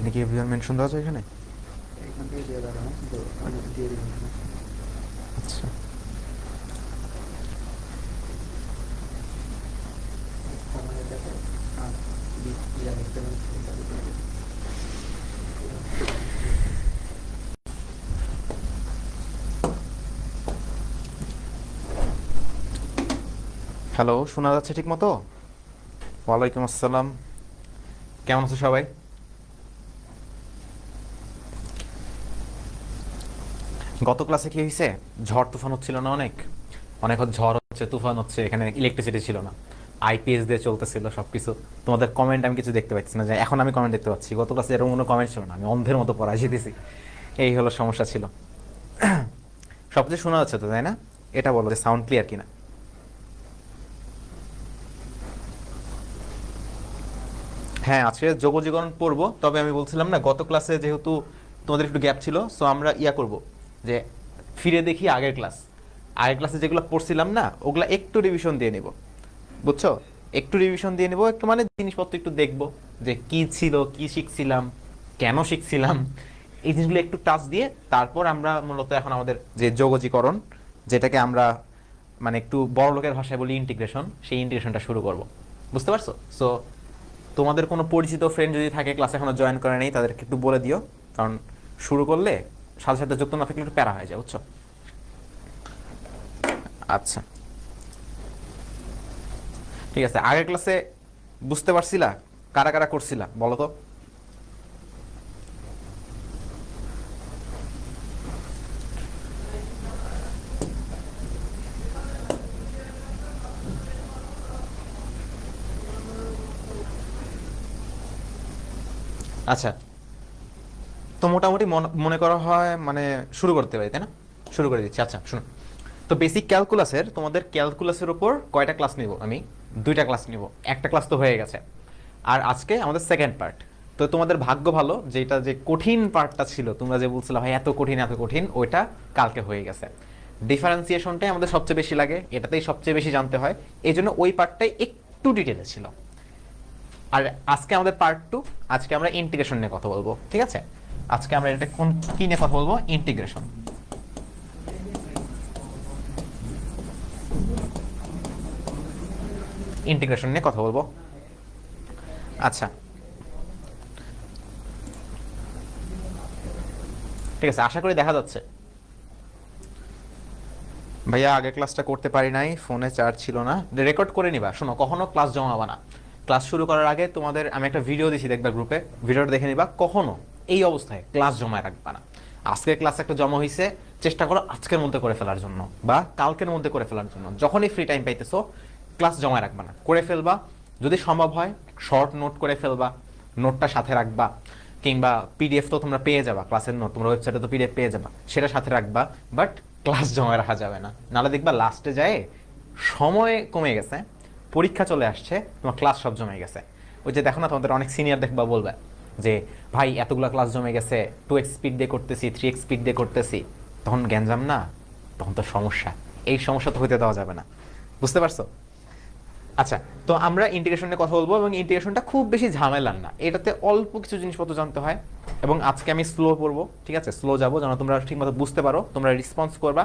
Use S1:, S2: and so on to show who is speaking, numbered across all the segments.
S1: এটা কি everyone mention দেওয়া যায় এখানে?
S2: এখান থেকে দেওয়া যাবে না, কিন্তু আমি দিয়ে দিবেন।
S1: আচ্ছা,
S2: আমাদের কাছে ইয়া দেখতে পাবেন।
S1: হ্যালো, শোনা যাচ্ছে ঠিক মতো? ওয়ালাইকুম আসসালাম, কেমন আছো সবাই? গত ক্লাসে কি হয়েছে? ঝড় তুফান হচ্ছিল না? অনেক অনেক ঝড় হচ্ছে, তুফান হচ্ছে, এখানে ইলেকট্রিসিটি ছিল না, আইপিএস দিয়ে চলতেছিল সবকিছু। তোমাদের কমেন্ট আমি কিছু দেখতে পাচ্ছি না, যে এখন আমি কমেন্ট দেখতে পাচ্ছি। গত ক্লাসে এরকম কোনো কমেন্ট ছিল না, আমি অন্ধের মতো পড়াই দিতেছি। এই হলো সমস্যা ছিল। সবকিছু শোনা যাচ্ছে তো, তাই না? এটা বলো যে সাউন্ড ক্লিয়ার কিনা। হ্যাঁ, আজকে যোগজীবন পড়বো, তবে আমি বলছিলাম না গত ক্লাসে যেহেতু তোমাদের একটু গ্যাপ ছিল, সো আমরা করব যে ফিরে দেখি আগের ক্লাস। আগের ক্লাসে যেগুলো পড়ছিলাম না, ওগুলা একটু রিভিশন দিয়ে নেব, বুঝছো? একটু রিভিশন দিয়ে নেব, একটু মানে জিনিসপত্র একটু দেখবো যে কি ছিল, কি শিখছিলাম, কেন শিখছিলাম, এই জিনিসগুলো একটু টাচ দিয়ে তারপর আমরা মূলত এখন আমাদের যে যোগজীকরণ, যেটাকে আমরা মানে একটু বড় লোকের ভাষায় বলি ইন্টিগ্রেশন, সেই ইন্টিগ্রেশনটা শুরু করব। বুঝতে পারছো? সো তোমাদের কোনো পরিচিত ফ্রেন্ড যদি থাকে ক্লাসে এখনো জয়েন করে নেই, তাদেরকে একটু বলে দিও, কারণ শুরু করলে সাথে সাথে যুক্ত না থাকলে একটু প্যারা হয়ে যায়, বুঝছো? আচ্ছা, ঠিক আছে। আগের ক্লাসে বুঝতে পারছিলা? কারা কারা করছিলা বলো তো? আচ্ছা, তো মোটামুটি মনে করা হয় মানে শুরু করতে পারি, তাই না? শুরু করে দিচ্ছি। আচ্ছা শুনো, তো বেসিক ক্যালকুলাসের তোমাদের ক্যালকুলাসের উপর কয়টা ক্লাস নিব আমি? দুইটা ক্লাস নিব। একটা ক্লাস তো হয়ে গেছে, আর আজকে আমাদের সেকেন্ড পার্ট। তো তোমাদের ভাগ্য ভালো, যেটা যে কঠিন পার্টটা ছিল, তোমরা যে বলছিলে ভাই এত কঠিন এত কঠিন, ওইটা কালকে হয়ে গেছে। ডিফারেন্সিয়েশনটাই আমাদের সবচেয়ে বেশি লাগে, এটাতেই সবচেয়ে বেশি জানতে হয়, এই জন্য ওই পার্টটাই একটু ডিটেলে ছিল। আর আজকে আমাদের পার্ট টু, আজকে আমরা ইন্টিগ্রেশন নিয়ে কথা বলবো, ঠিক আছে? আজকে আমরা এটা কোন কি নিয়ে কথা বলবো? ইন্টিগ্রেশন। ইন্টিগ্রেশন নিয়ে কথা বলবো। আচ্ছা, ঠিক আছে, আশা করি দেখা যাচ্ছে। ভাইয়া আগের ক্লাসটা করতে পারি নাই, ফোনে চার্জ ছিল না। রেকর্ড করে নিবা, শোনো, কখনো ক্লাস জমাবা না। ক্লাস শুরু করার আগে তোমাদের আমি একটা ভিডিও দিছি, দেখবা গ্রুপে, ভিডিওটা দেখে নিবা। কখনো এই অবস্থায় ক্লাস জমায় রাখবা না। আজকের ক্লাস একটা জমা হয়েছে, চেষ্টা করো আজকের মধ্যে করে ফেলার জন্য বা কালকের মধ্যে করে ফেলার জন্য। যখনই ফ্রি টাইম পাইতেছো ক্লাস জমায় রাখবা না, করে ফেলবা। যদি সম্ভব হয় শর্ট নোট করে ফেলবা, নোটটা সাথে রাখবা, কিংবা পিডিএফ তো তোমরা পেয়ে যাবা, ক্লাসের নোট তোমরা ওয়েবসাইটে তো পিডিএফ পেয়ে যাবা, সেটা সাথে রাখবা। বাট ক্লাস জমা রাখা যাবে না, নাহলে দেখবা লাস্টে যায় সময় কমে গেছে, পরীক্ষা চলে আসছে, তোমার ক্লাস সব জমে গেছে। ওই যে দেখো না, তোমাদের অনেক সিনিয়র দেখবা বলবে যে ভাই এতগুলো ক্লাস জমে গেছে, 2x স্পিড দিয়ে করতেছি, 3x স্পিড দিয়ে করতেছি, তখন গ্যাঞ্জাম না, তখন তো সমস্যা। এই সমস্যা তো হইতে দেওয়া যাবে না, বুঝতে পারছো? আচ্ছা, তো আমরা ইন্টিগ্রেশন নিয়ে কথা বলবো, এবং ইন্টিগ্রেশনটা খুব বেশি ঝামেলার না, এটাতে অল্প কিছু জিনিসপত্র জানতে হয়। এবং আজকে আমি স্লো পড়বো, ঠিক আছে? স্লো যাবো যেন তোমরা ঠিকমতো বুঝতে পারো, তোমরা রেসপন্স করবা।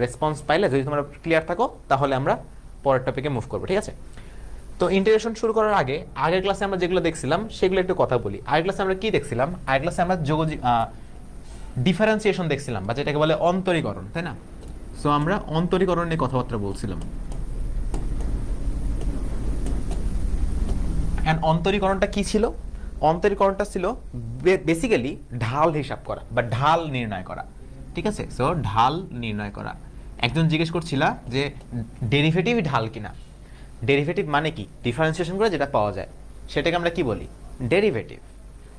S1: রেসপন্স পাইলে যদি তোমরা ক্লিয়ার থাকো, তাহলে আমরা পরের টপিকে মুভ করবো, ঠিক আছে? তো ইন্টিগ্রেশন শুরু করার আগে আগের ক্লাসে আমরা যেগুলো দেখছিলাম সেগুলো একটু কথা বলি। আগের ক্লাসে আমরা কি দেখছিলাম? আগের ক্লাসে আমরা ডিফারেন্সিয়েশন দেখছিলাম, বা যেটাকে বলে অন্তরীকরণ, তাই না? সো আমরা অন্তরীকরণ নিয়ে কথাবার্তা বলছিলাম। অ্যান্ড অন্তরীকরণটা কি ছিল? অন্তরীকরণটা ছিল বেসিক্যালি ঢাল হিসাব করা বা ঢাল নির্ণয় করা, ঠিক আছে? সো ঢাল নির্ণয় করা। একজন জিজ্ঞেস করছিলা যে ডেরিভেটিভ ঢাল কিনা। ডেরিভেটিভ মানে কি? ডিফারেন্সিয়েশন করে যেটা পাওয়া যায় সেটাকে আমরা কি বলি? ডেরিভেটিভ,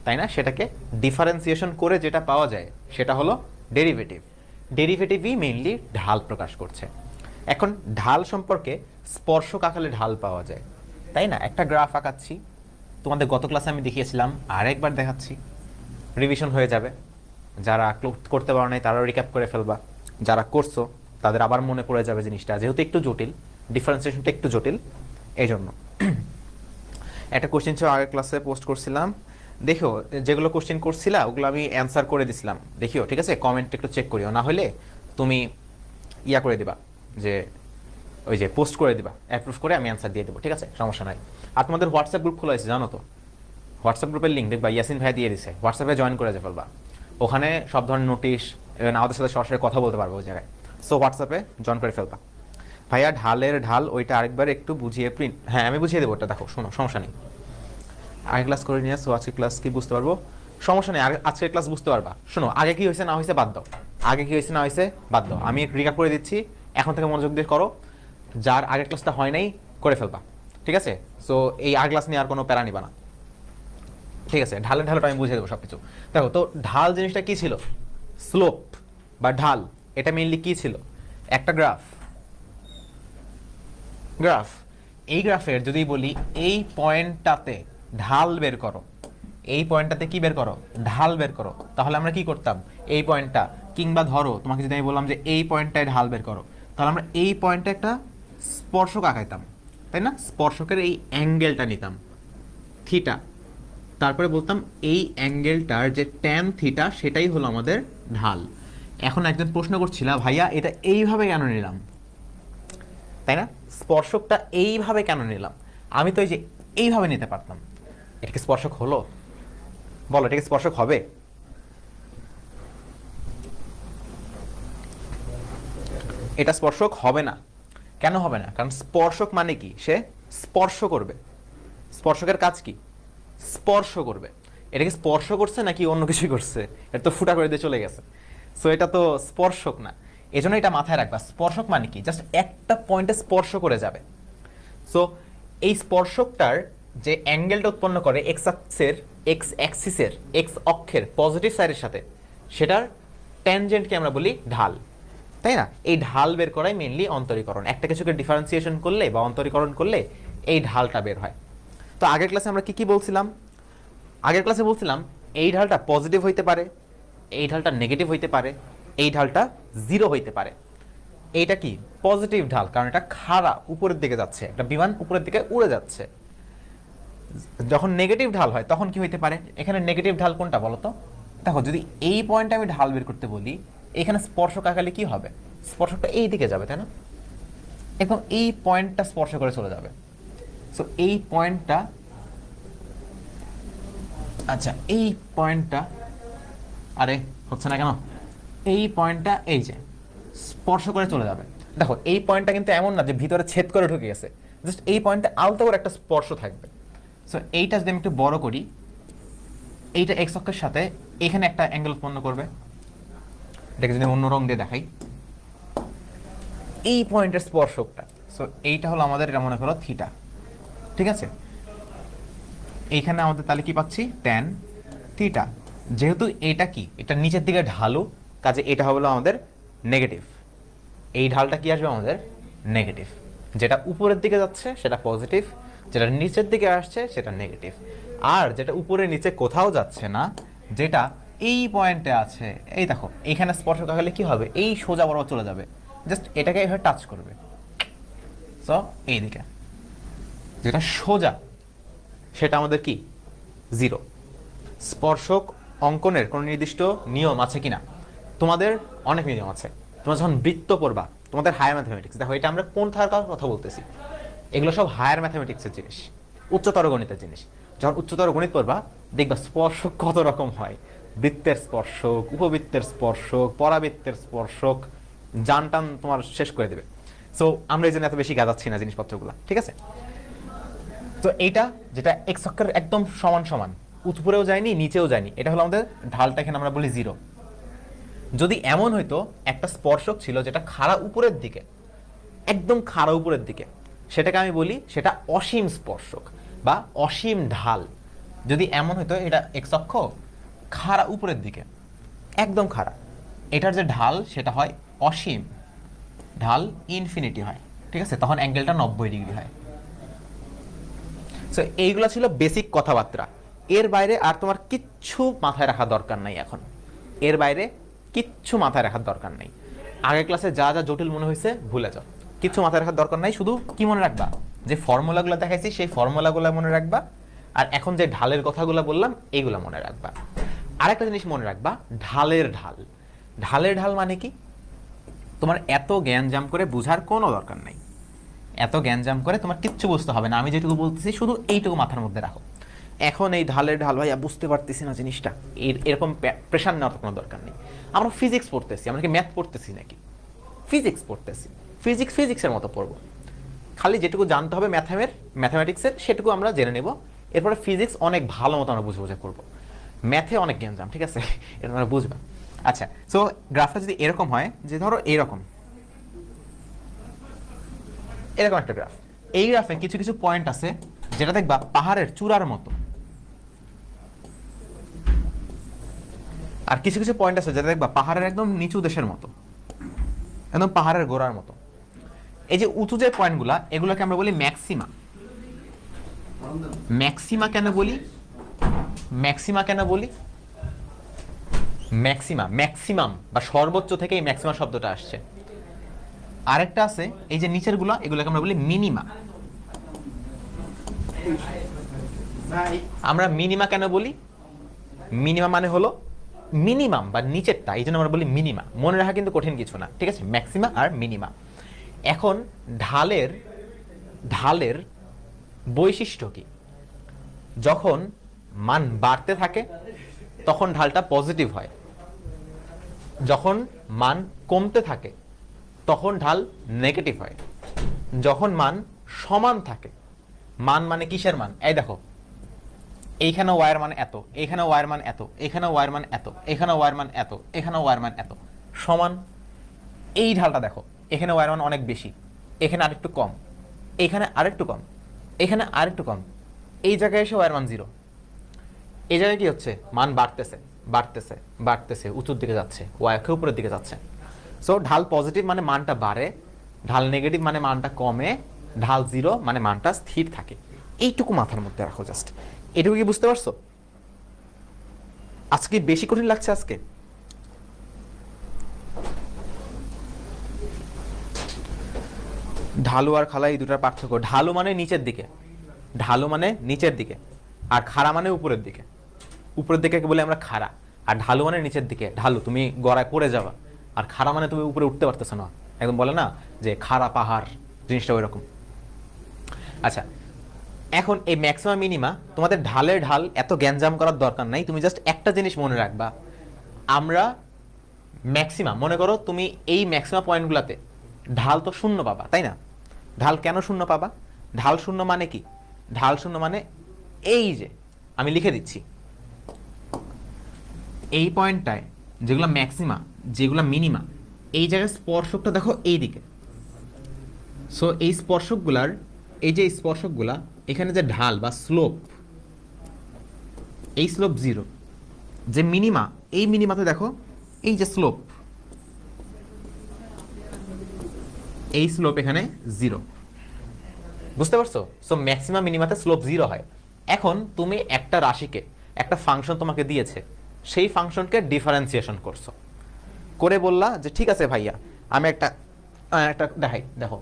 S1: তাই না? সেটাকে ডিফারেন্সিয়েশন করে যেটা পাওয়া যায় সেটা হলো ডেরিভেটিভ। ডেরিভেটিভই মেইনলি ঢাল প্রকাশ করছে। এখন ঢাল সম্পর্কে স্পর্শক আকারে ঢাল পাওয়া যায়, তাই না? একটা গ্রাফ আঁকাচ্ছি, তোমাদের গত ক্লাসে আমি দেখিয়েছিলাম, আরেকবার দেখাচ্ছি, রিভিশন হয়ে যাবে। যারা করতে পারো নাই তারাও রিক্যাপ করে ফেলবা, যারা করছো তাদের আবার মনে পড়ে যাবে জিনিসটা, যেহেতু একটু জটিল, ডিফারেন্সিয়েশনটা একটু জটিল, এই জন্য। একটা কোশ্চেন ছিল আগের ক্লাসে পোস্ট করছিলাম, দেখো যেগুলো কোশ্চেন করছিলা ওগুলো আমি অ্যান্সার করে দিছিলাম, দেখিও ঠিক আছে, কমেন্ট একটু চেক করিও, না হলে তুমি ইয়া করে দিবা, যে ওই যে পোস্ট করে দিবা, অ্যাপ্রুভ করে আমি অ্যান্সার দিয়ে দেবো, ঠিক আছে, সমস্যা নাই। আর তোমাদের হোয়াটসঅ্যাপ গ্রুপ খোলা আছে জানো তো, হোয়াটসঅ্যাপ গ্রুপের লিঙ্ক দেখবা ইয়াসিন ভাই দিয়ে দিছে, হোয়াটসঅ্যাপে জয়েন করে ফেলবা, ওখানে সব ধরনের নোটিশ আমাদের সাথে সরাসরি কথা বলতে পারবো ওই জায়গায়। সো হোয়াটসঅ্যাপে জয়েন করে ফেলবা। ভাইয়া ঢালের ঢাল ওইটা আরেকবার একটু বুঝিয়ে প্রিন্ট, হ্যাঁ আমি বুঝিয়ে দেবো, ওটা দেখো শোনো, সমস্যা নেই। আগে ক্লাস করে নিয়ে আসো, আজকে ক্লাস কি বুঝতে পারবো, সমস্যা নেই, আজকের ক্লাস বুঝতে পারবা। শোনো আগে কি হয়েছে না হয়েছে বাদ দাও, আগে কি হয়েছে না হয়েছে বাদ দাও, আমি রিকাপ করে দিচ্ছি, এখন থেকে মনোযোগ দিয়ে করো, যার আগের ক্লাসটা হয় নাই করে ফেলবা, ঠিক আছে। সো এই আগের ক্লাস নিয়ে আর কোনো প্যারা নিবা না, ঠিক আছে। ঢালের ঢালটা আমি বুঝিয়ে দেবো সবকিছু। দেখো তো ঢাল জিনিসটা কি ছিল, স্লোপ বা ঢাল, এটা মেইনলি কি ছিল, একটা গ্রাফ, গ্রাফ। এই গ্রাফের যদি বলি এই পয়েন্টটাতে ঢাল বের করো, এই পয়েন্টটাতে কি বের করো, ঢাল বের করো, তাহলে আমরা কি করতাম, এই পয়েন্টটা, কিংবা ধরো তোমাকে যদি আমি বললাম যে এই পয়েন্টটায় ঢাল বের করো, তাহলে আমরা এই পয়েন্টে একটা স্পর্শক আঁকাইতাম, তাই না, স্পর্শকের এই অ্যাঙ্গেলটা নিতাম থিটা, তারপরে বলতাম এই অ্যাঙ্গেলটার যে ট্যান থিটা সেটাই হলো আমাদের ঢাল। এখন একজন প্রশ্ন করছিল ভাইয়া এটা এইভাবে কেন নিলাম, তাই না, স্পর্শকটা এইভাবে কেন নিলাম, আমি তো এই যে এইভাবে নিতে পারতাম, এটা কি স্পর্শক হলো, বলো এটা কি স্পর্শক হবে, এটা স্পর্শক হবে না। কেন হবে না, কারণ স্পর্শক মানে কি, সে স্পর্শ করবে, স্পর্শকের কাজ কি, স্পর্শ করবে, এটা কি স্পর্শ করছে নাকি অন্য কিছু করছে, এটা তো ফুটা করে দিয়ে চলে গেছে, সো এটা তো স্পর্শক না। এজন্য এটা মাথায় রাখবা, স্পর্শক মানে কি, জাস্ট একটা পয়েন্টে স্পর্শ করে যাবে। সো এই স্পর্শকটার যে অ্যাঙ্গেলটা উৎপন্ন করে এক্স অ্যাক্সিসের এক্স অক্ষের পজিটিভ সাইডের সাথে, সেটার ট্যানজেন্টকে আমরা বলি ঢাল, তাই না। এই ঢাল বের করাই মেইনলি অন্তরীকরণ, একটা কিছুকে ডিফারেন্সিয়েশন করলে বা অন্তরীকরণ করলে এই ঢালটা বের হয়। তো আগের ক্লাসে আমরা কি কি বলছিলাম, আগের ক্লাসে বলছিলাম এই ঢালটা পজিটিভ হইতে পারে, এই ঢালটা নেগেটিভ হইতে পারে, এই ঢালটা জিরো হইতে পারে। এইটা কি পজিটিভ ঢাল, কারণ এটা খাড়া উপরের দিকে যাচ্ছে, একটা বিমান উপরের দিকে উড়ে যাচ্ছে। যখন নেগেটিভ ঢাল হয় তখন কি হইতে পারে, এখানে নেগেটিভ ঢাল কোনটা বলো তো, দেখো যদি এই পয়েন্টে আমি ঢাল বের করতে বলি, এখানে স্পর্শক আঁকালে কি হবে, স্পর্শকটা এই দিকে যাবে, তাই না, একদম এই পয়েন্টটা স্পর্শ করে চলে যাবে। সো এই পয়েন্টটা, আচ্ছা এই পয়েন্টটা, আরে হচ্ছে না কেন, এই পয়েন্টটা এই যে স্পর্শ করে চলে যাবে। দেখো এই পয়েন্টটা কিন্তু এমন না যে ভিতরে ছেদ করে ঢুকে গেছে, জাস্ট এই পয়েন্টে আলতো করে একটা স্পর্শ থাকবে। সো এইটা যদি আমি একটু বড় করি, এইটা এক্স অক্ষের সাথে এখানে একটা অ্যাঙ্গেল উৎপন্ন করবে, এটাকে যদি অন্য রং দিয়ে দেখাই, এই পয়েন্টের স্পর্শকটা, সো এইটা হলো আমাদের, এটা মনে করো থিটা, ঠিক আছে। এইখানে আমাদের তাহলে কি পাচ্ছি, ট্যান থিটা, যেহেতু এটা কি, এটা নিচের দিকে ঢালু, কাজে এটা হলো আমাদের নেগেটিভ, এই ঢালটা কি আসবে আমাদের নেগেটিভ, যেটা উপরের দিকে যাচ্ছে সেটা পজিটিভ, যেটা নিচের দিকে আসছে সেটা নেগেটিভ। আর যেটা উপরে নিচে কোথাও যাচ্ছে না, যেটা এই পয়েন্টে আছে, এই দেখো এইখানে স্পর্শ হলে কি হবে, এই সোজা বরাবর চলে যাবে, জাস্ট এটাকে এইভাবে টাচ করবে, সো এইদিকে যেটা সোজা সেটা আমাদের কি জিরো। স্পর্শক অঙ্কনের কোনো নির্দিষ্ট নিয়ম আছে কিনা, তোমাদের অনেক নিয়ম আছে। তোমরা যখন বৃত্ত পড়বা, তোমাদের হায়ার ম্যাথমেটিক্স, দেখো এটা আমরা কোন ধারকার কথা বলতেছি, এগুলো সব হায়ার ম্যাথমেটিক্সের জিনিস, উচ্চতর গণিতের জিনিস। যখন উচ্চতর গণিত পড়বা দেখবা স্পর্শক কত রকম হয়, বৃত্তের স্পর্শক, উপবৃত্তের স্পর্শক, পরাবৃত্তের স্পর্শক, জান টান তোমার শেষ করে দেবে। সো আমরা এই জন্য এত বেশি গাজাচ্ছি না জিনিসপত্রগুলো, ঠিক আছে। তো এইটা যেটা এক্স অক্ষের একদম সমান সমান, উপরেও যায়নি নিচেও যায়নি, এটা হলো আমাদের ঢালটা, এখানে আমরা বলি জিরো। যদি এমন হইতো একটা স্পর্শক ছিল যেটা খাড়া উপরের দিকে, একদম খাড়া উপরের দিকে, সেটাকে আমি বলি সেটা অসীম স্পর্শক বা অসীম ঢাল। যদি এমন হইতো এটা এক্স অক্ষ খাড়া উপরের দিকে, একদম খাড়া, এটার যে ঢাল সেটা হয় অসীম, ঢাল ইনফিনিটি হয়, ঠিক আছে, তখন অ্যাঙ্গেলটা 90 ডিগ্রি হয়। সো এইগুলো ছিল বেসিক কথাবার্তা, এর বাইরে আর তোমার কিচ্ছু মাথায় রাখা দরকার নাই এখন, এর বাইরে কিচ্ছু মাথায় রাখার দরকার নেই। আগের ক্লাসে যা যা জটিল মনে হয়েছে ভুলে যাও, কিচ্ছু মাথায় রাখার দরকার নাই। শুধু কি মনে রাখবা, যে ফর্মুলাগুলো দেখাইছি সেই ফর্মুলাগুলো মনে রাখবা, আর এখন যে ঢালের কথাগুলো বললাম এইগুলা মনে রাখবা। আরেকটা জিনিস মনে রাখবা, ঢালের ঢাল। ঢালের ঢাল মানে কি? তোমার এত জ্ঞানজাম করে বোঝার কোনো দরকার নাই, এত জ্ঞানজাম করে তোমার কিচ্ছু বুঝতে হবে না। আমি যেটুকু বলতেছি শুধু এইটুকু মাথার মধ্যে রাখো। এখন এই ঢালের ঢাল ভাইয়া বুঝতে পারতেছি না জিনিসটা, এরকম প্রেশার নেওয়ার কোনো দরকার নেই। আমরা ফিজিক্স পড়তেছি, আমরা কি ম্যাথ পড়তেছি নাকি? ফিজিক্স পড়তেছি, ফিজিক্সের মতো পড়বো। খালি যেটুকু জানতে হবে ম্যাথামেটিক্সের সেটুকু আমরা জেনে নেব। এরপরে ফিজিক্স অনেক ভালো মতো আমরা বুঝে করবো। ম্যাথে অনেক জ্ঞানজাম, ঠিক আছে, এটা আমরা বুঝবা। আচ্ছা, সো গ্রাফটা যদি এরকম হয়, যে ধরো এরকম একটা গ্রাফ, এই গ্রাফে কিছু কিছু পয়েন্ট আছে যেটা দেখবা পাহাড়ের চূড়ার মতো, আর কিছু কিছু পয়েন্ট আছে যেটা দেখবা পাহাড়ের একদম নিচু দেশের মতো, একদম পাহাড়ের গোড়ার মতো। এই যে উঁচু যে পয়েন্টগুলা, এগুলোকে আমরা বলি ম্যাক্সিমা। ম্যাক্সিমা কেন বলি? ম্যাক্সিমাম বা সর্বোচ্চ থেকে এই ম্যাক্সিমাম শব্দটা আসছে। আরেকটা আছে এই যে নিচের গুলা, এগুলোকে আমরা বলি মিনিমা। আমরা মিনিমা কেন বলি? মিনিমা মানে হলো মিনিমাম বা নিচেরটা, এই জন্য আমরা বলি মিনিমা। মনে রাখা কিন্তু কঠিন কিছু না, ঠিক আছে, ম্যাক্সিমা আর মিনিমা। এখন ঢালের বৈশিষ্ট্য কি? যখন মান বাড়তে থাকে তখন ঢালটা পজিটিভ হয়, যখন মান কমতে থাকে তখন ঢাল নেগেটিভ হয়, যখন মান সমান থাকে। মান মানে কিসের মান? এই দেখো, এইখানে ওয়ার মান এত, এইখানে ওয়ার মান এত, এখানে ওয়ার মান এত, এখানে ওয়ার মান এত, এখানে ওয়ার মান এত, সমান। এই ঢালটা দেখো, এখানে ওয়ার মান অনেক বেশি, এখানে আরেকটু কম, এখানে আরেকটু কম, এখানে আরেকটু কম, এই জায়গায় এসে ওয়ার মান 0। এই জায়গায় কি হচ্ছে? মান বাড়তেছে বাড়তেছে বাড়তেছে, উঁচুর দিকে যাচ্ছে, ওয়াকে উপরের দিকে যাচ্ছে। সো ঢাল পজিটিভ মানে মানটা বাড়ে, ঢাল নেগেটিভ মানে মানটা কমে, ঢাল 0 মানে মানটা স্থির থাকে। এইটুকু মাথার মধ্যে রাখো জাস্ট। এটুকু কি বুঝতে পারছো? আজকে বেশি কঠিন লাগছে? আজকে ঢালু আর খালা এই দুটার পার্থক্য। ঢালু মানে নিচের দিকে, আর খাড়া মানে উপরের দিকে। উপরের দিকে বলে আমরা খাড়া, আর ঢালু মানে নিচের দিকে। ঢালু তুমি গড়ায় পড়ে যাবা, আর খাড়া মানে তুমি উপরে উঠতে পারতেছো না, একদম বলে না যে খাড়া পাহাড়, জিনিসটা ওই রকম। আচ্ছা, এখন এই ম্যাক্সিমাম মিনিমা, তোমাদের ঢালের ঢাল এত জ্ঞানজাম করার দরকার নাই। তুমি জাস্ট একটা জিনিস মনে রাখবা, আমরা ম্যাক্সিমাম, মনে করো তুমি এই ম্যাক্সিমাম পয়েন্টগুলোতে ঢাল তো 0 পাবা, তাই না? ঢাল কেন 0 পাবা? ঢাল 0 মানে কি? ঢাল 0 মানে এই যে আমি লিখে দিচ্ছি, এই পয়েন্টটায় যেগুলো ম্যাক্সিমা, যেগুলো মিনিমা, এই জায়গায় স্পর্শকটা দেখো এই দিকে। সো এই স্পর্শকগুলার, এই যে স্পর্শকগুলা, এখানে যে ঢাল বা স্লোপ, এই স্লোপ 0। যে মিনিমা, এই মিনিমাতে দেখো এই যে স্লোপ, এই স্লোপ এখানে 0। বুঝতে পারছো? সো ম্যাক্সিমাম মিনিমাতে স্লোপ 0 হয়। এখন তুমি একটা রাশিকে, একটা ফাংশন তোমাকে দিয়েছে, সেই ফাংশনকে ডিফারেন্সিয়েশন করছো, করে বললা যে ঠিক আছে ভাইয়া আমি একটা দেখাই। দেখো,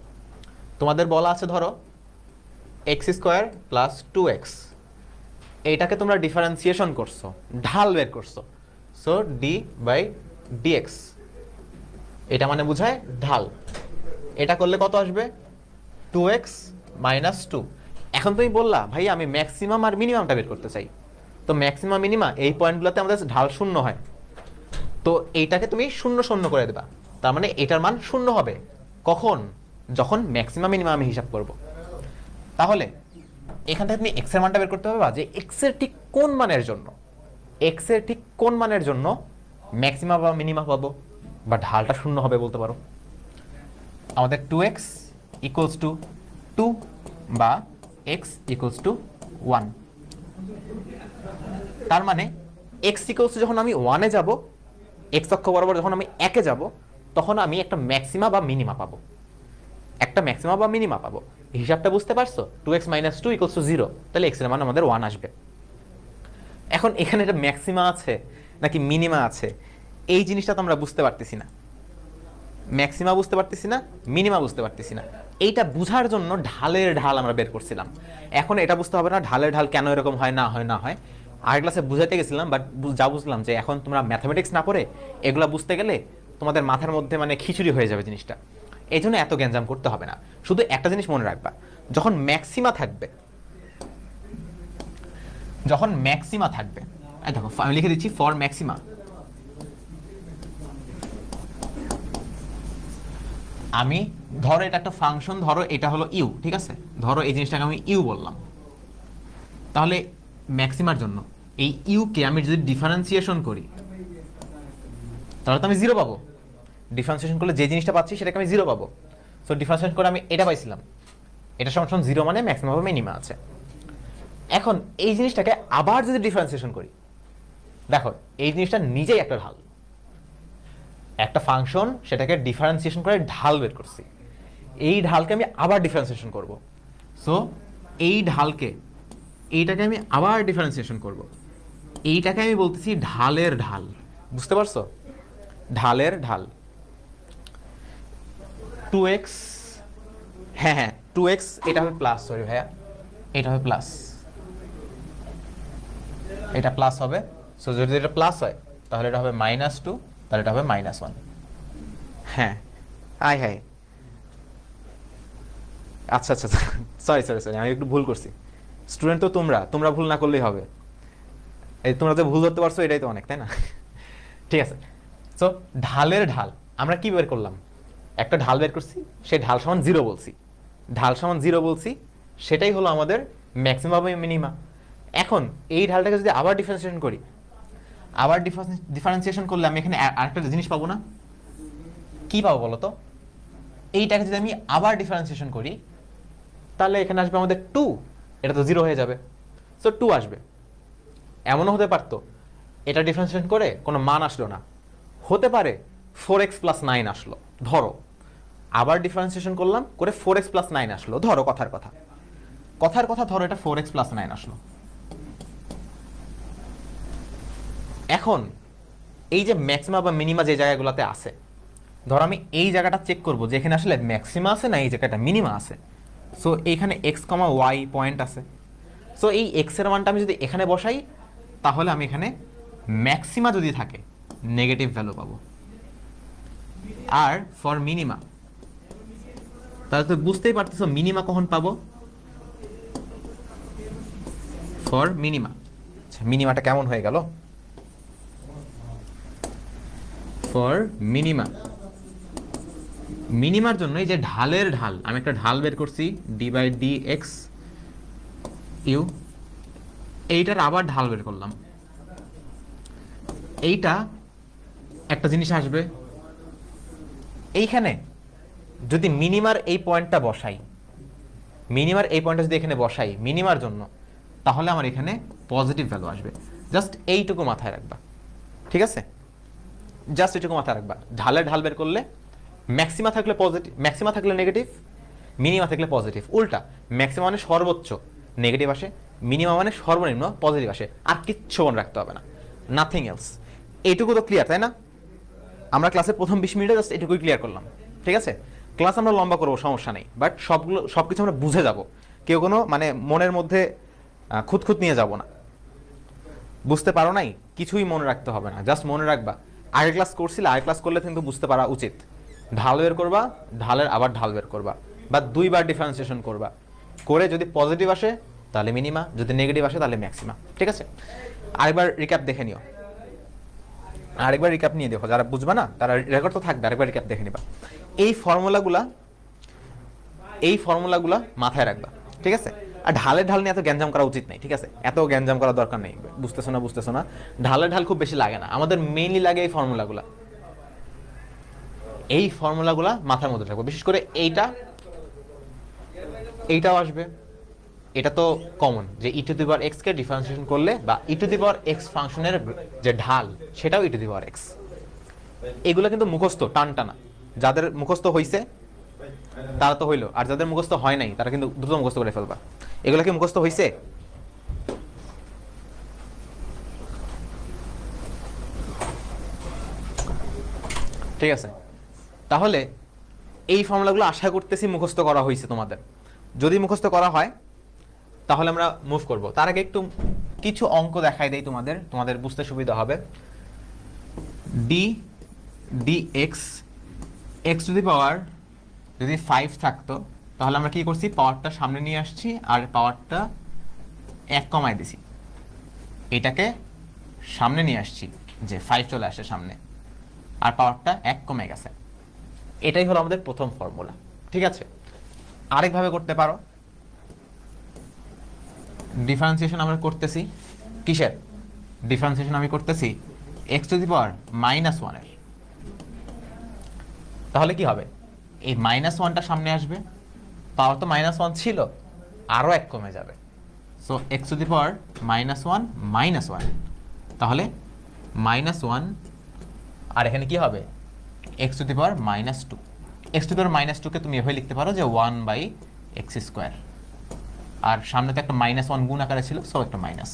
S1: তোমাদের বলা আছে ধরো x² + 2x, এইটাকে তোমরা ডিফারেন্সিয়েশন করছো, ঢাল বের করছো। সো d/dx, এটা মানে বোঝায় ঢাল। এটা করলে কত আসবে? 2x - 2। এখন তুমি বললা ভাই আমি ম্যাক্সিমাম আর মিনিমামটা বের করতে চাই, তো ম্যাক্সিমাম মিনিমা এই পয়েন্টগুলোতে আমাদের ঢাল 0 হয়, তো এইটাকে তুমি 0 0 করে দেবা। তার মানে এটার মান 0 হবে কখন? যখন ম্যাক্সিমাম মিনিমাম আমি হিসাব করব। তাহলে এখান থেকে তুমি x এর মানটা বের করতে পারবা যে x এর ঠিক কোন মানের জন্য ম্যাক্সিমাম বা মিনিমা পাবো, বা ঢালটা 0 হবে বলতে পারো। আমাদের 2x = 2 বা x = 1। তার মানে x যখন আমি 1-এ যাব, x অক্ষ বরাবর যখন আমি 1-এ যাব, তখন আমি একটা ম্যাক্সিমা বা মিনিমা পাবো। হিসাবটা বুঝতে পারছো? 2x - 2 = 0, তাহলে x এর মান আমাদের 1 আসবে। এখন এখানে এটা ম্যাক্সিমা আছে নাকি মিনিমা আছে, এই জিনিসটা তো আমরা বুঝতে পারতেছি না। ম্যাক্সিমা বুঝতে পারতেছি না, মিনিমা বুঝতে পারতেছি না। এইটা বুঝার জন্য ঢালের ঢাল আমরা বের করছিলাম। এখন এটা বুঝতে হবে না ঢালের ঢাল কেন এরকম হয় না হয় না হয়। আগের ক্লাসে বুঝাতে গেছিলাম, বাট যা বুঝলাম যে এখন তোমরা ম্যাথামেটিক্স না পড়ে এগুলো বুঝতে গেলে তোমাদের মাথার মধ্যে মানে খিচুড়ি হয়ে যাবে জিনিসটা। এই জন্য এত গ্যাঞ্জাম করতে হবে না। শুধু একটা জিনিস মনে রাখবা, যখন ম্যাক্সিমা থাকবে, যখন ম্যাক্সিমা থাকবে, এই দেখো আমি লিখে দিচ্ছি ফর ম্যাক্সিমা। আমি ধরো এটা একটা ফাংশন, ধরো এটা হলো ইউ, ঠিক আছে, ধরো এই জিনিসটাকে আমি ইউ বললাম। তাহলে ম্যাক্সিমার জন্য এই ইউকে আমি যদি ডিফারেন্সিয়েশন করি তাহলে তো আমি জিরো পাবো। ডিফারেন্সিয়েশন করলে যে জিনিসটা পাচ্ছি সেটাকে আমি জিরো পাবো। সো ডিফারেন্সিয়েশন করে আমি এটা পাইছিলাম, এটা সমান জিরো মানে ম্যাক্সিমাম বা মিনিমা আছে। এখন এই জিনিসটাকে আবার যদি ডিফারেন্সিয়েশন করি, দেখো এই জিনিসটা নিজেই একটা ঢাল, একটা ফাংশন, সেটাকে ডিফারেন্সিয়েশন করে ঢাল বের করছি। এই ঢালকে আমি আবার ডিফারেন্সিয়েশন করব। সো এই ঢালকে, এইটাকে আমি আবার ডিফারেন্সিয়েশন করব। এইটাকে আমি বলতেছি ঢালের ঢাল। বুঝতে পারছো? ঢালের ঢাল 2x, হ্যাঁ হ্যাঁ 2x, এটা হবে প্লাস, সরি ভাইয়া, এটা হবে প্লাস, এটা প্লাস হবে। সো যদি এটা প্লাস হয় তাহলে এটা হবে -2, তাহলে এটা হবে -1। হ্যাঁ আয় হায়, আচ্ছা আচ্ছা সরি সরি সরি, আমি একটু ভুল করছি। স্টুডেন্ট তো তোমরা ভুল না করলেই হবে। এই তোমরা যে ভুল ধরতে পারছো এটাই তো অনেক, তাই না? ঠিক আছে। সো ঢালের ঢাল আমরা কি বের করলাম? একটা ঢাল বের করছি, সেই ঢাল সমান জিরো বলছি, ঢাল সমান জিরো বলছি, সেটাই হলো আমাদের ম্যাক্সিমাম বা মিনিমা। এখন এই ঢালটাকে যদি আবার ডিফারেন্সিয়েশন করি, আবার ডিফারেন্সিয়েশন করলে আমি এখানে আরেকটা জিনিস পাবো না? কি পাবো বলো তো? এইটাকে যদি আমি আবার ডিফারেন্সিয়েশন করি তাহলে এখানে আসবে আমাদের 2, এটা তো জিরো হয়ে যাবে। সো 2 আসবে। এমনও হতে পারতো এটা ডিফারেন্সিয়েশন করে কোনো মান আসলো না, হতে পারে 4x + 9 আসলো। ধরো আবার ডিফারেন্সিয়েশন করলাম, করে 4x + 9 আসলো, ধরো কথার কথা ধরো এটা 4x + 9 আসলো। এখন এই যে ম্যাক্সিমা বা মিনিমা যে জায়গাগুলোতে আছে, ধরো আমি এই জায়গাটা চেক করব যে এখানে আসলে ম্যাক্সিমা আছে না এই জায়গাটা মিনিমা আছে। সো এইখানে x, y পয়েন্ট আছে। সো এই x এর মানটা আমি যদি এখানে বসাই তাহলে আমি এখানে ম্যাক্সিমা যদি থাকে নেগেটিভ ভ্যালু পাবো। আর ফর মিনিমা, তাহলে তো বুঝতেই পারতেছো মিনিমা কখন পাবো। ফর মিনিমা, মিনিমাটা কেমন হয়ে গেল? ফর মিনিমা, মিনিমার জন্য এই যে ঢালের ঢাল, আমি একটা ঢাল বের করছি d/dx ইউ, এইটার আবার ঢাল বের করলাম। এইটা একটা জিনিস আসবে এইখানে, যদি মিনিমার এই পয়েন্টটা বসাই, মিনিমার এই পয়েন্টটা যদি এখানে বসাই মিনিমার জন্য, তাহলে আমার এখানে পজিটিভ ভ্যালু আসবে। জাস্ট এইটুকু মাথায় রাখবা, ঠিক আছে? জাস্ট এইটুকু মাথায় রাখবা। ঢালের ঢাল বের করলে ম্যাক্সিমা থাকলে পজিটিভ, ম্যাক্সিমা থাকলে নেগেটিভ, মিনিমা থাকলে পজিটিভ। উল্টা, ম্যাক্সিমা মানে সর্বোচ্চ নেগেটিভ আসে, মিনিমা মানে সর্বনিম্ন পজিটিভ আসে। আর কিচ্ছু মনে রাখতে হবে না, নাথিং এলস। এইটুকু তো ক্লিয়ার, তাই না? আমরা ক্লাসের প্রথম 20 মিনিটে জাস্ট এটুকুই ক্লিয়ার করলাম, ঠিক আছে? ক্লাস আমরা লম্বা করবো, সমস্যা নেই, বাট সবকিছু আমরা বুঝে যাব। কেউ কোনো মানে মনের মধ্যে খুঁতখুত নিয়ে যাব না। বুঝতে পারো নাই, কিছুই মনে রাখতে হবে না, জাস্ট মনে রাখবা আগের ক্লাস করছিলে, আগের ক্লাস করলে কিন্তু বুঝতে পারা উচিত। ঢাল বের করবা, ঢালের আবার ঢাল বের করবা, বা 2 বার ডিফারেন্সিয়েশন করবা, করে যদি পজিটিভ আসে তাহলে মিনিমা, যদি নেগেটিভ আসে তাহলে ম্যাক্সিমা, ঠিক আছে? আরেকবার রিক্যাপ দেখে নিও, আরেকবার রিক্যাপ নিয়ে দেখো, যারা বুঝবা না তারা রেকর্ড তো থাকবে, আরেকবার রিক্যাপ দেখে নিবা। এই ফর্মুলাগুলা মাথায় রাখবা, ঠিক আছে? আর ঢালের ঢাল নিয়ে এত গ্যাঞ্জাম করা উচিত নেই, ঠিক আছে? এত গ্যাঞ্জাম করার দরকার নেই। বুঝতেছো না, ঢালের ঢাল খুব বেশি লাগে না, আমাদের মেইনলি লাগে এই ফর্মুলাগুলা মাথার মধ্যে রাখবো। বিশেষ করে এইটাও আসবে, এটা তো কমন যে e⁻x কে ডিফারেন্সিয়েশন করলে, বা e⁻x ফাংশনের যে ঢাল সেটাও e⁻x। এগুলো কিন্তু মুখস্থ টানা, যাদের মুখস্থ হইছে তারা তো হইলো, আর যাদের মুখস্থ হয় নাই তারা কিন্তু দ্রুত মুখস্থ করে ফেলবা। এগুলো কি মুখস্থ হইছে? ঠিক আছে, তাহলে এই ফর্মুলাগুলো আশা করতেছি মুখস্থ করা হয়েছে তোমাদের। যদি মুখস্থ করা হয় তাহলে আমরা মুভ করব। তার আগে একটু কিছু অঙ্ক দেখাই দেই তোমাদের, তোমাদের বুঝতে সুবিধা হবে। D D X X to the power যদি 5 থাকতো তাহলে আমরা কি করছি, পাওয়ারটা সামনে নিয়ে আসছি আর পাওয়ারটা 1 কমায় দিছি, এটাকে সামনে নিয়ে আসছি যে 5 চলে আসে সামনে আর পাওয়ারটা 1 কমে গেছে। এটাই হলো আমাদের প্রথম ফর্মুলা, ঠিক আছে। আরেকভাবে করতে পারো, ডিফারেন্সিয়েশন আমরা করতেছি কিসের, ডিফারেন্সিয়েশন আমি করতেছি এক্স টু দি পাওয়ার -1 এর। তাহলে কি হবে, এই -1টা সামনে আসবে, পাওয়ার তো -1 ছিল, আরো 1 কমে যাবে। So X to the power -1 তাহলে -1 আর এখানে কি হবে X to the power -2। X to the power -2 কে তুমি এভাবে লিখতে পারো যে 1/x², আর সামনে তো একটা -1 গুণ আকারে ছিল, সো একটা মাইনাস।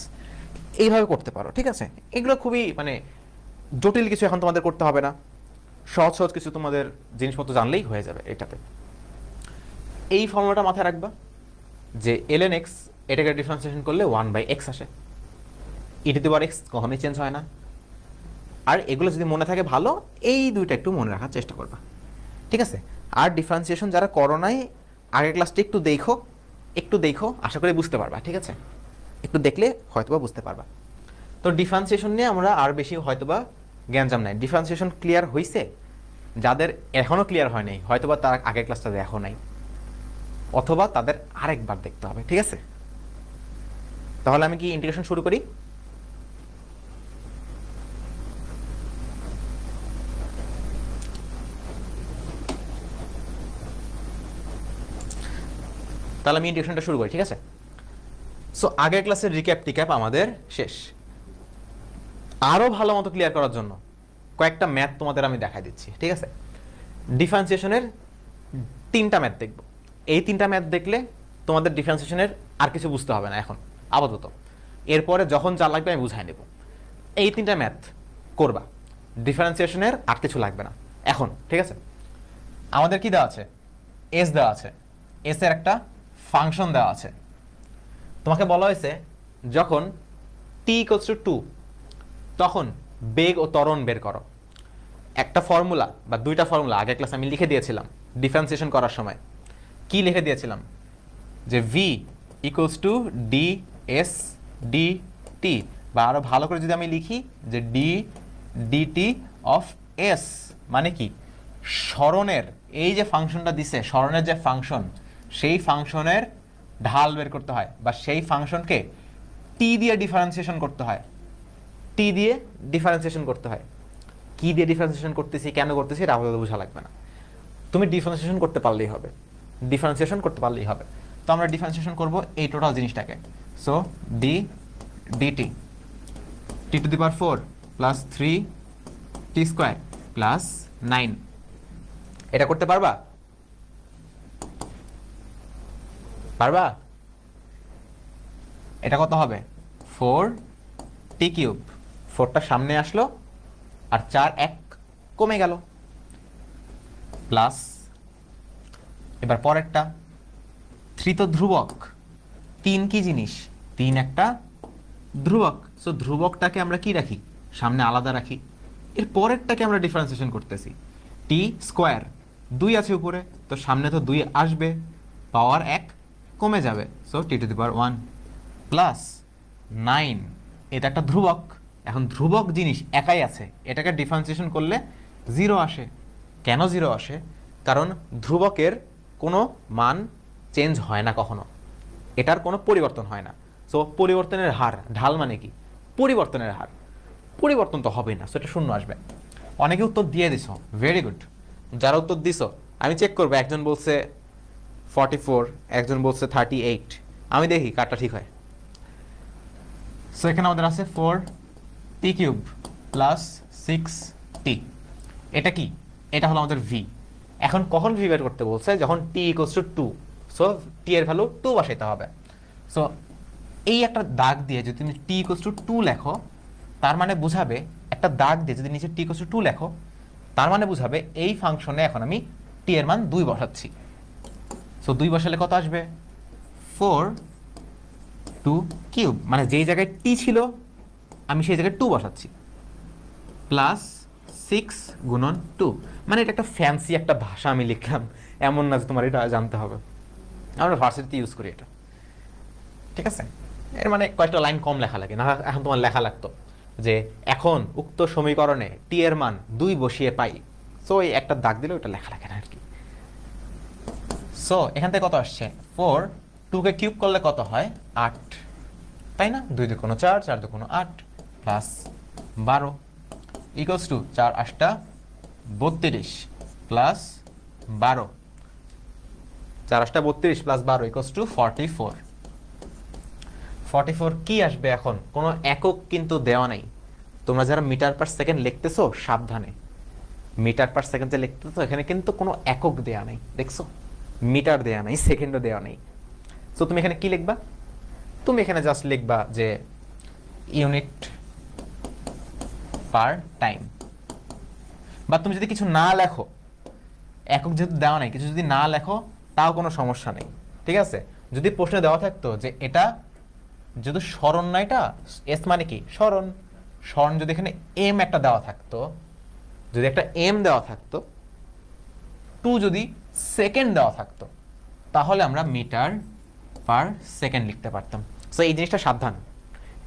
S1: এইভাবে করতে পারো, ঠিক আছে। এগুলো খুবই মানে জটিল কিছু এখন তোমাদের করতে হবে না, সহজ সহজ কিছু তোমাদের জিনিসপত্র জানলেই হয়ে যাবে এটাতে। এই ফর্মুলাটা মাথায় রাখবা যে ln x এটাকে ডিফারেন্সিয়েশন করলে 1/x আসে, e⁻x কখনোই চেঞ্জ হয় না। আর এগুলো যদি মনে থাকে ভালো, এই দুইটা একটু মনে রাখার চেষ্টা করবা, ঠিক আছে। আর ডিফারেন্সিয়েশন যারা করো নাই আগের ক্লাসটা একটু দেখো, আশা করি বুঝতে পারবা, ঠিক আছে। একটু দেখলে হয়তোবা বুঝতে পারবা। তো ডিফারেন্সিয়েশন নিয়ে আমরা আর বেশি হয়তোবা জ্ঞানজাম নাই। ডিফারেন্সিয়েশন ক্লিয়ার হয়েছে, যাদের এখনো ক্লিয়ার হয় নাই হয়তোবা তার আগের ক্লাসটা দেখো নাই, অথবা তাদের আরেকবার দেখতে হবে, ঠিক আছে। তাহলে আমি কি ইন্টিগ্রেশন শুরু করি। তাহলে আমি ইন্টিগ্রেশনটা শুরু করি, ঠিক আছে। সো আগের ক্লাসের রিক্যাপ আমাদের শেষ। আরো ভালো মতো ক্লিয়ার করার জন্য কয়েকটা ম্যাথ তোমাদের আমি দেখাই দিচ্ছি, ঠিক আছে। ডিফারেন্সিয়েশনের 3টা ম্যাথ দেখব। এই 3টা ম্যাথ দেখলে তোমাদের ডিফারেন্সিয়েশনের আর কিছু বুঝতে হবে না এখন আপাতত, এরপরে যখন যা লাগবে আমি বুঝাই নেব। এই 3টা ম্যাথ করবা, ডিফারেন্সিয়েশনের আর কিছু লাগবে না এখন, ঠিক আছে। আমাদের কি দেওয়া আছে, এস দেওয়া আছে, এস এর একটা ফাংশন দেওয়া আছে। তোমাকে বলা হয়েছে যখন t=2 তখন বেগ ও ত্বরণ বের করো। একটা ফর্মুলা বা দুইটা ফর্মুলা আগের ক্লাসে আমি লিখে দিয়েছিলাম ডিফারেন্সিয়েশন করার সময়। কি লিখে দিয়েছিলাম, যে v = ds dt, বা আরো ভালো করে যদি আমি লিখি যে d dt অফ s, মানে কি সরণের এই যে ফাংশনটা দিছে, সরণের যে ফাংশন, সেই ফাংশনের ঢাল বের করতে হয়, বা সেই ফাংশনকে t দিয়ে ডিফারেন্সিয়েশন করতে হয়, t দিয়ে ডিফারেন্সিয়েশন করতে হয়। কি দিয়ে ডিফারেন্সিয়েশন করতেছি, কেন করতেছি এটা আপাতত বোঝা লাগবে না, তুমি ডিফারেন্সিয়েশন করতে পারলেই হবে, ডিফারেন্সিয়েশন করতে পারলেই হবে। তো আমরা ডিফারেন্সিয়েশন করব এই টোটাল জিনিসটাকে। So d dt t⁴ plus 3t² plus 9, এটা করতে পারবা? পারবা? এটা কত হবে, 4t³ 4টা সামনে আসলো আর 4 1 কমে গেল, প্লাস এবার পরেরটা 3 তো ধ্রুবক, 3 কি জিনিস, 3 একটা ধ্রুবক। সো ধ্রুবকটাকে আমরা কি রাখি, সামনে আলাদা রাখি। এর পরেরটাকে আমরা ডিফারেন্সিয়েশন করতেছি, t² 2 আছে উপরে, তো সামনে তো 2 আসবে, পাওয়ার 1 কমে যাবে, সো t⁴ প্লাস 9, এটা একটা ধ্রুবক। এখন ধ্রুবক জিনিস একাই আছে, এটাকে ডিফারেন্সিয়েশন করলে 0 আসে। কেন 0 আসে, কারণ ধ্রুবকের কোনো মান চেঞ্জ হয় না কখনো, এটার কোনো পরিবর্তন হয় না। সো পরিবর্তনের হার, ঢাল মানে কি পরিবর্তনের হার, পরিবর্তন তো হবে না, সো এটা 0 আসবে। অনেকে উত্তর দিয়ে দিছো, ভেরি গুড। যারা উত্তর দিছো আমি চেক করবো, একজন বলছে 44, একজন বলছে 38, আমি দেখি কারটা ঠিক হয়। সো এখানে আমাদের আছে 4t³ প্লাস 6t, এটা কি, এটা হলো আমাদের v। এখন কখন v বের করতে বলছে, যখন t = 2, সো t এর ভ্যালু 2 বসাইতে হবে। সো এই একটা দাগ দিয়ে যদি তুমি t = 2 লেখো, তার মানে বোঝাবে একটা দাগ দিয়ে যদি নিচে t = 2 লেখো, তার মানে বুঝাবে এই ফাংশনে এখন আমি টি এর মান 2 বসাচ্ছি। সো 2 বসালে কত আসবে? 4 2 কিউব, মানে যেই জায়গায় টি ছিল আমি সেই জায়গায় 2 বসাচ্ছি, প্লাস 6 গুণন 2। মানে এটা একটা ফ্যান্সি একটা ভাষা আমি লিখলাম, এমন না যে তোমার এটা জানতে হবে, আমরা ভার্সিটিতে ইউজ করি এটা, ঠিক আছে? এর মানে কয়েকটা লাইন কম লেখা লাগে না, এখন তোমার লেখা লাগতো যে এখন উক্ত সমীকরণে টি এর মান 2 বসিয়ে পাই। সো এই একটা দাগ দিলে ওটা লেখা লাগে না আর কি। সো এখান থেকে কত আসছে? 4, 2 কে কিউব করলে কত হয়? 8, তাই না? 2 2 কোনো 4, 4 2 কোনো 8, plus 12 equals to 4 8 32 plus 12, 4 8 32 plus 12 equals to 44। 44 কি আসবে এখন? কোনো একক কিন্তু দেওয়া নাই। তোমরা যারা মিটার পার সেকেন্ড লিখতেছো সাবধানে, মিটার পার সেকেন্ড যে লিখতেছো এখানে কিন্তু কোনো একক দেয়া নাই, দেখছো? মিটার দেয়া নাই, সেকেন্ডও দেওয়া নাই। সো তুমি এখানে কি লিখবা? তুমি এখানে জাস্ট লিখবা যে ইউনিট পার টাইম, বা তুমি যদি কিছু না লেখো, একক যেহেতু দেওয়া নাই, কিছু যদি না লেখো তাও কোনো সমস্যা নেই, ঠিক আছে? যদি প্রশ্নে দেওয়া থাকতো যে এটা যেহেতু স্মরণ না, এটা এস মানে কি স্মরণ, স্মরণ যদি এখানে এম একটা দেওয়া থাকতো, যদি একটা এম দেওয়া থাকতো, 2 যদি সেকেন্ড দেওয়া থাকতো, তাহলে আমরা মিটার পার সেকেন্ড লিখতে পারতাম। সো এই জিনিসটা সাবধান,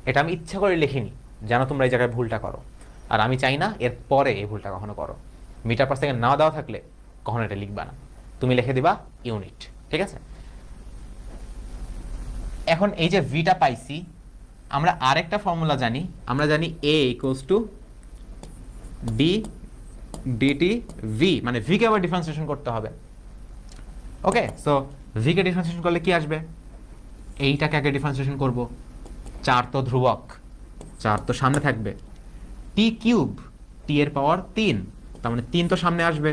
S1: এটা আমি ইচ্ছা করে লিখিনি যেন তোমরা এই জায়গায় ভুলটা করো, আর আমি চাই না এর পরে এই ভুলটা কখনো করো। মিটার পার সেকেন্ড না দেওয়া থাকলে কখনো এটা লিখবা না, তুমি লিখে দিবা ইউনিট, ঠিক আছে? এখন এই যে ভিটা পাইছি, আমরা আরেকটা ফর্মুলা জানি, আমরা জানি A equals to D D T V, মানে ভি কে আবার ডিফারেন্সিয়েশন করতে হবে। ওকে, সো ভি কে ডিফারেন্সিয়েশন করলে কি আসবে? এইটাকে আগে ডিফারেন্সিয়েশন করব, 4 তো ধ্রুবক, 4 তো সামনে থাকবে, টি কিউব, টি এর পাওয়ার 3, তার মানে 3 তো সামনে আসবে,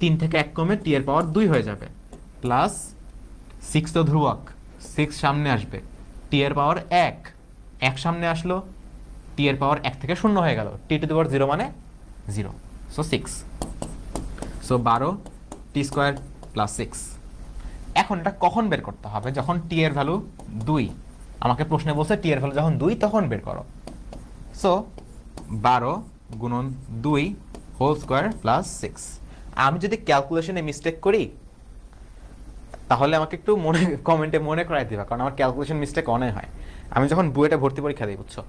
S1: 3 থেকে 1 কমে টি এর পাওয়ার 2 হয়ে যাবে, প্লাস 6 তো ধ্রুবক, 6 সামনে আসবে, টি এর পাওয়ার 1, 1 সামনে আসলো, টি এর পাওয়ার 1 থেকে 0 হয়ে গেল, টি টু দি পাওয়ার 0 মানে 0, সো 6, সো 12 টি স্কোয়ার প্লাস 6। এখন এটা কখন বের করতে হবে? যখন টি এর ভ্যালু 2, আমাকে প্রশ্নে বলছে টি এর ভ্যালু যখন 2 তখন বের করো। সো 12 গুণন 2 হোল স্কোয়ার প্লাস 6। আমি যদি ক্যালকুলেশনে মিস্টেক করি তাহলে আমাকে একটু কমেন্টে মনে করাই দিবা, কারণ আমার ক্যালকুলেশন মিস্টেক অনেক হয়। আমি যখন বুয়েটে ভর্তি পরীক্ষা দিই, বুঝছো,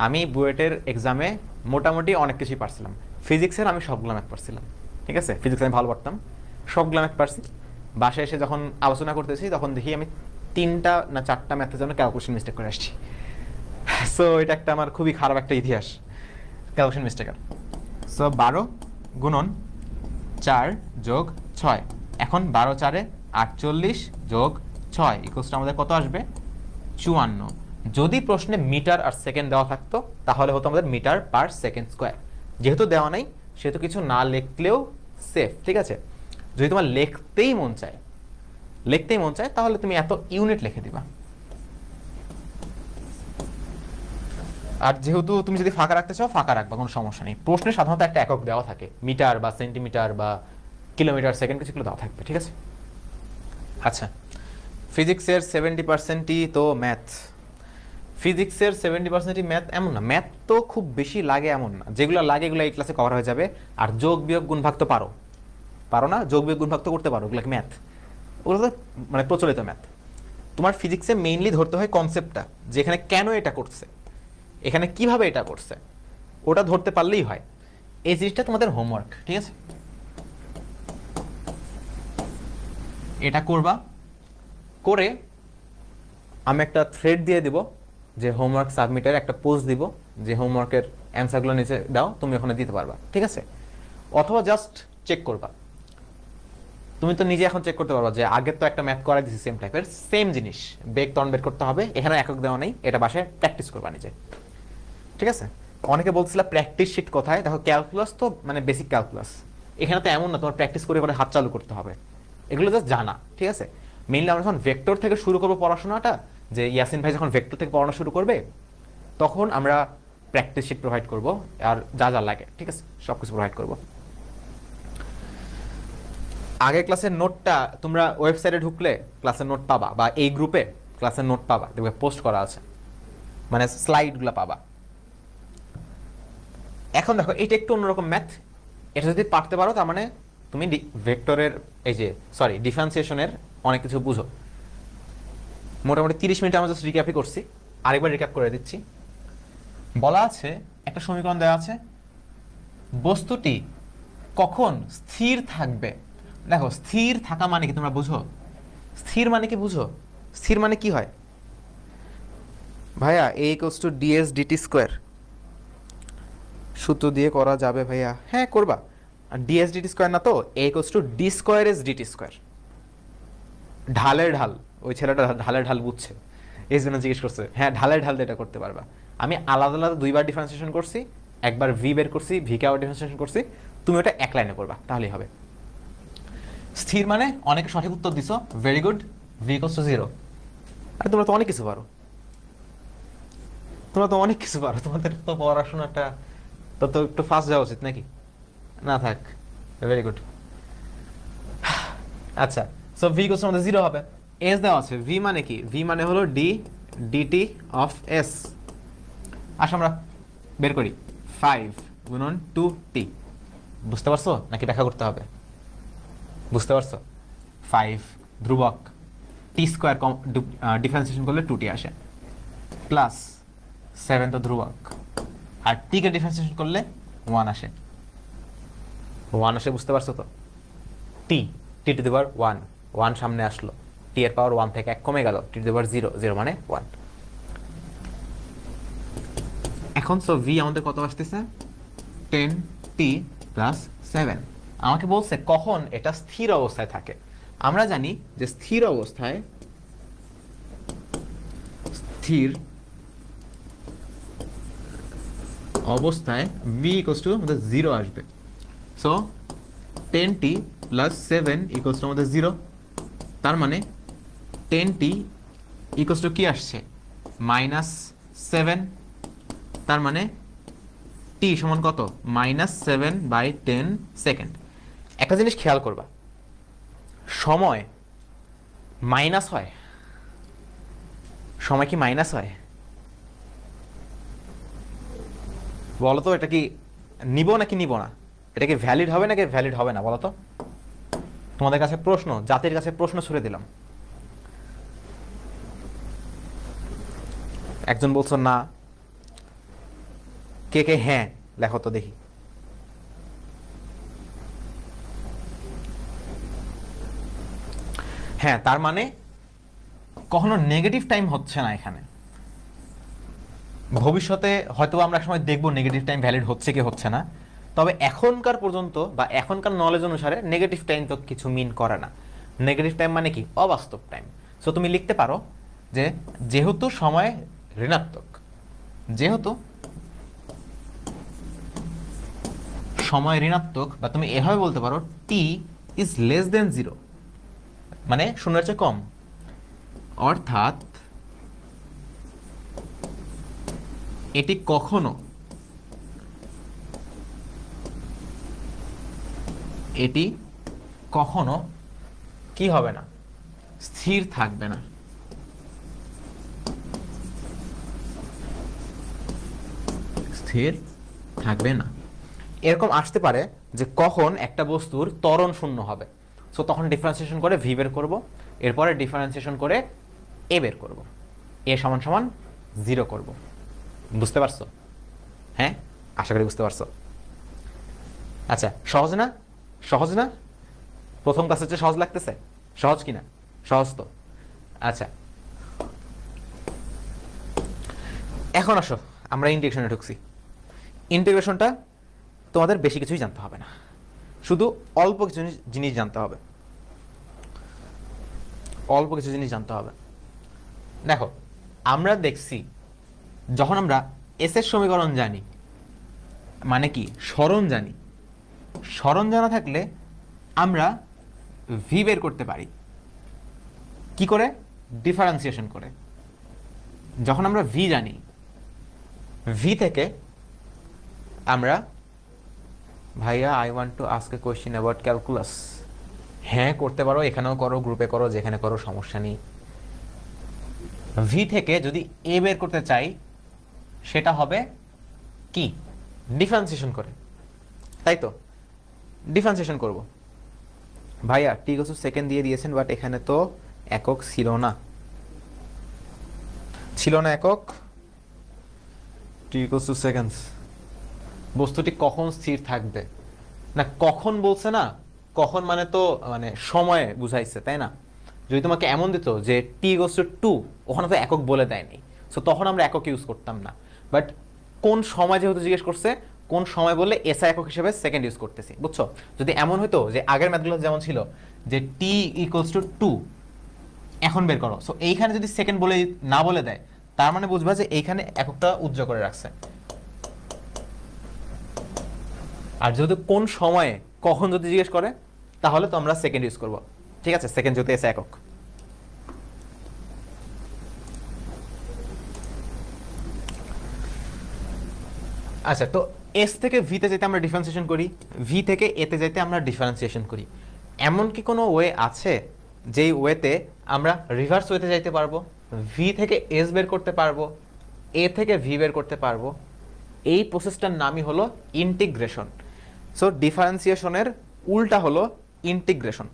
S1: আমি বুয়েটের এক্সামে মোটামুটি অনেক কিছুই পারছিলাম। ফিজিক্সের আমি সবগুলো ম্যাথ পারছিলাম, ঠিক আছে? ফিজিক্স আমি ভালো পারতাম, সবগুলো ম্যাথ পারছি। বাসায় এসে যখন আলোচনা করতেছি তখন দেখি আমি 3টা না 4টা ম্যাথের জন্য ক্যালকুলেশন মিস্টেক করে আসছি। সো এটা একটা আমার খুবই খারাপ একটা ইতিহাস ক্যালকুলেশন মিস্টেকের। সো 12 গুণন 4 যোগ 6, এখন 12 4 48 যোগ 6 ইকুয়ালস টু আমাদের কত আসবে? 54। যদি প্রশ্নে মিটার আর সেকেন্ড দেওয়া থাকতো তাহলে হতো আমাদের মিটার পার সেকেন্ড স্কোয়ার। যেহেতু দেওয়া নাই সেহেতু কিছু না লিখলেও সেফ, ঠিক আছে? যদি তোমার লিখতেই মন চায় তাহলে তুমি এত ইউনিট লিখে দিবা। আর যেহেতু তুমি যদি ফাঁকা রাখতে চাও ফাঁকা রাখবা, কোনো সমস্যা নেই। প্রশ্নে সাধারণত একটা একক দেওয়া থাকে, মিটার বা সেন্টিমিটার বা কিলোমিটার সেকেন্ড কিছুগুলো দেওয়া থাকবে, ঠিক আছে? আচ্ছা, ফিজিক্সের 70%ই তো ম্যাথ। ফিজিক্সের 70%ই ম্যাথ এমন না, ম্যাথ তো খুব বেশি লাগে এমন না, যেগুলো লাগে এগুলো এই ক্লাসে কভার হয়ে যাবে। আর যোগ বিয়োগ গুণ ভাগ তো পারো না? যোগ বিয়োগ গুণ ভাগ তো করতে পারো, ওগুলো ম্যাথ, ওগুলো তো মানে প্রচলিত ম্যাথ। তোমার ফিজিক্সে মেইনলি ধরতে হয় কনসেপ্টটা, যে এখানে কেন এটা করছে, এখানে কিভাবে এটা করছে, ওটা ধরতে পারলেই হয়। এই জিনিসটা তোমাদের হোমওয়ার্ক, ঠিক আছে? এটা করবা, করে আমি একটা থ্রেড দিয়ে দিব যে হোমওয়ার্ক সাবমিটের একটা পোস্ট দিব যে হোমওয়ার্কের অ্যান্সারগুলো নিচে দাও, তুমি ওখানে দিতে পারবা, ঠিক আছে? অথবা জাস্ট চেক করবা, তুমি তো নিজে এখন চেক করতে পারবা যে আগের তো একটা ম্যাথ করাই দিছি সেম টাইপের, সেম জিনিস, বেগ ত্বরণ বের করতে হবে, এখানে একক দেওয়া নেই, এটা বাসায় প্র্যাকটিস করবা নিজে, ঠিক আছে? অনেকে বলছিল প্র্যাকটিস শিট কোথায়, দেখো ক্যালকুলাস তো মানে বেসিক ক্যালকুলাস, এখানে তো এমন না তোমার প্র্যাকটিস করে করে হাত চালু করতে হবে, এগুলো জাস্ট জানা, ঠিক আছে? মেইনলি আমরা যখন ভেক্টর থেকে শুরু করবো পড়াশোনাটা, যে ইয়াসিন ভাই যখন ভেক্টর থেকে পড়ানো শুরু করবে তখন আমরা প্র্যাকটিস শিট প্রোভাইড করব, আর যা যা লাগে, ঠিক আছে, সব কিছু প্রোভাইড করব। আগের ক্লাসের নোটটা তোমরা ওয়েবসাইটে ঢুকলে ক্লাসের নোট পাবা, বা এই গ্রুপে ক্লাসের নোট পাবা, দেখবে পোস্ট করা আছে, মানে স্লাইডগুলো পাবা। এখন দেখো এটা একটু অন্যরকম ম্যাথ, এটা যদি পারতে পারো তার মানে তুমি ভেক্টরের এই যে ডিফারেন্সিয়েশনের অনেক কিছু বুঝো। মোটামুটি 30 মিনিট আমরা জাস্ট রিক্যাপই করছি, আরেকবার রিক্যাপ করে দিচ্ছি। বলা আছে একটা সমীকরণ দেওয়া আছে, বস্তুটি কখন স্থির থাকবে। দেখো স্থির থাকা মানে কি তোমরা বুঝো? স্থির মানে কি বুঝো? স্থির মানে কি হয় ভাইয়া? a equals to ds dt square সূত্র দিয়ে করা যাবে ভাইয়া? হ্যাঁ করবা। আর ds dt স্কয়ার না তো, a equals to d square is dt square. ঢালের ঢাল, ওই ছেলেটা ঢালের ঢাল বুঝছে, এই জন্য জিজ্ঞেস করছে। হ্যাঁ ঢালের ঢাল দিয়ে এটা করতে পারবা। আমি আলাদা আলাদা দুইবার ডিফারেন্সিয়েশন করছি, একবার ভি বের করছি, ভি কে আবার ডিফারেন্সিয়েশন করছি, তুমি ওটা এক লাইনে করবা তাহলেই হবে। স্থির মানে অনেকে সঠিক উত্তর দিছো, very good, V equals to 0। আর তোমরা তো অনেক কিছু পারো, তোমরা তো অনেক কিছু পারো, তোমাদের তো পড়াশোনাটা তো একটু ফাস্ট যাওয়া উচিত নাকি? না থাক, ভেরি গুড। আচ্ছা, সো ভি ইকুয়ালস টু আমাদের 0 হবে। এস দেওয়া আছে, ভি মানে কি? ভি মানে হলো ডি ডিটি অফ এস। আসো আমরা বের করি, 5 গুণন 2t। বুঝতে পারছো নাকি ব্যাখ্যা করতে হবে? বুঝতে পারছো? 5 ধ্রুবক, টি স্কোয়ার ডিফারেন্সিয়েশন করলে 2t আসে, প্লাস 7 তো ধ্রুবক, আর টি কে ডিফারেন্সিয়েশন করলে 1 আসে। 1 আসে, বুঝতে পারছো তো? টি টি টু দি পাওয়ার 1, 1 সামনে আসলো, টি এর পাওয়ার 1 থেকে 1 কমে গেল, টি টু দি পাওয়ার 0, 0 মানে 1। এখন সো ভি আমাদের কত আসতেছে? 10t plus 7। আমাকে বলছে কখন এটা স্থির অবস্থায় থাকে। আমরা জানি যে স্থির অবস্থায় v ইকুয়ালস টু আমাদের 0 আসবে। So 10t plus 7 equals to আমাদের 0। তার মানে 10t ইকুয়ালস টু কি আসছে? -7। তার মানে t সমান কত? -7/10 সেকেন্ড। একটা জিনিস খেয়াল করবা, সময় মাইনাস হয়? সময় কি মাইনাস হয়? বলো তো, এটা কি নিব নাকি নিব না? এটা কি ভ্যালিড হবে নাকি ভ্যালিড হবে না বলো তো? তোমাদের কাছে প্রশ্ন, জাতির কাছে প্রশ্ন ছুড়ে দিলাম। একজন বলছো না, কে কে হ্যাঁ লেখো তো দেখি। হ্যাঁ, তার মানে কখনো নেগেটিভ টাইম হচ্ছে না এখানে। ভবিষ্যতে হয়তো আমরা সময় দেখবো নেগেটিভ টাইম ভ্যালিড হচ্ছে কি হচ্ছে না, তবে এখনকার পর্যন্ত বা এখনকার নলেজ অনুসারে নেগেটিভ টাইম তো কিছু মিন করে না। নেগেটিভ টাইম মানে কি? অবাস্তব টাইম। সো তুমি লিখতে পারো যে যেহেতু সময় ঋণাত্মক, যেহেতু সময় ঋণাত্মক, বা তুমি এভাবে বলতে পারো টি ইজ লেস দেন 0, মানে 0-এর চেয়ে কম, অর্থাৎ এটি কখনো কি হবে না? স্থির থাকবে না। স্থির থাকবে না। এরকম আসতে পারে যে কখন একটা বস্তুর ত্বরণ শূন্য হবে। সো তখন ডিফারেন্সিয়েশন করে ভি বের করব, এরপরে ডিফারেন্সিয়েশন করে এ বের করব, এ সমান সমান 0 করব। বুঝতে পারছো? হ্যাঁ, আশা করি বুঝতে পারছো। আচ্ছা, সহজ না? সহজ না? প্রথম ক্লাসের চেয়ে সহজ লাগতেছে? সহজ কিনা? সহজ তো। আচ্ছা, এখন আসো আমরা ইন্টিগ্রেশনে ঢুকছি। ইন্টিগ্রেশনটা তোমাদের বেশি কিছুই জানতে হবে না, শুধু অল্প কিছু জিনিস জানতে হবে। অল্প কিছু জিনিস জানতে হবে। দেখো, আমরা দেখছি যখন আমরা এস এর সমীকরণ জানি, মানে কি সরণ জানি, সরণ জানা থাকলে আমরা ভি বের করতে পারি। কি করে? ডিফারেন্সিয়েশন করে। যখন আমরা ভি জানি, ভি থেকে আমরা ভাইয়া I want to ask a question about calculus. হ্যাঁ করতে পারো, এখানেও করো, গ্রুপে করো, যেখানে করো, সমস্যা নেই। ভি থেকে যদি এ বের করতে চাই সেটা হবে কি, ডিফারেন্সিয়েশন করে, তাই তো? ডিফারেন্সিয়েশন করব। ভাইয়া ঠিক আছে সেকেন্ড দিয়ে দিয়েছেন, বাট এখানে তো একক ছিল না, ছিল না একক। ঠিক আছে সেকেন্ডস, বস্তুটি কখন স্থির থাকবে না, কখন বলছে না, কখন মানে তো মানে সময়ে বুঝাইছে, তাই না? যদি তোমাকে এমন দিত যে টি গোস টু 2, ওখানে তো একক বলে দেয়নি, সো তখন আমরা একক ইউজ করতাম না। বাট কোন সময় যেহেতু জিজ্ঞেস করছে, কোন সময় বললে এসআই একক হিসেবে সেকেন্ড ইউজ করতেছি, বুঝছো? যদি এমন হতো যে আগের ম্যাথগুলো যেমন ছিল যে টি ইকুয়ালস টু 2 এখন বের করো, সো এইখানে যদি সেকেন্ড বলে না বলে দেয়, তার মানে বুঝবা যে এইখানে এককটা উজ্জ্বল করে রাখছে। আর যদি কোন সময়ে কখন যদি জিজ্ঞেস করে, তাহলে তো আমরা সেকেন্ড ইউজ করব, ঠিক আছে? সেকেন্ড যদি এসে একক। আচ্ছা, তো এস থেকে ভিতে যেতে আমরা ডিফারেন্সিয়েশন করি, ভি থেকে এতে যেতে আমরা ডিফারেন্সিয়েশন করি। এমন কি কোনো ওয়ে আছে যেই ওয়েতে আমরা রিভার্স ওয়েতে যাইতে পারবো, ভি থেকে এস বের করতে পারবো, এ থেকে ভি বের করতে পারবো? এই প্রসেসটার নামই হলো ইন্টিগ্রেশন। সো ডিফারেন্সিয়েশনের উল্টা হলো ইন্টিগ্রেশন।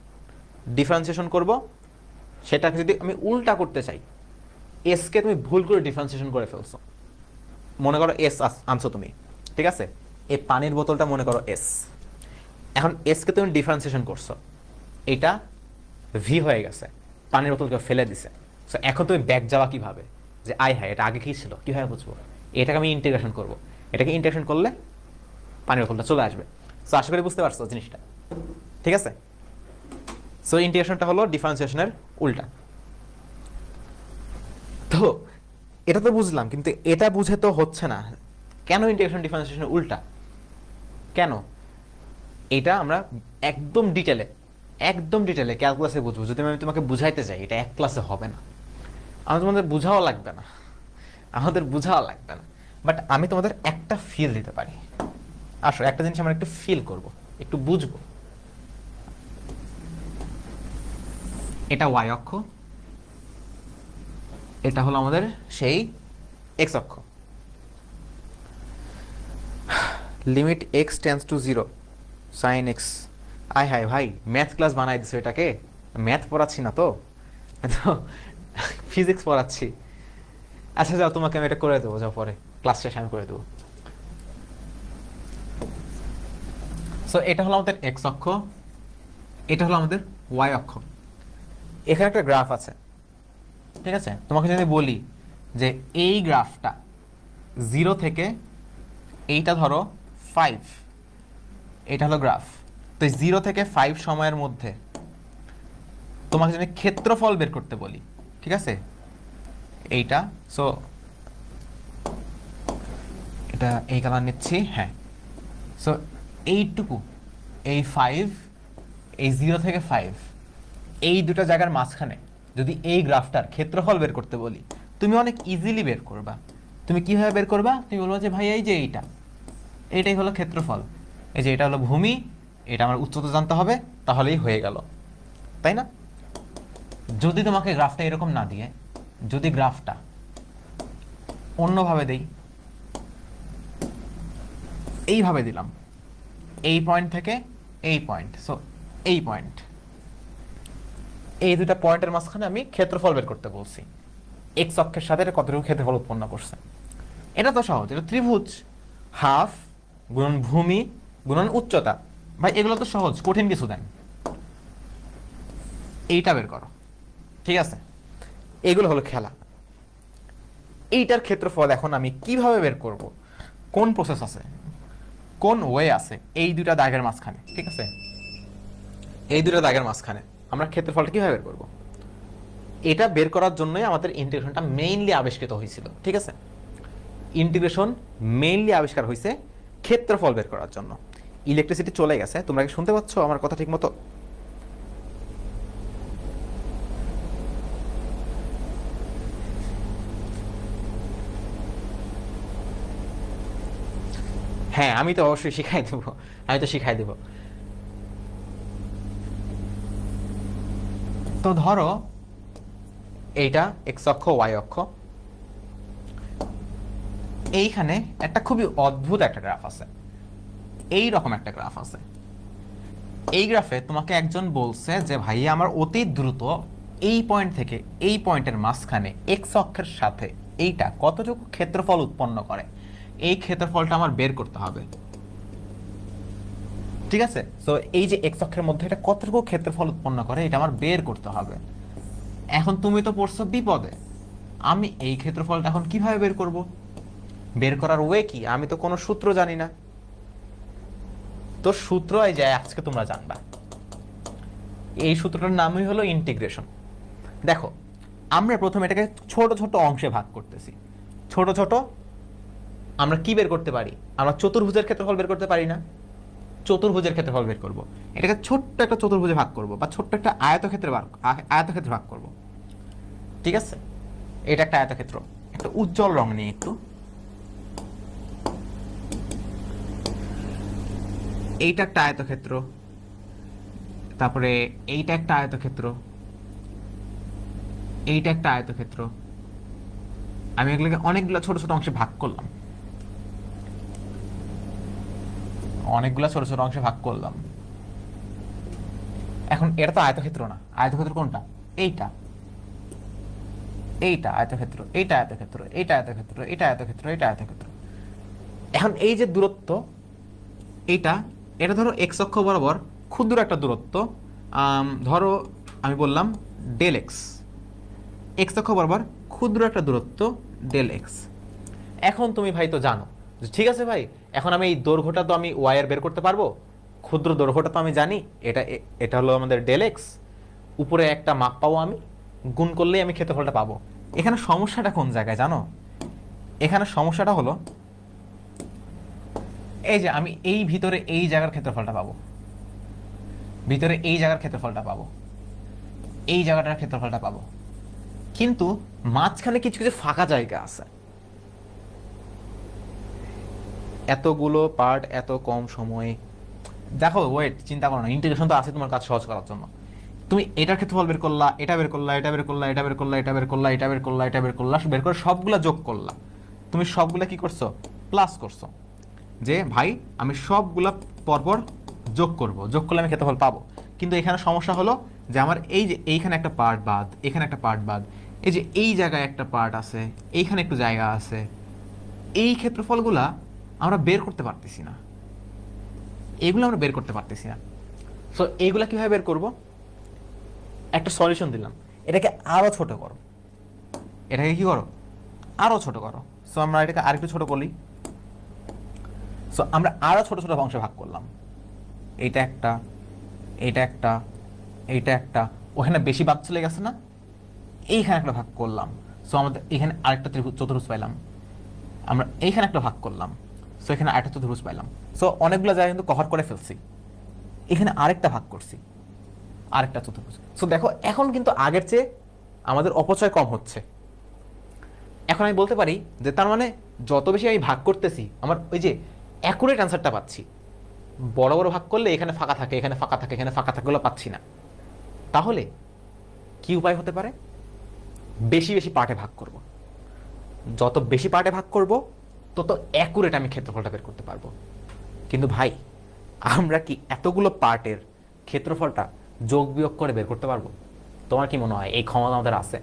S1: ডিফারেন্সিয়েশন করব, সেটাকে যদি আমি উল্টা করতে চাই, এসকে তুমি ভুল করে ডিফারেন্সিয়েশন করে ফেলছো, মনে করো এস আনছো তুমি, ঠিক আছে? এই পানির বোতলটা মনে করো এস, এখন এসকে তুমি ডিফারেন্সিয়েশন করছো, এটা ভি হয়ে গেছে, পানির বোতলকে ফেলে দিছে। সো এখন তুমি ব্যাক যাওয়া কিভাবে, যে আই হ্যাঁ এটা আগে কি ছিল, কিভাবে বুঝবো? এটাকে আমি ইন্টিগ্রেশন করব, এটাকে ইন্টিগ্রেশন করলে পানির বোতলটা চলে আসবে। সো আশা করি বুঝতে পারছো জিনিসটা, ঠিক আছে? সো ইন্টিগ্রেশনটা হলো ডিফারেন্সিয়েশনের উল্টা। তো এটা তো বুঝলাম, কিন্তু এটা বুঝে তো হচ্ছে না, কেন ইন্টিগ্রেশন ডিফারেন্সিয়েশনের উল্টা, কেন? এটা আমরা একদম ডিটেলে ক্যালকুলাসে বুঝবো। যদি আমি তোমাকে বুঝাইতে চাই, এটা এক ক্লাসে হবে না, তোমাদের বুঝাও লাগবে না, বাট আমি তোমাদের একটা ফিল দিতে পারি। আসো একটা জিনিস আমরা একটু ফিল করব, একটু বুঝবো। এটা ওয়াই অক্ষ, এটা হলো আমাদের সেই এক্স অক্ষ। Limit X tends to 0 sine X. আয় হায় ভাই, ম্যাথ ক্লাস বানাই দিছো এটাকে, ম্যাথ পড়াচ্ছি না তো, ফিজিক্স পড়াচ্ছি। আচ্ছা যাও, তোমাকে আমি এটা করে দেবো, যাও পরে ক্লাস শেষে আমি করে দেবো। সো এটা হলো আমাদের এক্স অক্ষ, এটা হলো আমাদের ওয়াই অক্ষ। এখানে একটা গ্রাফ আছে, ঠিক আছে? তোমাকে যদি বলি যে এই গ্রাফটা 0 থেকে, এইটা ধরো 5, এটা হলো গ্রাফ, তো 0 থেকে 5 সময়ের মধ্যে তোমাকে যদি ক্ষেত্রফল বের করতে বলি, ঠিক আছে? এইটা, সো এটা এই কালার নিচ্ছি, হ্যাঁ। সো এইটুকু, এই 5, এই 0 থেকে 5, এই দুটো জায়গার মাঝখানে যদি এই গ্রাফটার ক্ষেত্রফল বের করতে বলি, তুমি অনেক ইজিলি বের করবা। তুমি কিভাবে বের করবা? তুমি বলবো যে ভাই এই যে এইটাই হলো ক্ষেত্রফল, এই যে এটা হলো ভূমি, এটা আমার উচ্চতা জানতে হবে, তাহলেই হয়ে গেল, তাই না? যদি তোমাকে গ্রাফটা এরকম না দিয়ে, যদি গ্রাফটা অন্যভাবে দেই, এইভাবে দিলাম, এই পয়েন্ট থেকে এই পয়েন্ট, সো এই পয়েন্ট, এই দুটা পয়েন্টের মাঝখানে আমি ক্ষেত্রফল বের করতে বলছি, এক্স অক্ষের সাথে এটা কতটুকু ক্ষেত্রফল উৎপন্ন করছে। এটা তো সহজ, এটা ত্রিভুজ, হাফ গুণন ভূমি গুণন উচ্চতা। ভাই এগুলো তো সহজ, কঠিন কিছু দেন, এইটা বের করো, ঠিক আছে? এগুলো হলো খেলা। এইটার ক্ষেত্রফল এখন আমি কিভাবে বের করব, কোন প্রসেস আছে, কোন ওয়ে আছে? এই দুটা দাগের মাঝখানে, ঠিক আছে? এই দুটো দাগের মাঝখানে আমরা ক্ষেত্রফলটা কিভাবে বের করব? এটা বের করার জন্যই আমাদের ইন্টিগ্রেশনটা মেইনলি আবিষ্কৃত হয়েছিল, ঠিক আছে? ইন্টিগ্রেশন মেইনলি আবিষ্কার হয়েছে ক্ষেত্রফল বের করার জন্য। ইলেকট্রিসিটি চলে গেছে, তোমরা কি শুনতে পাচ্ছ আমার কথা ঠিক মতো? হ্যাঁ আমি তো অবশ্যই শিখাই দেবো, আমি তো শিখাই দেবো। তো ধরো এইটা এক্স অক্ষ ওয়াই অক্ষ, এইখানে একটা খুবই অদ্ভুত একটা গ্রাফ আছে, এই রকম একটা গ্রাফ আছে। এই গ্রাফে তোমাকে একজন বলছে যে ভাই আমার অতি দ্রুত এই পয়েন্ট থেকে এই পয়েন্টের মাঝখানে এক্স অক্ষের সাথে এইটা কতটুকু ক্ষেত্রফল উৎপন্ন করে, এই ক্ষেত্রফলটা আমার বের করতে হবে। ঠিক আছে, তো এই যে এক্স অক্ষের মধ্যে এটা কতটুকু ক্ষেত্রফল উৎপন্ন করে এটা আমার বের করতে হবে। এখন তুমি তো পড়ছো বিপদে, আমি এই ক্ষেত্রফলটা এখন কিভাবে বের করব? বের করার ওয়ে কি? আমি তো কোনো সূত্র জানি না। তো সূত্র এই যে আজকে তোমরা জানবা, এই সূত্রটার নামই হলো ইন্টিগ্রেশন। দেখো আমরা প্রথমে এটাকে ছোট ছোট অংশে ভাগ করতেছি। ছোট ছোট আমরা কি বের করতে পারি? আমরা চতুর্ভুজের ক্ষেত্রফল বের করতে পারি না? চতুর্ভুজের ক্ষেত্রফল বের করব, এটাকে ছোট্ট একটা চতুর্ভুজে ভাগ করব বা ছোট্ট একটা আয়তক্ষেত্রে ভাগ করব। ঠিক আছে, এটা একটা আয়তক্ষেত্র, একটা উজ্জ্বল রং নিয়ে একটু, এইটা একটা আয়তক্ষেত্র, তারপরে এইটা একটা আয়তক্ষেত্র, এইটা একটা আয়তক্ষেত্র। আমি এগুলোকে অনেকগুলো ছোট ছোট অংশে ভাগ করলাম, অনেকগুলো ছোট ছোট অংশে ভাগ করলাম। এখন এটা তো আয়তক্ষেত্র না, আয়তক্ষেত্র কোনটা? এইটা, এইটা আয়তক্ষেত্র, এইটা আয়তক্ষেত্র, এইটা আয়তক্ষেত্র, এটা আয়তক্ষেত্র, এটা আয়তক্ষেত্র। এখন এই যে দূরত্ব, এইটা এটা ধরো এক্স অক্ষ বরাবর ক্ষুদ্র একটা দূরত্ব, ধরো আমি বললাম ডেল এক্স, এক্স অক্ষ বরাবর ক্ষুদ্র একটা দূরত্ব ডেল এক্স। এখন তুমি ভাই তো জানো যে ঠিক আছে ভাই, এখন আমি এই দৈর্ঘ্যটা তো আমি ওয়াই এর বের করতে পারবো, ক্ষুদ্র দৈর্ঘ্যটা তো আমি জানি, এটা এটা হলো আমাদের ডেল এক্স, উপরে একটা মাপ পাবো, আমি গুণ করলেই আমি ক্ষেত্রফলটা পাবো। এখানে সমস্যাটা কোন জায়গায় জানো? এখানে সমস্যাটা হলো এই যে আমি এই ভিতরে এই জায়গার ক্ষেত্রফলটা পাবো, ভিতরে এই জায়গার ক্ষেত্রফলটা পাবো, এই জায়গাটার ক্ষেত্রফলটা পাবো, কিন্তু মাঝখানে কিছু কিছু ফাঁকা জায়গা আছে। এতগুলো পার্ট এত কম সময়ে, দেখো ওয়েট, চিন্তা করো না, ইন্টিগ্রেশন তো আছে তোমার কাজ সহজ করার জন্য। তুমি এটার ক্ষেত্রফল বের করলা, এটা বের করলা, এটা বের করলা, এটা বের করলা, এটা বের করলা, এটা বের করলা, এটা বের করলা, বের করে সবগুলা যোগ করলা। তুমি সবগুলা কি করছো? প্লাস করছো, যে ভাই আমি সবগুলা পরপর যোগ করব, যোগ করলে আমি ক্ষেত্রফল পাবো। কিন্তু এখানে সমস্যা হলো যে আমার এই যে এইখানে একটা পার্ট বাদ, এখানে একটা পার্ট বাদ, এই যে এই জায়গায় একটা পার্ট আছে, এইখানে একটু জায়গা আছে, এই ক্ষেত্রফলগুলা আমরা বের করতে পারতেছি না, এগুলো আমরা বের করতে পারতেছি না। সো এইগুলা কিভাবে বের করব? একটা সলিউশন দিলাম, এটাকে আরো ছোট করো, এটাকে কি করো? আরো ছোট করো। সো আমরা এটাকে আরেকটু ছোট করি। সো আমরা আরো ছোট ছোট অংশে ভাগ করলাম, এইটা একটা, এইটা একটা, এইটা একটা, ওখানে বেশি বাদ চলে গেছে না, এইখানে একটা ভাগ করলাম। সো আমাদের এখানে আরেকটা চতুর্ভুজ পাইলাম। আমরা এইখানে একটা ভাগ করলাম, সো এখানে আরেকটা চতুর্ভুজ পাইলাম। সো অনেকগুলো জায়গায় কিন্তু কভার করে ফেলছি। এখানে আরেকটা ভাগ করছি, আরেকটা চতুর্ভুজ। সো দেখো এখন কিন্তু আগের চেয়ে আমাদের অপচয় কম হচ্ছে। এখন আমি বলতে পারি যে তার মানে যত বেশি আমি ভাগ করতেছি আমার ওই যে অ্যাকুরেট অ্যান্সারটা পাচ্ছি। বড় বড় ভাগ করলে এখানে ফাঁকা থাকে, এখানে ফাঁকা থাকে, এখানে ফাঁকা থাকে, ওগুলো পাচ্ছি না। তাহলে কি উপায় হতে পারে? বেশি বেশি পার্টে ভাগ করব। যত বেশি পার্টে ভাগ করব তত অ্যাকুরেট আমি ক্ষেত্রফলটা বের করতে পারবো। কিন্তু ভাই আমরা কি এতগুলো পার্টের ক্ষেত্রফলটা যোগ বিয়োগ করে বের করতে পারবো? তোমার কি মনে হয় এই ক্ষমতা আমাদের আছে?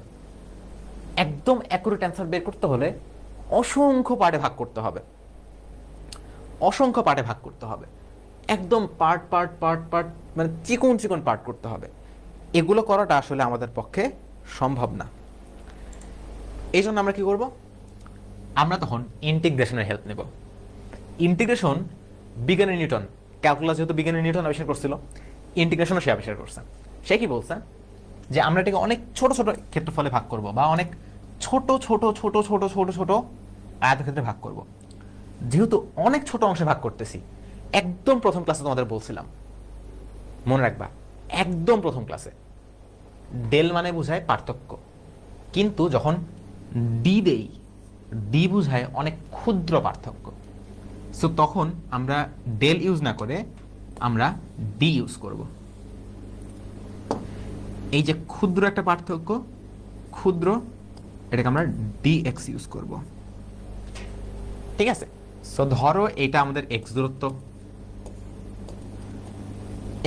S1: একদম অ্যাকুরেট অ্যান্সার বের করতে হলে অসংখ্য পার্টে ভাগ করতে হবে, অসংখ্য পার্টে ভাগ করতে হবে, একদম পার্ট পার্ট পার্ট পার্ট, মানে চিকন চিকন পার্ট করতে হবে। এগুলো করাটা আসলে আমাদের পক্ষে সম্ভব না। এই জন্য আমরা কি করব? আমরা তখন ইন্টিগ্রেশনের হেল্প নেব। ইন্টিগ্রেশন বিজ্ঞানী নিউটন, ক্যালকুলাস যেহেতু বিজ্ঞানী নিউটন আবিষ্কার করছিল, ইন্টিগ্রেশনও সে আবিষ্কার করছে। সে কি বলছে? যে আমরা এটাকে অনেক ছোট ছোট ক্ষেত্রফলে ভাগ করব, বা অনেক ছোট ছোট ছোট ছোট ছোট ছোট আয়তক্ষেত্রে ভাগ করব। যেহেতু অনেক ছোট অংশে ভাগ করতেছি, একদম প্রথম ক্লাসে তোমাদের বলছিলাম, মনে রাখবা, একদম প্রথম ক্লাসে ডেল মানে বোঝায় পার্থক্য, কিন্তু যখন ডি দেই, ডি বোঝায় অনেক ক্ষুদ্র পার্থক্য। সো তখন আমরা ডেল ইউজ না করে আমরা ডি ইউজ করব। এই যে ক্ষুদ্র একটা পার্থক্য, ক্ষুদ্র, এটাকে আমরা ডিএক্স ইউজ করব। ঠিক আছে, সো ধরো এটা আমাদের এক্স দূরত্ব,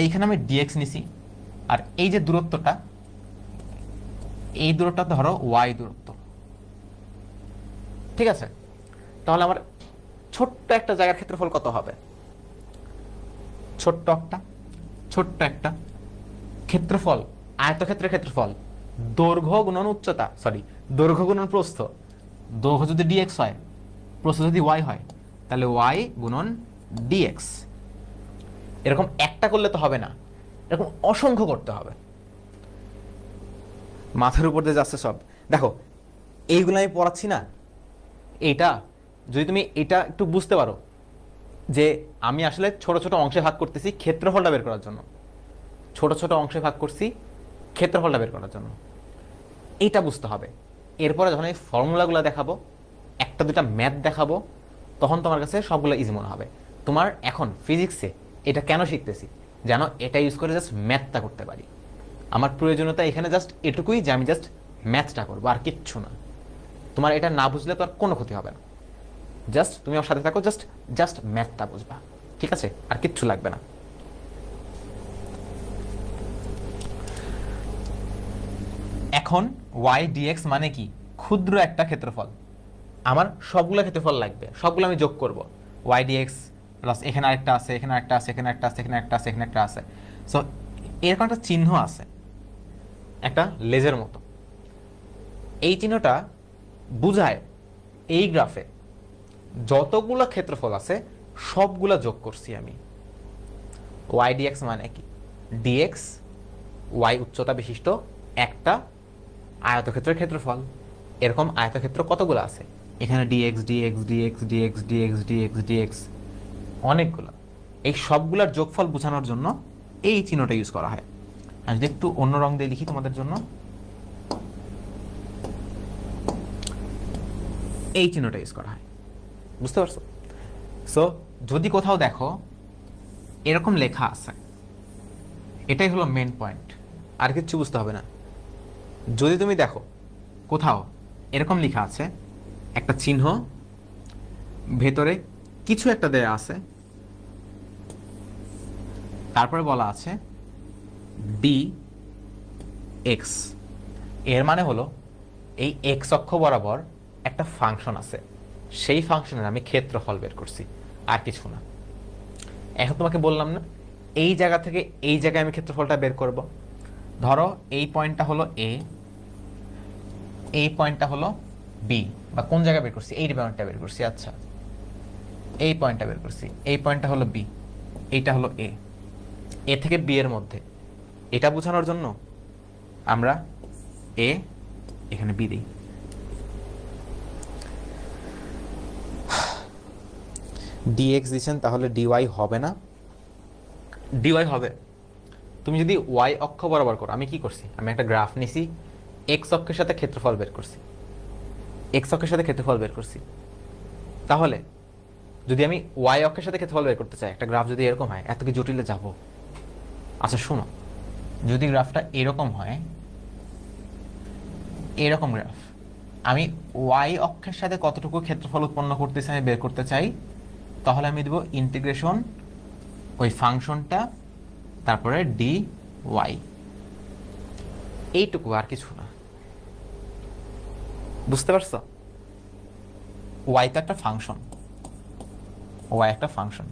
S1: এইখানে আমি ডিএক্স নিছি, আর এই যে দূরত্বটা, এই দূরত্বটা ধরো ওয়াই দূরত্ব। ঠিক আছে, তাহলে আমার ছোট্ট একটা জায়গার ক্ষেত্রফল কত হবে? ছোট্ট একটা ক্ষেত্রফল, আয়তক্ষেত্রের ক্ষেত্রফল, দৈর্ঘ্য গুণন উচ্চতা, সরি দৈর্ঘ্য গুণন প্রস্থ। দৈর্ঘ্য যদি ডিএক্স হয়, প্রস্থ যদি ওয়াই হয়, তাহলে ওয়াই গুণন ডিএক্স। এরকম একটা করলে তো হবে না, এরকম অসংখ্য করতে হবে। মাথার উপর দিয়ে যাচ্ছে সব। দেখো এইগুলো আমি পড়াচ্ছি না, এইটা যদি তুমি এটা একটু বুঝতে পারো যে আমি আসলে ছোট ছোট অংশে ভাগ করতেছি ক্ষেত্রফলটা বের করার জন্য, ছোট ছোট অংশে ভাগ করছি ক্ষেত্রফলটা বের করার জন্য, এইটা বুঝতে হবে। এরপরে যখন এই ফর্মুলাগুলো দেখাবো, একটা দুটা ম্যাথ দেখাবো, তখন তোমার কাছে সবগুলো ইজি মনে হবে। তোমার এখন ফিজিক্সে এটা কেন শিখতেছি, যেন এটা ইউজ করে জাস্ট ম্যাথটা করতে পারি। আমার প্রয়োজনীয়তা এখানে জাস্ট এটুকুই যে আমি জাস্ট ম্যাথটা করবো, আর কিচ্ছু না। তোমার এটা না বুঝলে তো আর কোনো ক্ষতি হবে না। জাস্ট তুমি আমার সাথে থাকো, জাস্ট ম্যাথটা বুঝবা, ঠিক আছে? আর কিচ্ছু লাগবে না। এখন ওয়াই ডিএক্স মানে কি? ক্ষুদ্র একটা ক্ষেত্রফল। আমার সবগুলো ক্ষেত্রফল লাগবে, সবগুলো আমি যোগ করব। ওয়াই ডিএক্স প্লাস এখানে আরেকটা আছে, এখানে একটা আছে, এখানে একটা আছে, এখানে একটা আছে, এখানে একটা আছে। সো এরকম একটা চিহ্ন আছে, একটা লেজের মতো। এই চিহ্নটা বুঝায় এই গ্রাফে যতগুলো ক্ষেত্রফল আছে সবগুলো যোগ করছি আমি। ওয়াই ডিএক্স মানে কি? ডিএক্স ওয়াই উচ্চতা বিশিষ্ট একটা আয়তক্ষেত্রের ক্ষেত্রফল। এরকম আয়তক্ষেত্র কতগুলো আছে? এখানে dx dx dx dx dx dx dx অনেকগুলো। এই সবগুলোর যোগফল বোঝানোর জন্য এই চিহ্নটা ইউজ করা হয়। আমি যদি একটু অন্য রং দিয়ে লিখি তোমাদের জন্য, এই চিহ্নটা ইউজ করা হয়। বুঝতে পারছো? সো যদি কোথাও দেখো এরকম লেখা আছে, এটাই হলো মেন পয়েন্ট, আর কিচ্ছু বুঝতে হবে না। যদি তুমি দেখো কোথাও এরকম লেখা আছে, একটা চিহ্ন, ভেতরে কিছু একটা দেয়া আছে, তারপরে বলা আছে ডি এক্স, এর মানে হলো এই এক্স অক্ষ বরাবর একটা ফাংশন আছে, সেই ফাংশনের আমি ক্ষেত্রফল বের করছি, আর কিছু না। এখন তোমাকে বললাম না, এই জায়গা থেকে এই জায়গায় আমি ক্ষেত্রফলটা বের করব। ধরো এই পয়েন্টটা হলো এ, এই পয়েন্টটা হলো বি, বা কোন জায়গায় বের করছি? এই পয়েন্টটা বের করছি। আচ্ছা, এই পয়েন্টটা বের করছি, এই পয়েন্টটা হলো বি, এইটা হলো এ। এ থেকে বি এর মধ্যে, এটা বোঝানোর জন্য আমরা এ এখানে বি দিই। ডিএক্স দিচ্ছেন, তাহলে ডিওয়াই হবে না? ডিওয়াই হবে। তুমি যদি ওয়াই অক্ষ বরাবর করো, আমি কি করছি? আমি একটা গ্রাফ নিছি, এক্স অক্ষের সাথে ক্ষেত্রফল বের করছি, এক্স অক্ষের সাথে ক্ষেত্রফল বের করছি। তাহলে যদি আমি ওয়াই অক্ষের সাথে ক্ষেত্রফল বের করতে চাই, একটা গ্রাফ যদি এরকম হয়, এত কি জটিলে যাব? আচ্ছা শোনো, যদি গ্রাফটা এরকম হয়, এরকম গ্রাফ, আমি ওয়াই অক্ষের সাথে কতটুকু ক্ষেত্রফল উৎপন্ন করতেছি আমি বের করতে চাই, তাহলে আমি দেব ইন্টিগ্রেশন ওই ফাংশনটা, তারপরে ডি ওয়াই, এইটুকু, আর কিছু না। বুঝতে পারছো? ওয়াই তো একটা ফাংশন, ওয়াই একটা ফাংশন।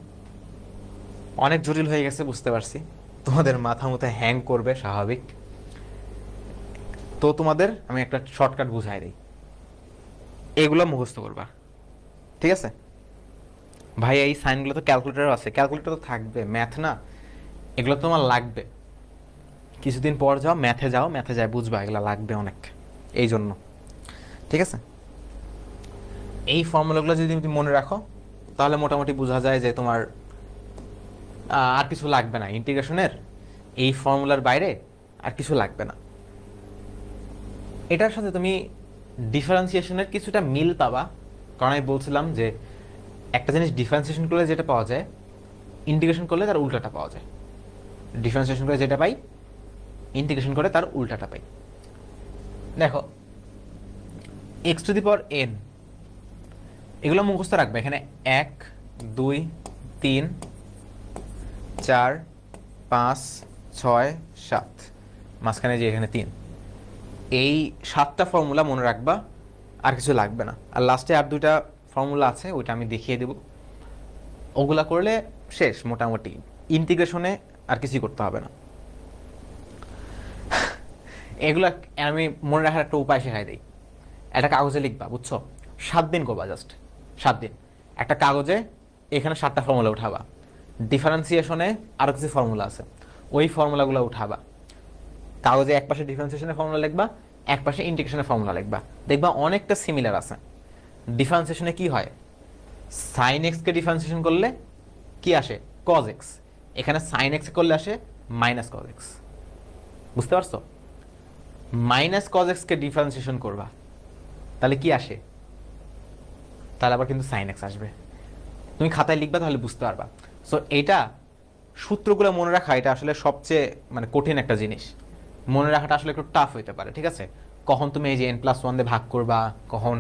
S1: অনেক জটিল হয়ে গেছে বুঝতে পারছি, তোমাদের মাথা মুথা হ্যাং করবে, স্বাভাবিক। তো তোমাদের আমি একটা শর্টকাট বুঝাই দিই, এগুলো মুখস্থ করবা, ঠিক আছে? ভাই এই সাইনগুলো তো ক্যালকুলেটরও আছে, ক্যালকুলেটর তো থাকবে, ম্যাথ না, এগুলো তোমার লাগবে। কিছুদিন পর যাও ম্যাথে, যাও ম্যাথে যায় বুঝবা এগুলো লাগবে অনেক, এই জন্য, ঠিক আছে? এই ফর্মুলাগুলো যদি তুমি মনে রাখো, তাহলে মোটামুটি বোঝা যায় যে তোমার আর কিছু লাগবে না ইন্টিগ্রেশনের, এই ফর্মুলার বাইরে আর কিছু লাগবে না। এটার সাথে তুমি ডিফারেন্সিয়েশনের কিছুটা মিল পাবা, কারণ আমি বলছিলাম যে একটা জিনিস ডিফারেন্সিয়েশন করলে যেটা পাওয়া যায়, ইন্টিগ্রেশন করলে তার উল্টাটা পাওয়া যায়। ডিফারেন্সিয়েশন করে যেটা পাই, ইন্টিগ্রেশন করে তার উল্টাটা পাই। দেখো X to the power N, এগুলো মুখস্থ রাখবে। এখানে 1 2 3 4 5 6 7, মাঝখানে যে এখানে 3, এই 7টা ফর্মুলা মনে রাখবা, আর কিছু লাগবে না। আর লাস্টে আর 2টা ফর্মুলা আছে, ওইটা আমি দেখিয়ে দেব। ওগুলা করলে শেষ মোটামুটি, ইন্টিগ্রেশনে আর কিছুই করতে হবে না। এগুলা আমি মনে রাখার একটা উপায় শেখাই দিই। একটা কাগজে লিখবা, বুঝছো? 7 দিন করবা, জাস্ট 7 দিন একটা কাগজে এখানে 7টা ফর্মুলা উঠাবা। ডিফারেন্সিয়েশনে আরও কিছু ফর্মুলা আছে, ওই ফর্মুলাগুলো উঠাবা। কাগজে এক পাশে ডিফারেন্সিয়েশনের ফর্মুলা লিখবা, এক পাশে ইন্টিগ্রেশনের ফর্মুলা লিখবা, দেখবা অনেকটা সিমিলার আছে। ডিফারেন্সিয়েশনে কি হয়, সাইন এক্সকে ডিফারেন্সিয়েশন করলে কি আসে, কজ এক্স। এখানে সাইন এক্স করলে আসে মাইনাস কজ এক্স। বুঝতে পারছো? মাইনাস কজ এক্সকে ডিফারেন্সিয়েশন করবা, তাহলে কি আসে, তাহলে আবার কিন্তু সাইন এক্স আসবে। তুমি খাতায় লিখবা, তাহলে বুঝতে পারবা। সো এইটা সূত্রগুলো মনে রাখা, এটা আসলে সবচেয়ে মানে কঠিন একটা জিনিস। মনে রাখাটা আসলে একটু টাফ হইতে পারে, ঠিক আছে? কখন তুমি এই যে n+1 দিয়ে ভাগ করবা, কখন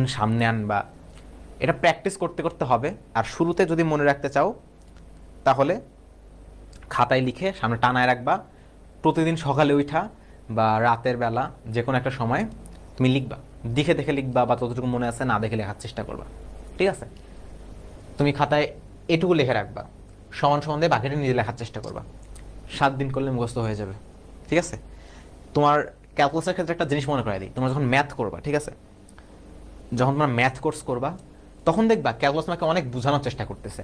S1: n সামনে আনবা, এটা প্র্যাকটিস করতে করতে হবে। আর শুরুতে যদি মনে রাখতে চাও, তাহলে খাতায় লিখে সামনে টানায় রাখবা। প্রতিদিন সকালে উঠা বা রাতের বেলা যে কোনো একটা সময় তুমি লিখবা, দেখে দেখে লিখবা, বা ততটুকু মনে আছে না দেখে লেখার চেষ্টা করবা, ঠিক আছে? তুমি খাতায় এটুকু লিখে রাখবা, সমান সমান দিয়ে বাকিটা নিজে লেখার চেষ্টা করবা। 7 দিন করলে মুখস্থ হয়ে যাবে, ঠিক আছে? তোমার ক্যালকুলাসের ক্ষেত্রে একটা জিনিস মনে করাই দিই। তোমরা যখন ম্যাথ করবা, ঠিক আছে, যখন তোমরা ম্যাথ কোর্স করবা, তখন দেখবা ক্যালকুলাস তোমাকে অনেক বোঝানোর চেষ্টা করতেছে।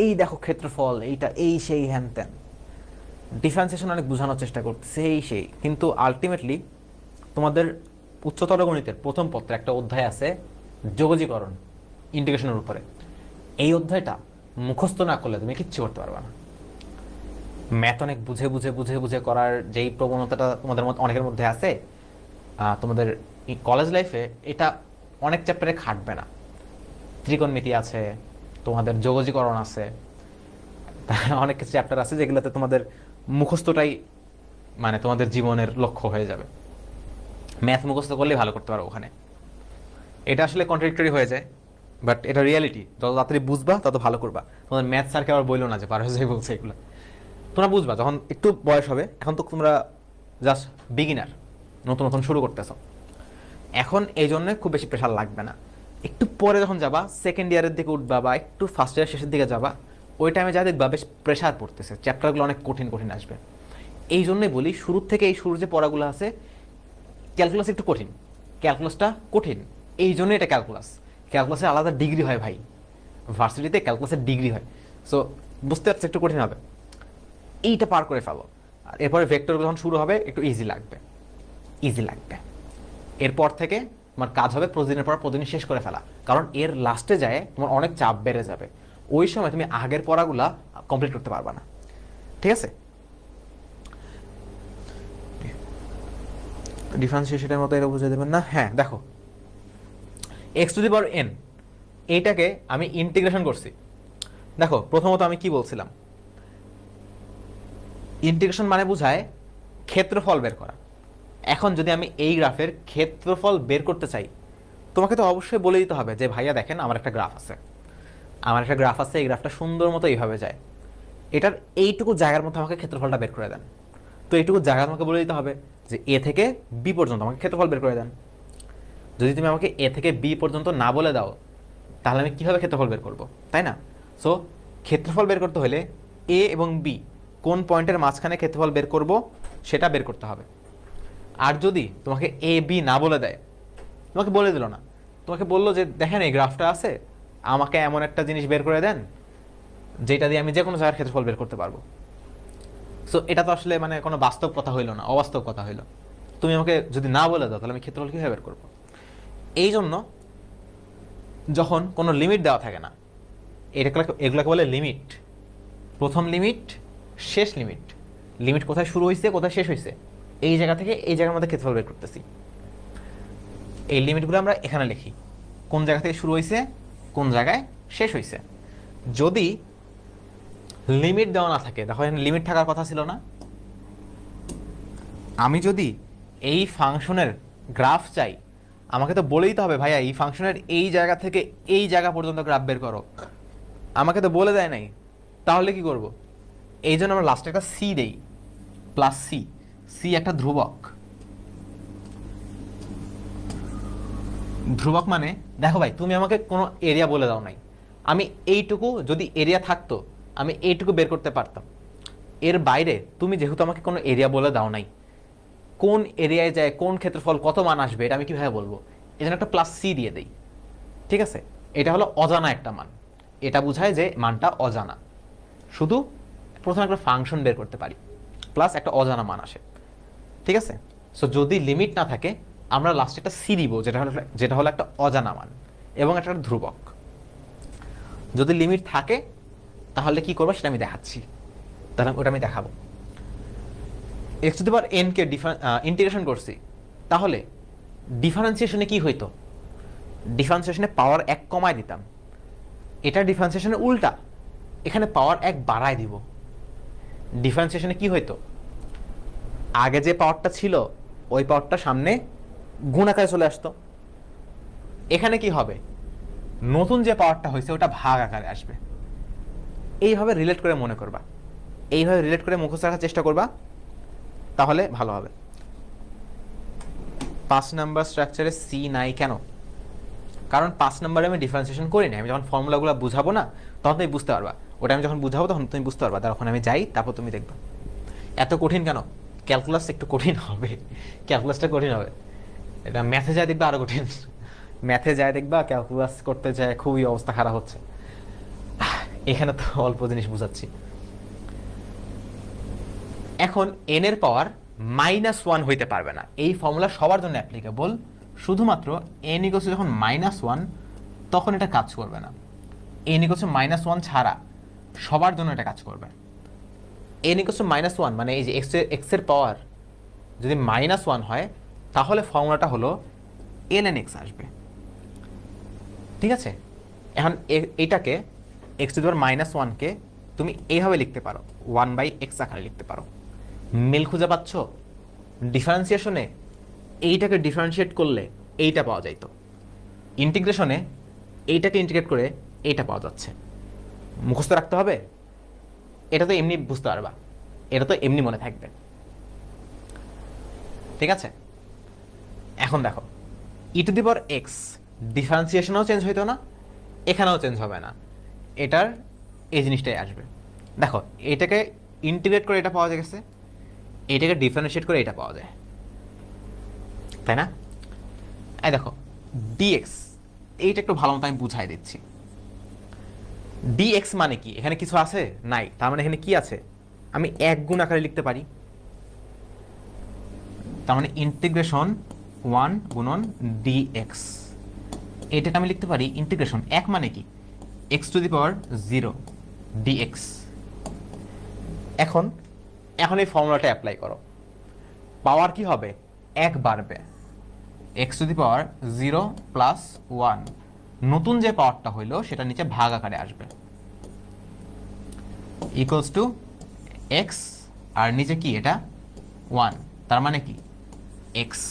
S1: এই দেখো ক্ষেত্রফল, এইটা এই সেই হ্যান ত্যান, ডিফারেন্সিয়েশন অনেক বোঝানোর চেষ্টা করতেছে এই সেই। কিন্তু আলটিমেটলি তোমাদের উচ্চতর গণিতের প্রথম পত্রে একটা অধ্যায় আছে যোগজীকরণ, ইন্টিগ্রেশনের উপরে। এই অধ্যায়টা মুখস্থ না করলে তুমি কিচ্ছু করতে পারবে না। ম্যাথ অনেক বুঝে বুঝে বুঝে বুঝে করার যেই প্রবণতাটা তোমাদের মধ্যে অনেকের মধ্যে আছে, তোমাদের কলেজ লাইফে এটা অনেক চ্যাপ্টারে খাটবে না। ত্রিকোণমিতি আছে, তোমাদের যোগজীকরণ আছে, অনেক কিছু চ্যাপ্টার আছে যেগুলোতে তোমাদের মুখস্থটাই মানে তোমাদের জীবনের লক্ষ্য হয়ে যাবে। ম্যাথ মুখস্থ করলেই ভালো করতে পারো ওখানে। এটা আসলে কন্ট্রাডিক্টরি হয়ে যায়, বাট এটা রিয়ালিটি। যত তাড়াতাড়ি বুঝবা তত ভালো করবা। তোমাদের ম্যাথ স্যারকে আবার বললো না যে পারো যে বলছে এগুলো। তোমরা বুঝবা যখন একটু বয়স হবে। এখন তো তোমরা জাস্ট বিগিনার, নতুন নতুন শুরু করতেছো। এখন এই জন্য খুব বেশি প্রেশার লাগবে না। একটু পরে যখন যাবা, সেকেন্ড ইয়ারের দিকে উঠবা বা একটু ফার্স্ট ইয়ার শেষের দিকে যাবা, ওই টাইমে যা দেখবা বেশ প্রেশার পড়তেছে, চ্যাপ্টারগুলো অনেক কঠিন কঠিন আসবে। এই জন্যই বলি শুরুর থেকে, এই শুরুর যে পড়াগুলো আছে, ক্যালকুলাস একটু কঠিন, ক্যালকুলাসটা কঠিন। এই জন্যই এটা ক্যালকুলাস। ক্যালকুলাসের আলাদা ডিগ্রি হয় ভাই, ভার্সিটিতে ক্যালকুলাসের ডিগ্রি হয়। সো বুঝতে পারছো একটু কঠিন হবে, এইটা পার করে ফেলো। আর এরপরে ভেক্টরগুলো যখন শুরু হবে একটু ইজি লাগবে, ইজি লাগবে। এরপর থেকে তোমার কাজ হবে প্রতিদিনের পর প্রতিদিন শেষ করে ফেলা, কারণ এর লাস্টে যায় তোমার অনেক চাপ বেড়ে যাবে। ওই সময় তুমি আগের পড়াগুলা কমপ্লিট করতে পারবা না, ঠিক আছে? ডিফারেন্সিয়েশনের মতো এটা বুঝে দেবেন না? হ্যাঁ দেখো, X to the power N, এইটাকে আমি ইন্টিগ্রেশন করছি। দেখো প্রথমত আমি কি বলছিলাম, ইন্টিগ্রেশন মানে বোঝায় ক্ষেত্রফল বের করা। এখন যদি আমি এই গ্রাফের ক্ষেত্রফল বের করতে চাই, তোমাকে তো অবশ্যই বলে দিতে হবে যে ভাইয়া দেখেন আমার একটা গ্রাফ আছে, এই গ্রাফটা সুন্দর মতো এইভাবে যায়, এটার এইটুকু জায়গার মধ্যে আমাকে ক্ষেত্রফলটা বের করে দেন। তো এইটুকু জায়গা তোমাকে বলে দিতে হবে যে এ থেকে বি পর্যন্ত আমাকে ক্ষেত্রফল বের করে দেন। যদি তুমি আমাকে এ থেকে বি পর্যন্ত না বলে দাও, তাহলে আমি কীভাবে ক্ষেত্রফল বের করবো, তাই না? সো ক্ষেত্রফল বের করতে হলে এ এবং বি কোন পয়েন্টের মাঝখানে ক্ষেত্রফল বের করব সেটা বের করতে হবে। আর যদি তোমাকে এ বি না বলে দেয়, তোমাকে বলে দিল না, তোমাকে বললো যে দেখেন এই গ্রাফটা আছে, আমাকে এমন একটা জিনিস বের করে দেন যেটা দিয়ে আমি যে কোনো জায়গার ক্ষেত্রফল বের করতে পারবো। সো এটা তো আসলে মানে কোনো বাস্তব কথা হইলো না, অবাস্তব কথা হইলো। তুমি আমাকে যদি না বলে দাও, তাহলে আমি ক্ষেত্রফল কীভাবে বের করবো? এই জন্য যখন কোনো লিমিট দেওয়া থাকে না, এগুলোকে বলে লিমিট। প্রথম লিমিট, শেষ লিমিট। লিমিট কোথায় শুরু হয়েছে কোথায় শেষ হয়েছে, এই জায়গা থেকে এই জায়গার মধ্যে ক্ষেত্রফল বের করতেছি। এই লিমিটগুলো আমরা এখানে লিখি, কোন জায়গা থেকে শুরু হয়েছে কোন জায়গায় শেষ হয়েছে। যদি লিমিট দেওয়া না থাকে, দেখো এখানে লিমিট থাকার কথা ছিল না, আমি যদি এই ফাংশনের গ্রাফ চাই আমাকে তো বলেই তো হবে ভাইয়া এই ফাংশনের এই জায়গা থেকে এই জায়গা পর্যন্ত গ্রাফ বের করো, আমাকে তো বলে দেয় নাই। তাহলে কি করব? এই জন্য আমরা লাস্টে একটা সি দেই, প্লাস সি। সি একটা ধ্রুবক। ধ্রুবক মানে দেখো ভাই তুমি আমাকে কোনো এরিয়া বলে দাও নাই, আমি এইটুকু যদি এরিয়া থাকতো আমি এইটুকু বের করতে পারতাম। এর বাইরে তুমি যেহেতু আমাকে কোনো এরিয়া বলে দাও নাই, কোন এরিয়ায় যায় কোন ক্ষেত্রফল কত মান আসবে এটা আমি কিভাবে বলবো? এই জন্য একটা প্লাস সি দিয়ে দেই। ঠিক আছে, এটা হলো অজানা একটা মান, এটা বোঝায় যে মানটা অজানা। শুধু প্রথমে একটা ফাংশন বের করতে পারি প্লাস একটা অজানা মান আসে। ঠিক আছে, সো যদি লিমিট না থাকে আমরা লাস্টে একটা সি দিব, যেটা হলো একটা অজানা মান এবং একটা ধ্রুবক। যদি লিমিট থাকে তাহলে কি করবো সেটা আমি দেখাচ্ছি, তাহলে ওটা আমি দেখাবো। X to the power N K integration করছি, তাহলে ডিফারেন্সিয়েশনে কি হইতো? ডিফারেন্সিয়েশনে পাওয়ার 1 কমায় দিতাম। এটা ডিফারেন্সিয়েশনের উল্টা, এখানে পাওয়ার 1 বাড়ায় দিব। ডিফারেন্সিয়েশনে কি হইতো? আগে যে পাওয়ারটা ছিল ওই পাওয়ারটা সামনে গুণ আকারে চলে আসতো। এখানে কি হবে? নতুন যে পাওয়ারটা হয়েছে ওটা ভাগ আকারে আসবে। এইভাবে রিলেট করে মনে করবা, এইভাবে রিলেট করে মুখস্থ রাখার চেষ্টা করবা, তাহলে ভালো হবে। 5 নাম্বার স্ট্রাকচারে সি নাই কেন? কারণ 5 নাম্বারে আমি ডিফারেন্সিয়েশন করি না। আমি যখন ফর্মুলাগুলো বুঝাবো না তখন তুমি বুঝতে পারবা, ওটা আমি যখন বুঝাবো তখন তুমি বুঝতে পারবা। তখন আমি যাই, তারপর তুমি দেখবা। এত কঠিন কেন? ক্যালকুলাস একটু কঠিন হবে, ক্যালকুলাসটা কঠিন হবে। এটা ম্যাথে যায় দেখবা আরো কঠিন, ম্যাথে যায় দেখবা ক্যালকুলাস করতে যায় খুবই অবস্থা খারাপ হচ্ছে। এখানে তো অল্প জিনিস বুঝাচ্ছি। এখন এন এর পাওয়ার -1 হইতে পারবে না, এই ফর্মুলা সবার জন্য অ্যাপ্লিকেবল। শুধুমাত্র এন ইকুয়াল যখন -1 তখন এটা কাজ করবে না। এন ইকুয়াল -1 ছাড়া সবার জন্য এটা কাজ করবে। এন ইকুয়াল -1 মানে এই যে এক্স এর পাওয়ার যদি -1 হয় তাহলে ফর্মুলাটা হলো ln x আসবে। ঠিক আছে, এখন এটাকে এক্স টু দি পাওয়ার -1 কে তুমি এইভাবে লিখতে পারো, 1/x আকারে লিখতে পারো। মিল খুঁজে পাচ্ছ? ডিফারেন্সিয়েশনে এইটাকে ডিফারেন্সিয়েট করলে এইটা পাওয়া যাইতো, ইন্টিগ্রেশনে এইটাকে ইন্টিগ্রেট করে এইটা পাওয়া যাচ্ছে। মুখস্থ রাখতে হবে, এটা তো এমনি বুঝতে পারবা, এটা তো এমনি মনে থাকবে। ঠিক আছে, এখন দেখো E to the power X ডিফারেন্সিয়েশনেও চেঞ্জ হইতো না, এখানেও চেঞ্জ হবে না, এটার এই জিনিসটাই আসবে। দেখো এটাকে ইন্টিগ্রেট করে এটা পাওয়া গেছে, এটাকে ডিফারেন্সিয়েট করে এটা পাওয়া যায়, তাই না? এই দেখো ডিএক্স, এইটা একটু ভালো মতো আমি বুঝাই দিচ্ছি। ডিএক্স মানে কি? এখানে কিছু আছে নাই, তার মানে এখানে কি আছে? আমি 1 গুণ আকারে লিখতে পারি। তার মানে ইন্টিগ্রেশন 1 গুণন ডিএক্স, এটাকে আমি লিখতে পারি ইন্টিগ্রেশন 1 মানে কি? X to the power 0 dx. এখন এই ফর্মুলাটা অ্যাপ্লাই করো, পাওয়ার কি হবে? 1 বাড়বে, x to the power 0 plus 1, নতুন যে পাওয়ারটা হইলো সেটা নিচে ভাগ আকারে আসবে, ইকুয়ালস টু এক্স, আর নিচে কি? এটা 1, তার মানে কি? এক্স।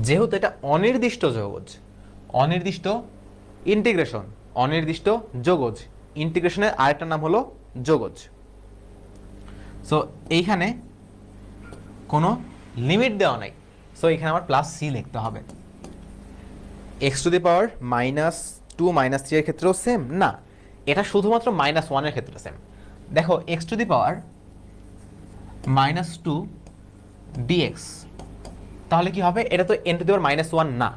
S1: যেহেতু এটা অনির্দিষ্ট যোগজ, অনির্দিষ্ট ইন্টিগ্রেশন, অনির্দিষ্ট যোগজ, ইন্টিগ্রেশনের আরেকটা নাম হলো যোগজ। সো এইখানে কোনো লিমিট দেওয়া নাই, সো এখানে আমার প্লাস সি লিখতে হবে। এক্স টু দি পাওয়ার -2 -3 এর ক্ষেত্রেও সেম না, এটা শুধুমাত্র -1 এর ক্ষেত্রে সেম। দেখো X to the power -2 dx, তাহলে কি হবে? এটা তো এন টু দি পাওয়ার -1 না,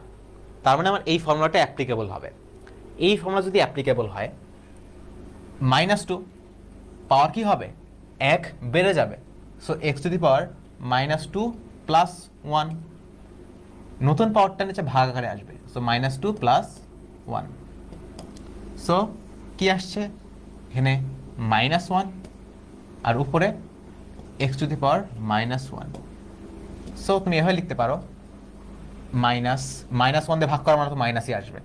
S1: তার মানে আমার এই ফর্মুলাটা অ্যাপ্লিকেবল হবে। এই ফর্মুলা যদি অ্যাপ্লিকেবল হয়, -2 পাওয়ার কি হবে? 1 বেড়ে যাবে, so X to the power -2 plus 1, নতুন পাওয়ারটা নিচে ভাগ আকারে আসবে, সো -2 প্লাস 1। সো কি আসছে এখানে? -1 আর উপরে x to the power -1। So তুমি এভাবে লিখতে পারো, -1 দিয়ে ভাগ করার মানে তো মাইনাসই আসবে,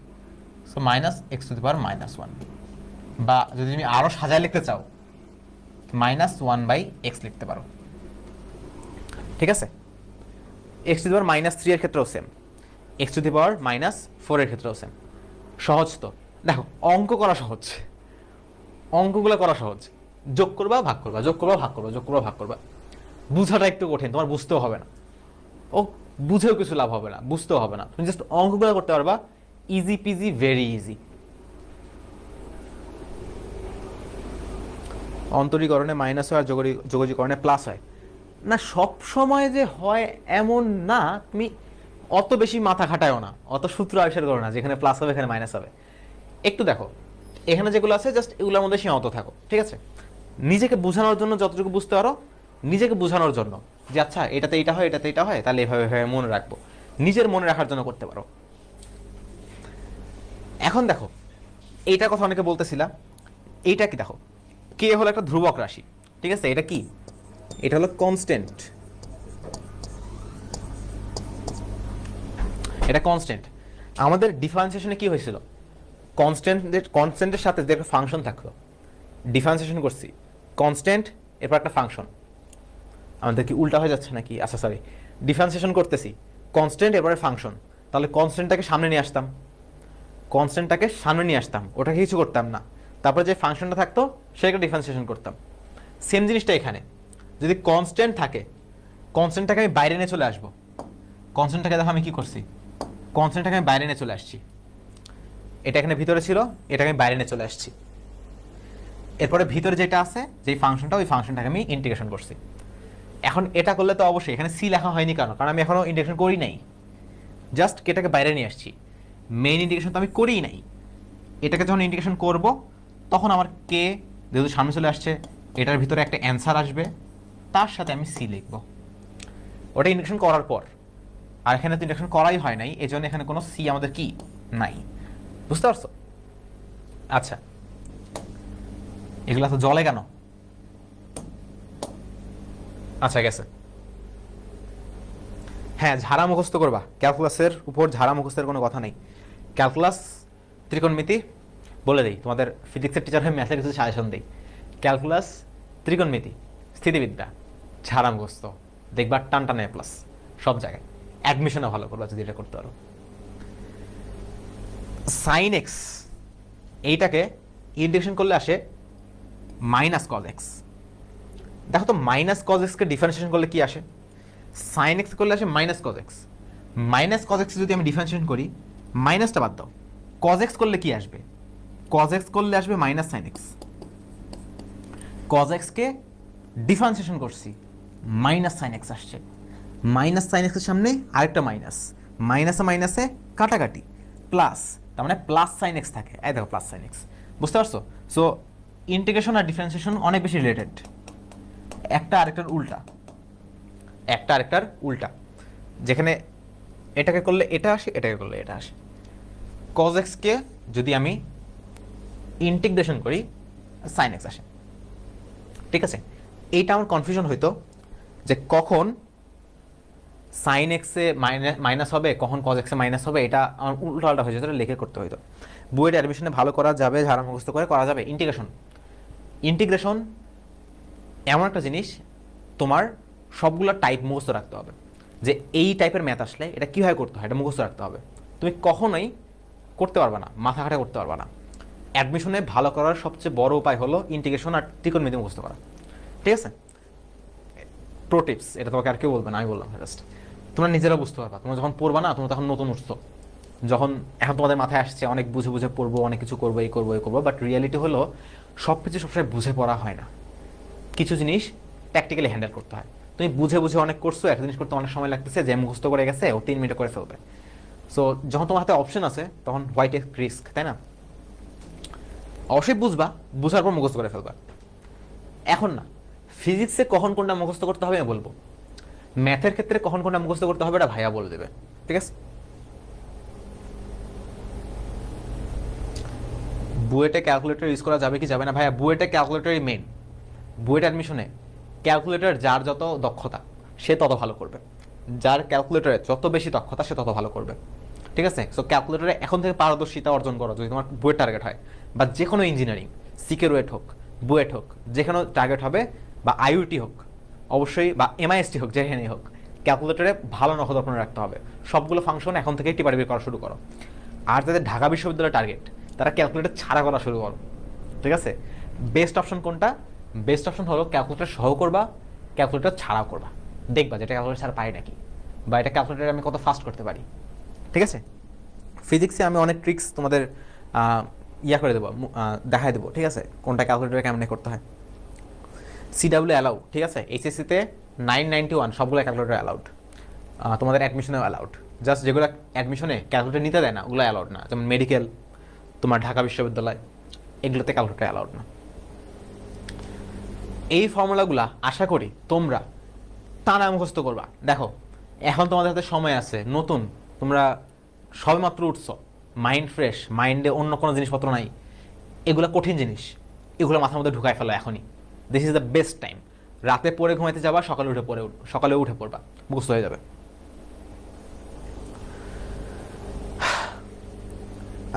S1: so minus X to the power -1। বা যদি তুমি আরো সাজায় লিখতে চাও -1/x লিখতে পারো। ঠিক আছে, x⁻³ এর ক্ষেত্রেও সেম, x⁻⁻4 এর ক্ষেত্রেও সেম। সহজ তো, দেখো অঙ্ক করা সহজ, অঙ্কগুলো করা সহজ, যোগ করবা ভাগ করবা, যোগ করবা ভাগ করবা, যোগ করবা ভাগ করবা। বুঝাটা একটু কঠিন, তোমার বুঝতেও হবে না, ও বুঝেও কিছু লাভ হবে না, বুঝতেও হবে না, তুমি জাস্ট অঙ্কগুলো করতে পারবা, ইজি পিজি, ভেরি ইজি। অন্তরীকরণে মাইনাস হয় আর যোগজীকরণে প্লাস হয় না, সব সময় যে হয় এমন না, তুমি অত বেশি মাথা খাটায়ও না, অত সূত্র আবিষ্কার করো না যেখানে প্লাস হবে এখানে মাইনাস হবে। একটু দেখো এখানে যেগুলো আছে জাস্ট এগুলোর মধ্যে সীমাবদ্ধ থাকো, ঠিক আছে? নিজেকে বোঝানোর জন্য যতটুকু বুঝতে পারো, নিজেকে বোঝানোর জন্য যে আচ্ছা এটাতে এটা হয়, এটাতে এটা হয়, তাহলে এভাবে এভাবে মনে রাখবো, নিজের মনে রাখার জন্য করতে পারো। এখন দেখো এইটার কথা অনেকে বলতেছিলা, এইটা কি দেখো, কে হলো একটা ধ্রুবক রাশি, ঠিক আছে? এটা কি? এটা হলো কনস্ট্যান্ট, এটা কনস্ট্যান্ট। আমাদের ডিফারেন্সিয়েশনে কি হয়েছিল? কনস্ট্যান্টের সাথে যে একটা ফাংশন থাকলো, ডিফারেন্সিয়েশন করছি কনস্ট্যান্ট এরপর একটা ফাংশন। আমাদের কি উল্টা হয়ে যাচ্ছে নাকি? আচ্ছা সরি, ডিফারেন্সিয়েশন করতেছি কনস্ট্যান্ট এরপরে ফাংশন, তাহলে কনস্ট্যান্টটাকে সামনে নিয়ে আসতাম, কনস্ট্যান্টটাকে সামনে নিয়ে আসতাম, ওটাকে কিছু করতাম না, তারপরে যে ফাংশনটা থাকতো সেটাকে ডিফারেন্সিয়েশন করতাম। সেম জিনিসটা এখানে, যদি কনস্ট্যান্ট থাকে, কনস্ট্যান্টটাকে আমি বাইরে নিয়ে চলে আসবো, কনস্ট্যান্টটাকে দেখো আমি কি করছি, কনস্ট্যান্টটাকে আমি বাইরে নিয়ে চলে আসছি, এটা এখানে ভিতরে ছিল, এটাকে আমি বাইরে নিয়ে চলে আসছি। এরপরে ভিতরে যেটা আছে, যেই ফাংশনটা, ওই ফাংশনটাকে আমি ইন্টিগ্রেশন করছি। এখন এটা করলে তো অবশ্যই এখানে সি লেখা হয়নি, কারণ আমি এখনো ইন্টিগ্রেশন করি নাই, জাস্ট এটাকে বাইরে নিয়ে আসছি, মেইন ইন্টিগ্রেশন তো আমি করিই নাই। এটাকে যখন ইন্টিগ্রেশন করব তখন আমার কে যেহেতু সামনে চলে আসছে, এটার ভিতরে একটা অ্যান্সার আসবে, তার সাথে আমি সি লিখব, ওটা ইন্টিগ্রেশন করার পর। আর এখানে তো ইন্টিগ্রেশন করাই হয় নাই, এই জন্য এখানে কোনো সি আমাদের কি নাই, বুঝতে পারছো? আচ্ছা, এগুলা তো জলে কেন? আচ্ছা গেছে। হ্যাঁ, ঝাড়া মুখস্থ করবা, ক্যালকুলাসের উপর ঝাড়া মুখস্থের কোনো কথা নেই। ক্যালকুলাস, ত্রিকোণমিতি, বলে দিই তোমাদের ফিজিক্সের টিচার হয়ে ম্যাথের কিছু সাজেশন দিই। ক্যালকুলাস, ত্রিকোণমিতি, স্থিতিবিদ্যা, ঝাড়া মুখস্থ, দেখবা টান টানে প্লাস সব জায়গায়, অ্যাডমিশনে ভালো করবা যদি এটা করতে পারো। সাইন এক্স, এইটাকে ইন্টিগ্রেশন করলে আসে মাইনাস কজ এক্স। দেখো তো মাইনাস কজ এক্সকে ডিফারেন্সিয়েশন করলে কি আসে? সাইন এক্স করলে আসে minus cos x. Minus cos x যদি আমি ডিফারেন্সিয়েশন করি, মাইনাসটা বাদ দাও, কজ এক্স করলে কি আসবে? কজ এক্স করলে আসবে মাইনাস সাইন এক্স। কজ এক্সকে ডিফারেন্সিয়েশন করছি, মাইনাস সাইন এক্স আসছে। মাইনাস সাইন এক্সের সামনে আরেকটা মাইনাস, মাইনাসে মাইনাসে কাটাকাটি, প্লাস, তার মানে প্লাস সাইন এক্স থাকে। এই দেখো প্লাস সাইন এক্স, বুঝতে পারছো? সো ইন্টিগ্রেশন আর ডিফারেন্সিয়েশন অনেক বেশি রিলেটেড, একটা আরেকটার উল্টা, একটা আরেকটার উল্টা। যেখানে এটাকে করলে এটা আসে, এটাকে করলে এটা আসে। কজ এক্সকে যদি আমি ইন্টিগ্রেশন করি, সাইন এক্স আসে, ঠিক আছে? এইটা আমার কনফিউশন হইতো যে কখন সাইন এক্সে মাইনাস হবে, কখন কজ এক্সে মাইনাস হবে, এটা আমার উল্টাপাল্টা হয়ে যেত, লিখে করতে হইতো। বুয়েট অ্যাডমিশনে ভালো করা যাবে, ঝাড়া মুখস্থ করে করা যাবে। ইন্টিগ্রেশন, ইন্টিগ্রেশন এমন একটা জিনিস, তোমার সবগুলো টাইপ মুখস্থ রাখতে হবে, যে এই টাইপের ম্যাথ আসলে এটা কীভাবে করতে হয় এটা মুখস্থ রাখতে হবে। তুমি কখনোই করতে পারবে না, মাথা খাটা করতে পারবে না। অ্যাডমিশনে ভালো করার সবচেয়ে বড় উপায় হলো ইন্টিগ্রেশন আর ত্রিকোণমিতি মুখস্থ করা, ঠিক আছে? প্রো টিপস, এটা তোমাকে আর কেউ বলবে না, আমি বললাম জাস্ট। তোমরা নিজেরা বুঝতে পারবা, তোমরা যখন পড়বা না, তোমরা তখন নতুন উঠছো, যখন এখন তোমাদের মাথায় আসছে অনেক বুঝে বুঝে পড়বো, অনেক কিছু করবো, এই করবো এই করবো, বাট রিয়ালিটি হলো সব কিছু সবসময় বুঝে পড়া হয় না, কিছু জিনিস প্র্যাকটিক্যালি হ্যান্ডেল করতে হয়। তুমি বুঝে বুঝে অনেক করছো, একটা জিনিস করতে অনেক সময় লাগতেছে, যে মুখস্থ করে গেছে ও 3 মিনিটে করে ফেলবে। সো যখন তোমার হাতে অপশন আছে তখন হোয়াই টেক রিস্ক, তাই না? অবশ্যই বুঝবা, বুঝার পর মুখস্থ করে ফেলবা। এখন না, ফিজিক্সে কখন কোনটা মুখস্থ করতে হবে আমি বলবো, ম্যাথের ক্ষেত্রে কখন কোনটা মুখস্থ করতে হবে এটা ভাইয়া বলে দেবে, ঠিক আছে? বুয়েটে ক্যালকুলেটর ইউজ করা যাবে কি যাবে না? ভাইয়া বুয়েটে ক্যালকুলেটরই মেইন। বুয়েট অ্যাডমিশনে ক্যালকুলেটর যার যত দক্ষতা সে তত ভালো করবে, যার ক্যালকুলেটরে যত বেশি দক্ষতা সে তত ভালো করবে, ঠিক আছে? সো ক্যালকুলেটরে এখন থেকে পারদর্শিতা অর্জন করো যদি তোমার বুয়েট টার্গেট হয়, বা যে কোনো ইঞ্জিনিয়ারিং সিকের ওয়েট হোক, বুয়েট হোক, যেখানেও টার্গেট হবে, বা আইইউটি হোক অবশ্যই, বা এমআইএসটি হোক, যেখানেই হোক, ক্যালকুলেটরে ভালো নখদর্পণ রাখতে হবে। সবগুলো ফাংশন এখন থেকেই টিপাটিপি করা শুরু করো। আর যাদের ঢাকা বিশ্ববিদ্যালয়ের টার্গেট, তারা ক্যালকুলেটর ছাড়া করা শুরু করো, ঠিক আছে? বেস্ট অপশন কোনটা? বেস্ট অপশন হলো ক্যালকুলেটর সহ করবা, ক্যালকুলেটর ছাড়াও করবা। দেখবা যেটা ক্যালকুলেটর ছাড়া পারি নাকি, বা এটা ক্যালকুলেটরে আমি কত ফাস্ট করতে পারি, ঠিক আছে? ফিজিক্সে আমি অনেক ট্রিক্স তোমাদের করে দেবো, দেখাই দেবো, ঠিক আছে, কোনটা ক্যালকুলেটরে কেমনে করতে হয়। সিডাব্লিউ অ্যালাউ, ঠিক আছে? এইচএসসিতে 991 সবগুলো ক্যালকুলেটর অ্যালাউড, তোমাদের অ্যাডমিশনেও অ্যালাউড। জাস্ট যেগুলো অ্যাডমিশনে ক্যালকুলেটর নিতে দেয় না ওগুলো অ্যালাউড না, যেমন মেডিকেল, তোমার ঢাকা বিশ্ববিদ্যালয়, এগুলোতে ক্যালকুলেটর অ্যালাউড না। এই ফর্মুলাগুলা আশা করি তোমরা টানা মুখস্থ করবা। দেখো এখন তোমাদের হাতে সময় আছে, নতুন, তোমরা সবেমাত্র উঠছো, মাইন্ড ফ্রেশ, মাইন্ডে অন্য কোনো জিনিসপত্র নাই, এগুলো কঠিন জিনিস, এগুলো মাথার মধ্যে ঢুকায় ফেলো এখনই। This is the best time. রাতে পড়ে ঘুমাইতে যাবা, সকালে উঠে পড়বা, মুখস্থ হয়ে যাবে।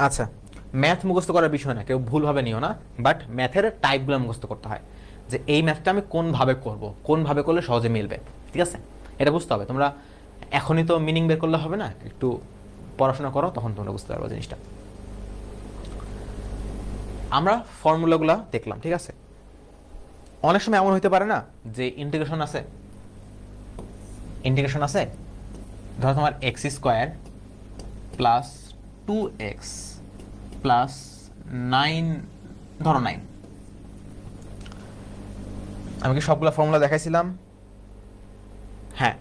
S1: আচ্ছা, ম্যাথ মুখস্থ করার বিষয় না, কেউ ভুলভাবে নিও না, বাট ম্যাথের টাইপগুলো মুখস্থ করতে হয়, যে এই ম্যাথটা আমি কোনভাবে করব, কোনভাবে করলে সহজে মিলবে, ঠিক আছে? এটা বুঝতে হবে। তোমরা এখনই তো মিনিং বের করলে হবে না, একটু পড়াশোনা করো, তখন তোমরা বুঝতে পারবো জিনিসটা। আমরা ফর্মুলাগুলা দেখলাম, ঠিক আছে? অনেক সময় এমন হইতে পারে না যে ইন্টিগ্রেশন আছে, ধরো তোমার x square plus 2x plus 9, ধরো 9। আমি কি সবগুলো ফর্মুলা দেখাইছিলাম? হ্যাঁ,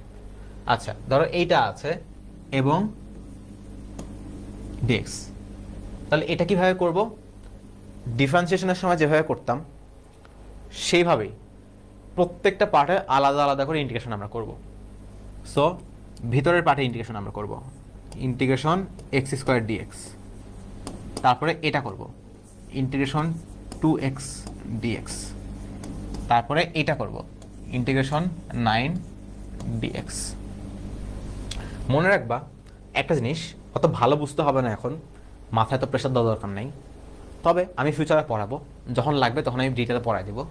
S1: আচ্ছা, ধরো এইটা আছে এবং dx, তাহলে এটা কিভাবে করব? ডিফারেন্সিয়েশনের সময় যেভাবে করতাম সেইভাবেই প্রত্যেকটা পার্টে আলাদা আলাদা করে ইন্টিগ্রেশন আমরা করব। সো ভিতরের পার্টে ইন্টিগ্রেশন আমরা করব, ইন্টিগ্রেশন এক্স স্কোয়ার ডিএক্স, তারপরে এটা করব ইন্টিগ্রেশন 2x ডিএক্স, তারপরে এটা করব ইন্টিগ্রেশন 9 ডিএক্স। মনে রাখবা একটা জিনিস, অত ভালো বুঝতে হবে না এখন, মাথায় তো প্রেশার দেওয়ার দরকার নেই, তবে আমি ফিউচারে পড়াবো, যখন লাগবে তখন আমি ডিটেলে পড়াই দেবো।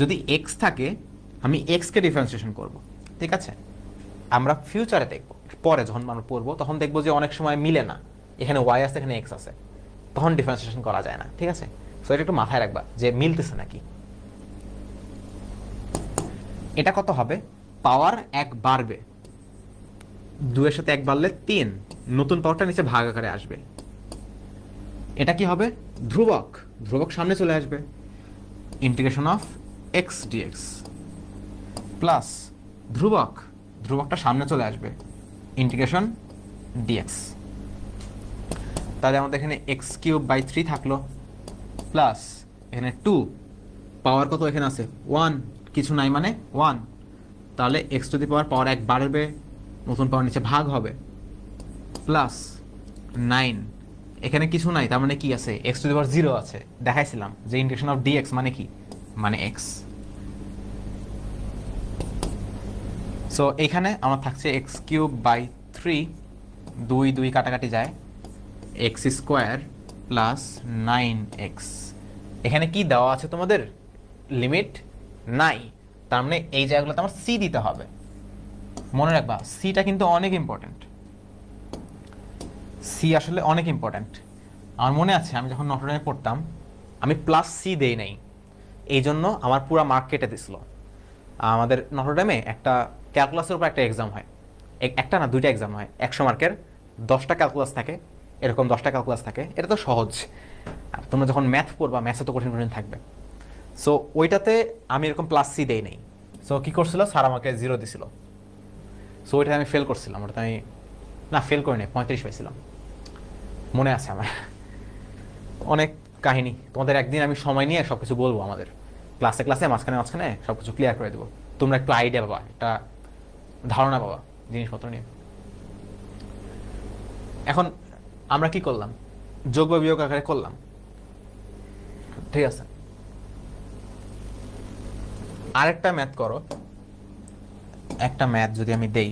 S1: যদি এক্স থাকে আমি এক্সকে ডিফারেন্সিয়েশন করব, ঠিক আছে? আমরা ফিউচারে দেখবো, পরে যখন আমরা পড়বো তখন দেখবো যে অনেক সময় মিলে না, এখানে ওয়াই আছে এখানে এক্স আছে, তখন ডিফারেন্সিয়েশন করা যায় না, ঠিক আছে? সো এটা একটু মাথায় রাখবা যে মিলতেছে নাকি। এটা কত হবে? পাওয়ার 1 বাড়বে, 2 এর সাথে 1 বাড়লে 3, নতুন পাওয়ারটা নিচে ভাগ আকারে আসবে। এটা কি হবে? ধ্রুবক, ধ্রুবক সামনে চলে আসবে, integration of X dx plus ধ্রুবক, ধ্রুবকটা সামনে চলে আসবে, ইন্টিগ্রেশন ডিএক্স। তাহলে আমাদের এখানে x³/3 থাকলো, প্লাস এখানে 2, পাওয়ার কত এখানে আছে 1, কিছু নাই মানে 1, তাহলে x⁴ পাওয়ার 1 বাড়বে, নতুন পাওয়ার নিচে ভাগ হবে, প্লাস 9, এখানে কিছু নাই, তার মানে কি আছে? x⁴ আছে, দেখাইছিলাম যে ইন্টিগ্রেশন অফ dx মানে কি, মানে x। সো এখানে আমার থাকছে x³/3, 2 কাটাকাটি যায়, x² প্লাস 9x। এখানে কি দেওয়া আছে তোমাদের? লিমিট নাই, তার মানে এই জায়গাগুলোতে আমার সি দিতে হবে। মনে রাখবা সিটা কিন্তু অনেক ইম্পর্টেন্ট, সি আসলে অনেক ইম্পর্টেন্ট। আমার মনে আছে আমি যখন নটরডেমে পড়তাম আমি প্লাস সি দেই নাই, এই জন্য আমার পুরো মার্ক কেটে দিছিল। আমাদের নটরডেমে একটা ক্যালকুলাসের উপর একটা এক্সাম হয়, একটা না 2টা এক্সাম হয়, 100 মার্কের, 10টা ক্যালকুলাস থাকে, এরকম 10টা ক্যালকুলাস থাকে। এটা তো সহজ, আর তোমরা যখন ম্যাথ পড়বা ম্যাথে তো কঠিন কঠিন থাকবে। সো ওইটাতে আমি এরকম প্লাস সি দেই নাই। সো কী করছিল, স্যার আমাকে 0 দিছিল। সো ওইটাতে আমি ফেল করছিলাম, ওটাতে আমি না ফেল করিনি, 35 পাইছিলাম, মনে আছে আমার। অনেক কাহিনী, তোমাদের একদিন আমি সময় নিয়ে সব কিছু বলবো, আমাদের ক্লাসে মাঝখানে সব কিছু ক্লিয়ার করে দেবো, তোমরা একটু আইডিয়া পাবা, একটা ধারণা পাবা জিনিসপত্র নিয়ে। এখন আমরা কি করলাম? যোগ বা বিয়োগ আকারে করলাম, ঠিক আছে? আরেকটা ম্যাথ করো, একটা ম্যাথ যদি আমি দেই,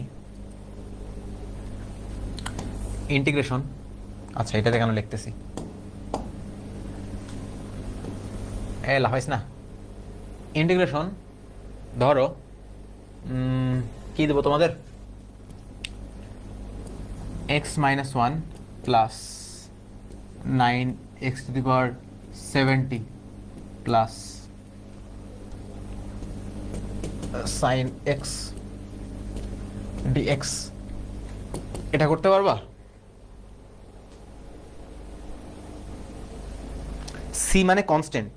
S1: ইন্টিগ্রেশন, আচ্ছা এটাতে কেন লিখতেছি, লাফাইস না। ইন্টিগ্রেশন ধরো কি দেবো তোমাদের, X minus one plus 9x⁻70 plus sine X dx. এটা করতে পারবা? সি মানে কনস্ট্যান্ট,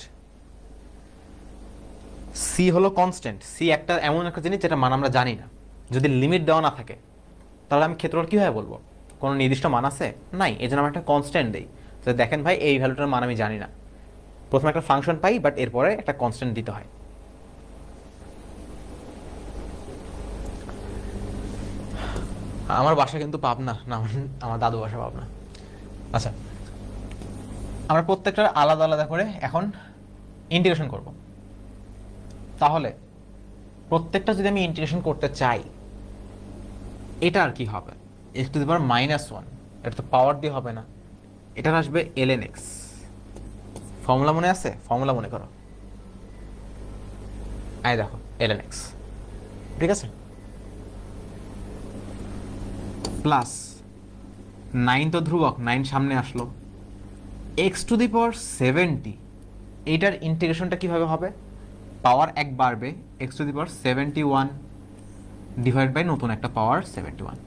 S1: সি হলো কনস্ট্যান্ট। সি একটা এমন একটা জিনিস যেটা মান আমরা জানি না। যদি লিমিট দেওয়া না থাকে তাহলে আমি ক্ষেত্রফল কীভাবে বলবো? কোনো নির্দিষ্ট মান আছে? নাই। এই জন্য আমরা একটা কনস্ট্যান্ট দিই। তো দেখেন ভাই, এই ভ্যালুটার মান আমি জানি না, প্রথমে একটা ফাংশন পাই, বাট এরপরে একটা কনস্ট্যান্ট দিতে হয়। আমার বাসা কিন্তু পাবনা না, আমার দাদু বাসা পাবনা। আচ্ছা, আমরা প্রত্যেকটা আলাদা আলাদা করে এখন ইন্টিগ্রেশন করব। তাহলে প্রত্যেকটা যদি আমি ইন্টিগ্রেশন করতে চাই, এটা আর কি হবে, x⁻−1, এটা তো পাওয়ার দিয়ে হবে না, এটা আসবে ln x। ফর্মুলা মনে আছে? ফর্মুলা মনে করো, আই দেখো ln x, ঠিক আছে, প্লাস 9 তো ধ্রুবক, 9 সামনে আসলো, x⁻70, এইটার ইন্টিগ্রেশনটা কিভাবে হবে? পাওয়ার 1 বাড়বে, x⁻71 ডিভাইড বাই নতুন একটা পাওয়ার 71,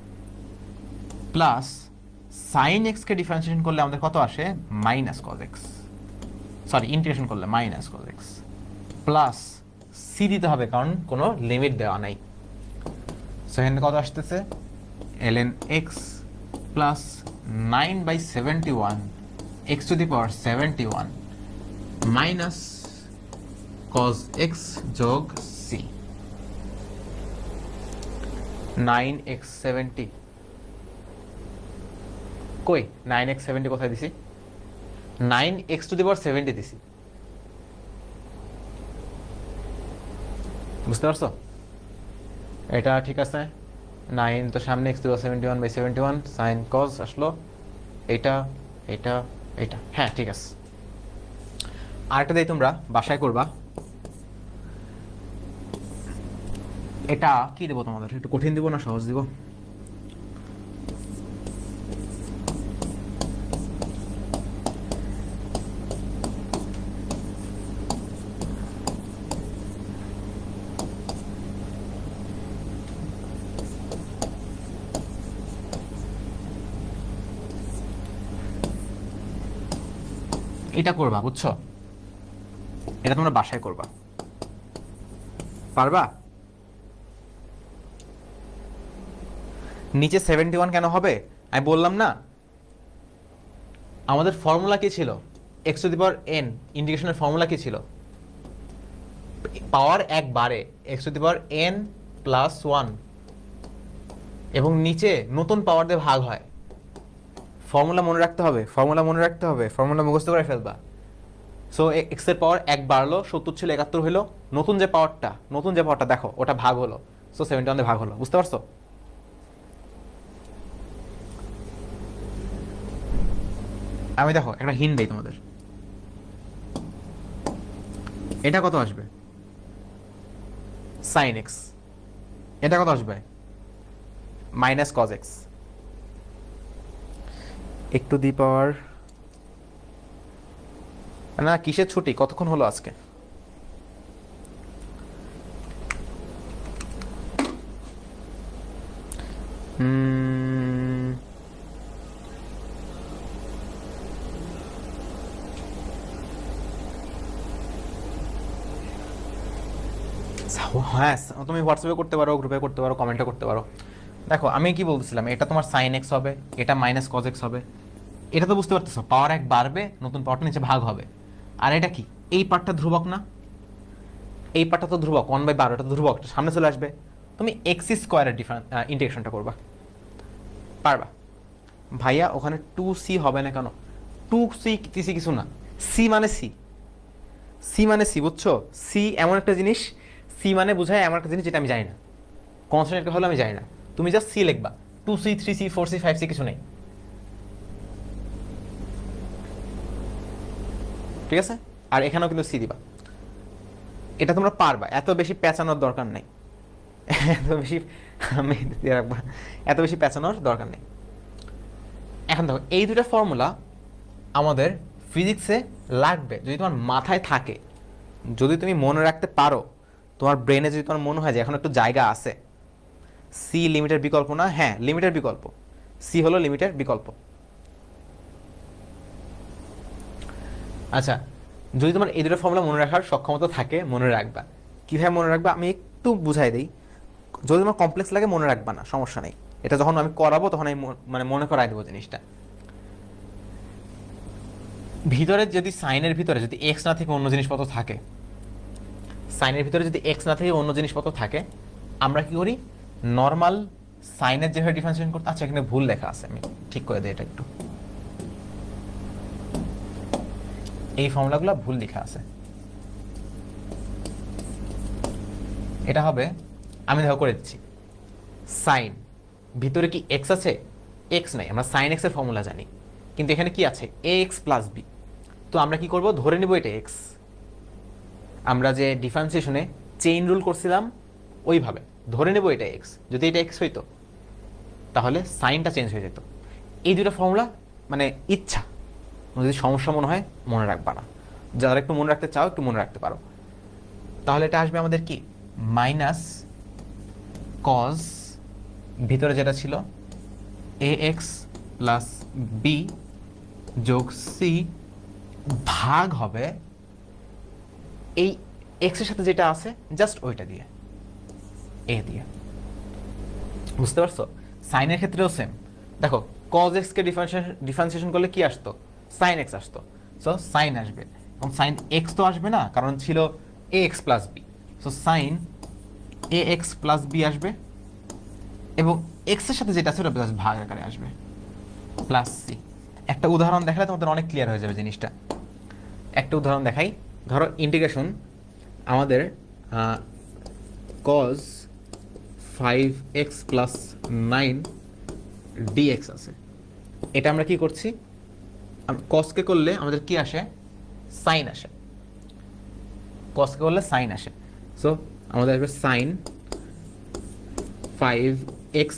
S1: প্লাস সাইন এক্সকে ডিফারেন্সিয়েশন করলে আমাদের কত আসে? Minus cos X, sorry integration করলে minus cos X, plus C দিতে হবে কারণ কোনো লিমিট দেওয়া নাই। সেখানে কত আসতেছে? ln x plus 9/71 x⁻71 minus cos x যোগ c। 9x70 কই? 9x70 কোথায় দিছি? 9x⁻70 দিছি, বুঝতে পারছো? এটা ঠিক আছে। 9 তো সামনে, x⁻71/71 সাইন কজ আসলো, এটা এটা এটা, হ্যাঁ ঠিক আছে। আরেকটা দিয়ে তোমরা বাসায় করবা। এটা কি দেবো তোমাদের? একটু কঠিন দিব না সহজ দিব? এটা করবা, বুঝছো? এটা তোমরা বাসায় করবা, পারবা? নিচে 71 কেন হবে? আমি বললাম না, আমাদের ফর্মুলা কি ছিল? x⁻n ইন্টিগ্রেশনের ফর্মুলা কি ছিল? পাওয়ার 1 বাড়ে, x⁻n প্লাস 1, এবং নিচে নতুন পাওয়ার দিয়ে ভাগ হয়। ফর্মুলা মনে রাখতে হবে, ফর্মুলা মনে রাখতে হবে, ফর্মুলা মুখস্থ করে ফেলবা। সো এক্স এর পাওয়ার 1 বাড়লো, 70 ছিল 71 হলো, নতুন যে পাওয়ারটা দেখো ওটা ভাগ হলো, সো 71 দিয়ে ভাগ হলো, বুঝতে পারছো? আমি দেখো একটা হিন্ট দেই তোমাদের, এটা কত আসবে? Sine X. এটা কত আসবে? Minus cos X. একটু দি পাওয়ার না, কিসের ছুটি? কতক্ষণ হলো আজকে? হ্যাঁ, তুমি হোয়াটসঅ্যাপে করতে পারো, গ্রুপে করতে পারো, কমেন্টে করতে পারো। দেখো আমি কি বলতেছিলাম, এটা তোমার সাইন এক্স হবে, এটা মাইনাস কজ এক্স হবে। এটা তো বুঝতে পারতেছো, পাওয়ার 1 বাড়বে, নতুন পাওয়ারটা নিচে ভাগ হবে। আর এটা কি? এই পার্টটা ধ্রুবক না? এই পার্টটা তো ধ্রুবক, 1/12, এটা তো ধ্রুবক, সামনে চলে আসবে। তুমি এক্স স্কোয়ারের ইন্টিগ্রেশনটা করবা, পারবা? ভাইয়া ওখানে 2c হবে না কেন? 2c কিছু না, সি মানে সি, সি মানে সি, বুঝছো? সি এমন একটা জিনিস, সি মানে বোঝায় এমন একটা জিনিস যেটা আমি জানি না, কনস্ট্যান্ট হলো আমি জানি না। তুমি জাস্ট সি লিখবা, 2c 3c 4c 5c কিছু নেই, ঠিক আছে? আর এখানেও কিন্তু সি দিবা, এটা তোমরা পারবা, এত বেশি পেঁচানোর দরকার নেই। এত বেশি আমি দিয়ে রাখবা, এত বেশি পেঁচানোর দরকার নেই। এখন দেখো এই দুটো ফর্মুলা আমাদের ফিজিক্সে লাগবে যদি তোমার মাথায় থাকে, যদি তুমি মনে রাখতে পারো, তোমার ব্রেনে যদি তোমার মনে হয় যে এখন একটু জায়গা আছে। সি লিমিটের বিকল্প না, হ্যাঁ লিমিটের বিকল্প, সি হলো লিমিটের বিকল্প। আচ্ছা, যদি তোমার এই দুটো ফর্মুলা মনে রাখার সক্ষমতা থাকে মনে রাখবা। কীভাবে মনে রাখবা আমি একটু বুঝাই দিই। যদি তোমার কমপ্লেক্স লাগে মনে রাখবা না, সমস্যা নেই, এটা যখন আমি করাবো তখন আমি মানে মনে করাই দেবো জিনিসটা। ভিতরে যদি সাইনের ভিতরে যদি এক্স না থেকে অন্য জিনিসপত্র থাকে, সাইনের ভিতরে যদি এক্স না থেকে অন্য জিনিসপত্র থাকে, আমরা কি করি নর্মাল সাইনের যেভাবে ডিফারেন্সিয়েশন করতে, আচ্ছা এখানে ভুল লেখা আছে, আমি ঠিক করে দিই এটা একটু, এই ফর্মুলাগুলো ভুল লেখা আছে। এটা হবে, আমি দেখো করে দিচ্ছি, সাইন ভিতরে কি এক্স আছে? এক্স নাই, আমরা সাইন এক্স এর ফর্মুলা জানি, কিন্তু এখানে কি আছে এ এক্স প্লাস বি। তো আমরা কি করব, ধরে নিব এটা এক্স। আমরা যে ডিফারেন্সিয়েশনে চেইন রুল করছিলাম ওইভাবে ধরে নেব এটা এক্স। যদি এটা এক্স হইতো তাহলে সাইনটা চেঞ্জ হয়ে যেত। এই দুটো ফর্মুলা মানে ইচ্ছা, যদি সমস্যা মনে হয় মনে রাখবা না, যারা একটু মনে রাখতে চাও একটু মনে রাখতে পারো। তাহলে এটা আসবে আমাদের কি মাইনাস কজ ভিতরে যেটা ছিল এ এক্স প্লাস বি যোগ সি ভাগ হবে এই এক্স এর সাথে যেটা আছে জাস্ট ওইটা দিয়ে, এ দিয়ে। বুঝতে পারছো? সাইনের ক্ষেত্রেও সেম। দেখো কজ এক্স কে ডিফারেন্সিয়েশন করলে কি আসতো, সাইন এক্স আসতো। সো সাইন আসবে, এবং সাইন এক্স তো আসবে না কারণ ছিল A X plus B. So sine A X plus B আসবে, এবং এক্স এর সাথে যেটা আছে ওটা জাস্ট ভাগ আকারে আসবে, প্লাস সি। একটা উদাহরণ দেখালে তোমাদের অনেক ক্লিয়ার হয়ে যাবে জিনিসটা। একটা উদাহরণ দেখাই, ধরো ইন্টিগ্রেশন আমাদের cos 5x প্লাস 9 dx আছে। এটা আমরা কি করছি, কসকে করলে আমাদের কি আসে, সাইন আসে। কসকে করলে সাইন আসে, সো আমাদের আসবে sine 5x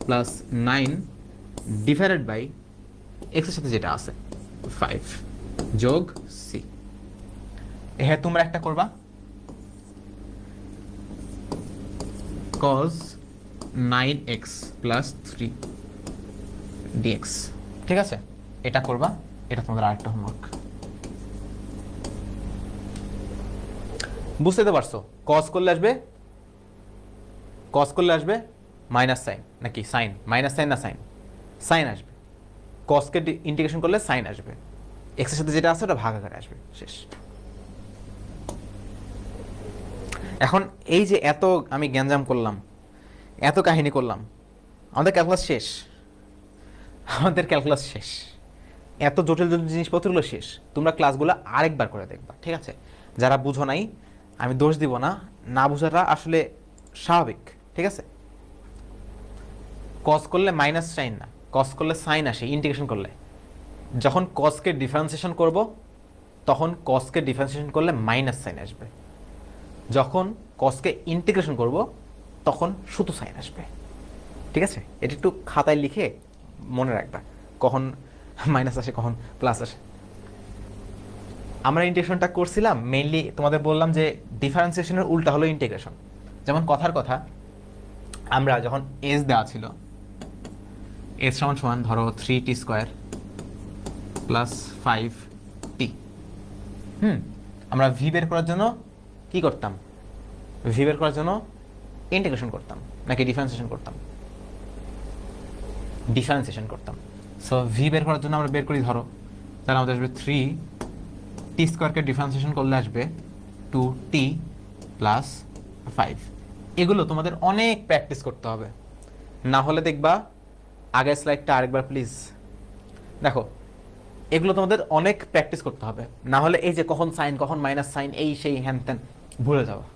S1: plus 9 divided by X এর সাথে যেটা আছে 5 যোগ সি। হ্যাঁ তোমরা একটা করবা cos 9x প্লাস 3 dx, ঠিক আছে? এটা করবা, এটা তোমাদের আরেকটা হোমওয়ার্ক। বুঝতে তো পারছো? cos করলে আসবে মাইনাস সাইন, নাকি সাইন মাইনাস সাইন, না সাইন সাইন আসবে। cosকে ইন্টিগ্রেশন করলে সাইন আসবে, এক্স এর সাথে যেটা আছে ওটা ভাগ আকারে আসবে, শেষ। এখন এই যে এত আমি গ্যাঞ্জাম করলাম, এত কাহিনী করলাম, আমাদের ক্যালকুলাস শেষ, আমাদের ক্যালকুলাস শেষ, এত জটিল জটিল জিনিসপত্রগুলো শেষ। তোমরা ক্লাসগুলো আরেকবার করে দেখবা, ঠিক আছে? যারা বুঝো নাই আমি দোষ দিব না, না বোঝাটা আসলে স্বাভাবিক, ঠিক আছে? কস করলে মাইনাস সাইন না, কস করলে সাইন আসে ইন্টিগ্রেশন করলে। যখন কসকে ডিফারেন্সিয়েশন করব তখন কসকে ডিফারেন্সিয়েশন করলে মাইনাস সাইন আসবে, যখন কসকে ইন্টিগ্রেশন করব তখন শুধু সাইন আসবে, ঠিক আছে? এটা একটু খাতায় লিখে মনে রাখবা কখন মাইনাস আসে কখন প্লাস আসে। আমরা ইন্টিগ্রেশনটা করছিলাম মেইনলি, তোমাদের বললাম যে ডিফারেন্সিয়েশনের উল্টা হলো ইন্টিগ্রেশন। যেমন কথার কথা, আমরা যখন এস দেওয়া ছিল, এস সমান সমান ধরো 3t স্কোয়ার প্লাস 5t, আমরা ভি বের করার জন্য কি করতাম, ভি বের করার জন্য ইন্টিগ্রেশন করতাম নাকি ডিফারেন্সিয়েশন করতাম, ডিফারেন্সিয়েশন করতাম। সো ভি বের করার জন্য আমরা বের করি, ধরো তাহলে আমাদের আসবে 3t স্কোয়ারকে ডিফারেন্সিয়েশন করলে আসবে 2t প্লাস 5। এগুলো তোমাদের অনেক প্র্যাকটিস করতে হবে, না হলে দেখবা, আগের স্লাইডটা আরেকবার প্লিজ দেখো, এগুলো তোমাদের অনেক প্র্যাকটিস করতে হবে, না হলে এই যে কখন সাইন কখন মাইনাস সাইন এই সেই হ্যান ত্যান ভুলে যাওয়া।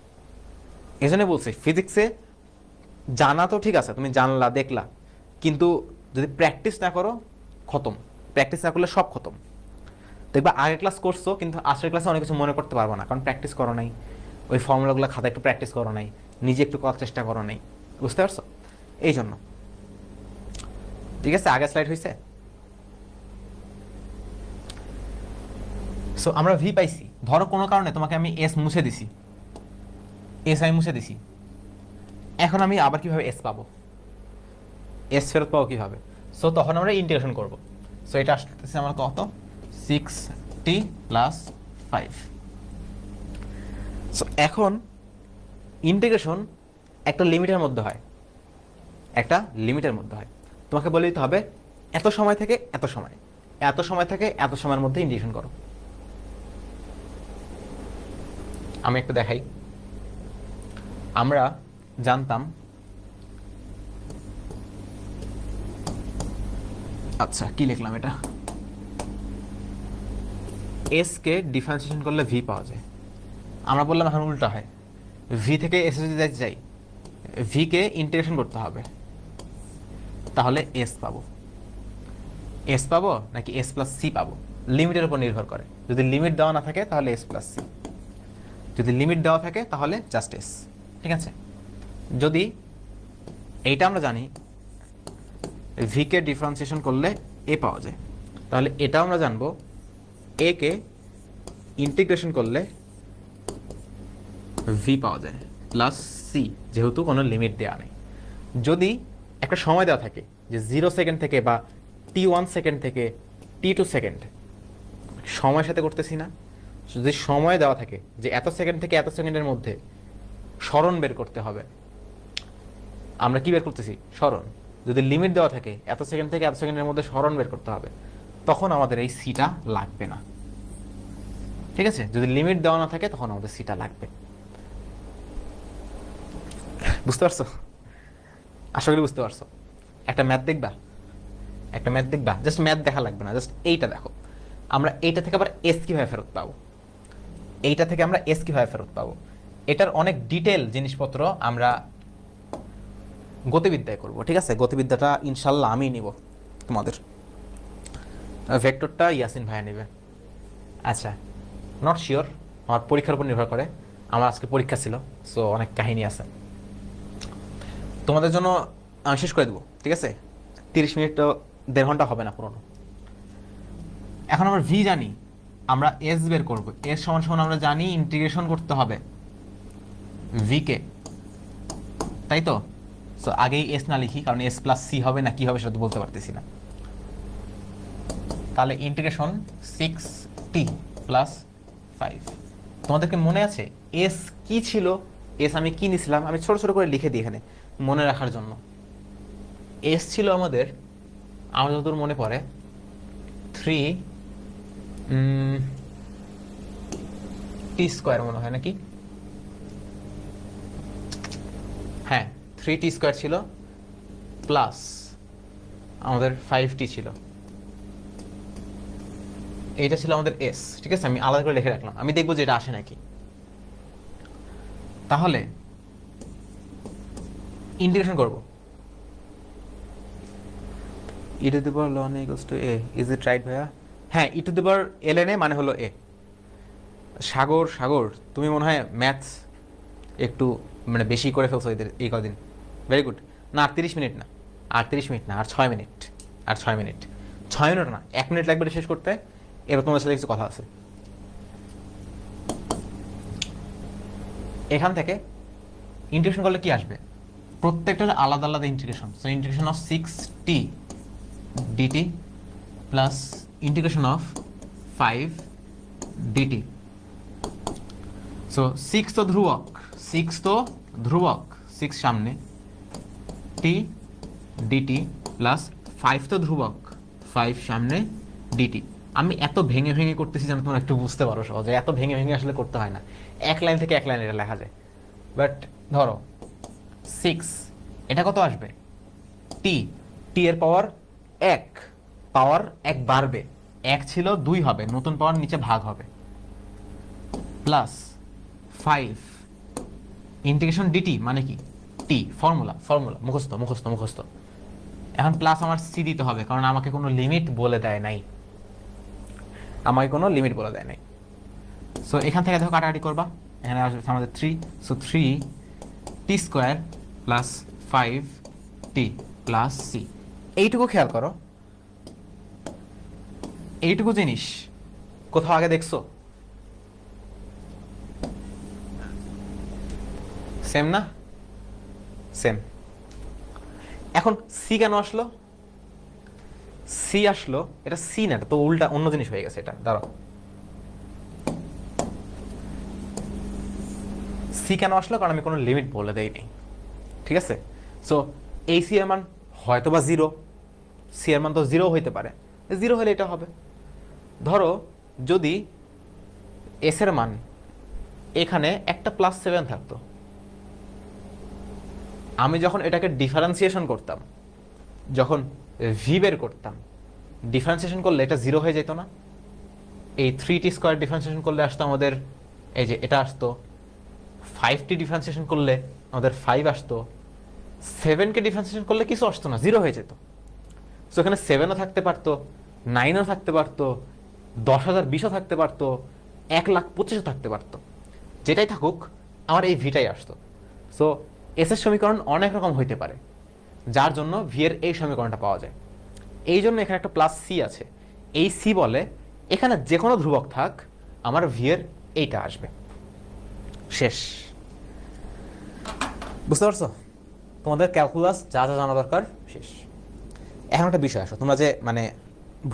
S1: এই জন্য বলছি ফিজিক্সে জানা তো ঠিক আছে, তুমি জানলা দেখলা, কিন্তু যদি প্র্যাকটিস না করো খতম, প্র্যাকটিস না করলে সব খতম। দেখবা আগের ক্লাস করছো কিন্তু আজকের ক্লাসে অনেক কিছু মনে করতে পারবো না, কারণ প্র্যাকটিস করো নাই, ওই ফর্মুলাগুলো খাতা একটু প্র্যাকটিস করো নাই, নিজে একটু করার চেষ্টা করো নাই, বুঝতে পারছো? এই জন্য। ঠিক আছে, আগের স্লাইড হয়েছে। সো আমরা ভি পাইছি, ধরো কোনো কারণে তোমাকে আমি এস মুছে দিছি, এস আমি মুছে দিছি, এখন আমি আবার কিভাবে এস পাবো, এস ফেরত পাবো কিভাবে? সো তখন আমরা ইন্টিগ্রেশন করব। সো এটা আসতেছে আমার কত, 6t প্লাস 5। সো এখন ইন্টিগ্রেশন একটা লিমিটের মধ্যে হয়, একটা লিমিটের মধ্যে হয়। তোমাকে বলে দিতে হবে এত সময় থেকে এত সময়, এত সময় থেকে এত সময়ের মধ্যে ইন্টিগ্রেশন করো। আমি একটু দেখাই। আমরা জানতাম, আচ্ছা কি লিখলাম এটা, এস কে ডিফারেন্সিয়েশন করলে ভি পাওয়া যায়। আমরা বললাম এখন উল্টা হয়, ভি থেকে এস যদি যাই, ভি কে ইন্টিগ্রেশন করতে হবে, তাহলে এস পাবো। এস পাবো নাকি এস প্লাস সি পাবো, লিমিটের উপর নির্ভর করে। যদি লিমিট দেওয়া না থাকে তাহলে এস প্লাস সি, যদি লিমিট দেওয়া থাকে তাহলে জাস্ট এস। ঠিক আছে, যদি এইটা আমরা জানি ভি কে ডিফারেন্সিয়েশন করলে এ পাওয়া যায়, তাহলে এটা আমরা জানবো এ কে ইন্টিগ্রেশন করলে ভি পাওয়া যায় প্লাস সি, যেহেতু কোনো লিমিট দেওয়া নেই। যদি একটা সময় দেওয়া থাকে যে 0 সেকেন্ড থেকে বা t1 সেকেন্ড থেকে t2 সেকেন্ড, সময়ের সাথে করতেছি না, যদি সময় দেওয়া থাকে যে এত সেকেন্ড থেকে এত সেকেন্ডের মধ্যে সরণ বের করতে হবে, আমরা কি বের করতেছি, সরণ। যদি লিমিট দেওয়া থাকে এত সেকেন্ড থেকে এত সেকেন্ডের মধ্যে সরণ বের করতে হবে, তখন আমাদের এই সিটা লাগবে না। ঠিক আছে, যদি লিমিট দেওয়া না থাকে তখন আমাদের সিটা লাগবে। বুঝতে পারছো? আশা করি বুঝতে পারছো। একটা ম্যাথ দেখবা, একটা ম্যাথ দেখবা, জাস্ট ম্যাথ দেখা লাগবে না, জাস্ট এইটা দেখো। আমরা এইটা থেকে আবার এস কিভাবে ফেরত পাবো, এইটা থেকে আমরা এস কিভাবে ফেরত পাবো, এটার অনেক ডিটেল জিনিসপত্র আমরা গতিবিদ্যায় করব। ঠিক আছে, গতিবিদ্যাটা ইনশাল্লাহ আমি নিব, তোমাদের ভেক্টরটা ইয়াসিন ভাইয়া নেবে। আচ্ছা, নট শিওর, আমার পরীক্ষার উপর নির্ভর করে। আমার আজকে পরীক্ষা ছিল, সো অনেক কাহিনী আছে তোমাদের জন্য, আমি শেষ করে দেবো। ঠিক আছে, 30 মিনিট তো 1.5 ঘন্টা হবে না পুরোনো। এখন আমরা ভি জানি, আমরা এস বের করবো। এস সমান সমান আমরা জানি ইন্টিগ্রেশন করতে হবে ভি কে, তাই তো? সো আগেই এস না লিখি, কারণ এস প্লাস সি হবে না কি হবে সেটা তো বলতে পারতেছি না। তাহলে ইন্টিগ্রেশন 6t প্লাস 5। তোমাদেরকে মনে আছে এস কি ছিল, এস আমি কি নিছিলাম? আমি ছোট ছোট করে লিখে দিই এখানে মনে রাখার জন্য। এস ছিল আমাদের, আমার যতদূর মনে পড়ে, 3t² মনে হয় নাকি, হ্যাঁ 3t² ছিল, প্লাস আমাদের 5t ছিল। এইটা ছিল আমাদের এস। ঠিক আছে, আমি আলাদা করে লিখে রাখলাম, আমি দেখবো যে এটা আসে নাকি। তাহলে ইন্টিগ্রেশন করব, e to the power ln a equals to a, is it right ভাইয়া? হ্যাঁ, e to the power ln a মানে হলো a। সাগর, সাগর তুমি মনে হয় ম্যাথস একটু মানে বেশি করে ফেলছো এদের এই কদিন। Very good. না 38 মিনিট না, 38 মিনিট না, আর 6 মিনিট, আর 6 মিনিট, 6 মিনিট না 1 মিনিট লাগবে শেষ করতে। এবার তোমাদের সাথে কিছু কথা আছে। এখান থেকে ইন্টিগ্রেশন করলে কি আসবে, প্রত্যেকটার আলাদা আলাদা integration. So integration of 6t dt plus integration of 5 dt। So 6 তো ধ্রুবক, 6 তো ধ্রুবক, 6 সামনে, t dt প্লাস 5 তো ধ্রুবক, 5 সামনে dt। আমি এত ভেঙে ভেঙে করতেছি যেন তোমরা একটু বুঝতে পারো সহজে। এত ভেঙে ভেঙে আসলে করতে হয় না, এক লাইন থেকে এক লাইন এটা লেখা যায়। বাট ধরো 6, এটা কত আসবে, t, t এর পাওয়ার 1, পাওয়ার 1 বাড়বে, 1 ছিল 2 হবে, নতুন পাওয়ার নিচে ভাগ হবে, প্লাস 5 ইন্টিগ্রেশন dt মানে কি, t ফর্মুলা, ফর্মুলা মুখস্থ মুখস্থ মুখস্থ। এখন প্লাস আমার সি দিতে হবে, কারণ আমাকে কোনো লিমিট বলে দেয় নাই, আমাকে কোনো লিমিট বলে দেয় নাই। সো এখান থেকে দেখো কাটাকাটি করবা, এখানে আসবে আমাদের 3, so 3t² plus 5t plus c। এইটুকু খেয়াল করো, এইটুকু জিনিস কোথাও আগে দেখছো? সেম না? সেম। এখন সি কেন আসলো? সি আসলো, এটা সি না, তো উল্টা অন্য জিনিস হয়ে গেছে। এটা দাঁড়াও, সি কেন আসলো? কারণ আমি কোনো লিমিট বলে দেইনি, ঠিক আছে? সো এই সি এর মান হয়তো বা 0, সি এর মান তো 0 হইতে পারে, 0 হলে এটা হবে। ধরো যদি এস এর মান এখানে একটা +7 থাকতো, আমি যখন এটাকে ডিফারেন্সিয়েশন করতাম, যখন ভি বের করতাম, ডিফারেন্সিয়েশন করলে এটা 0 হয়ে যেত না? এই 3t² ডিফারেন্সিয়েশন করলে আসতো আমাদের, এই যে এটা আসতো। 5t ডিফারেন্সিয়েশন করলে আমাদের 5 আসতো। 7কে ডিফারেন্সিয়েশন করলে কিছু আসতো না, 0 হয়ে যেত। সো এখানে 7ও থাকতে পারতো, 9ও থাকতে পারতো, 10,000 20ও থাকতে পারতো, 1,25,000 থাকতে পারতো। যেটাই থাকুক, আমার এই ভিটাই আসতো। সো এস এর সমীকরণ অনেক রকম হইতে পারে, যার জন্য ভি এর এই সমীকরণটা পাওয়া যায়। এই জন্য এখানে একটা প্লাস সি আছে। এই সি বলে এখানে যে কোনো ধ্রুবক থাক, আমার ভি এর এইটা আসবে। শেষ। বুঝতে পারছো? তোমাদের ক্যালকুলাস যা যা জানা দরকার শেষ। এখন একটা বিষয় আসো, তোমরা যে মানে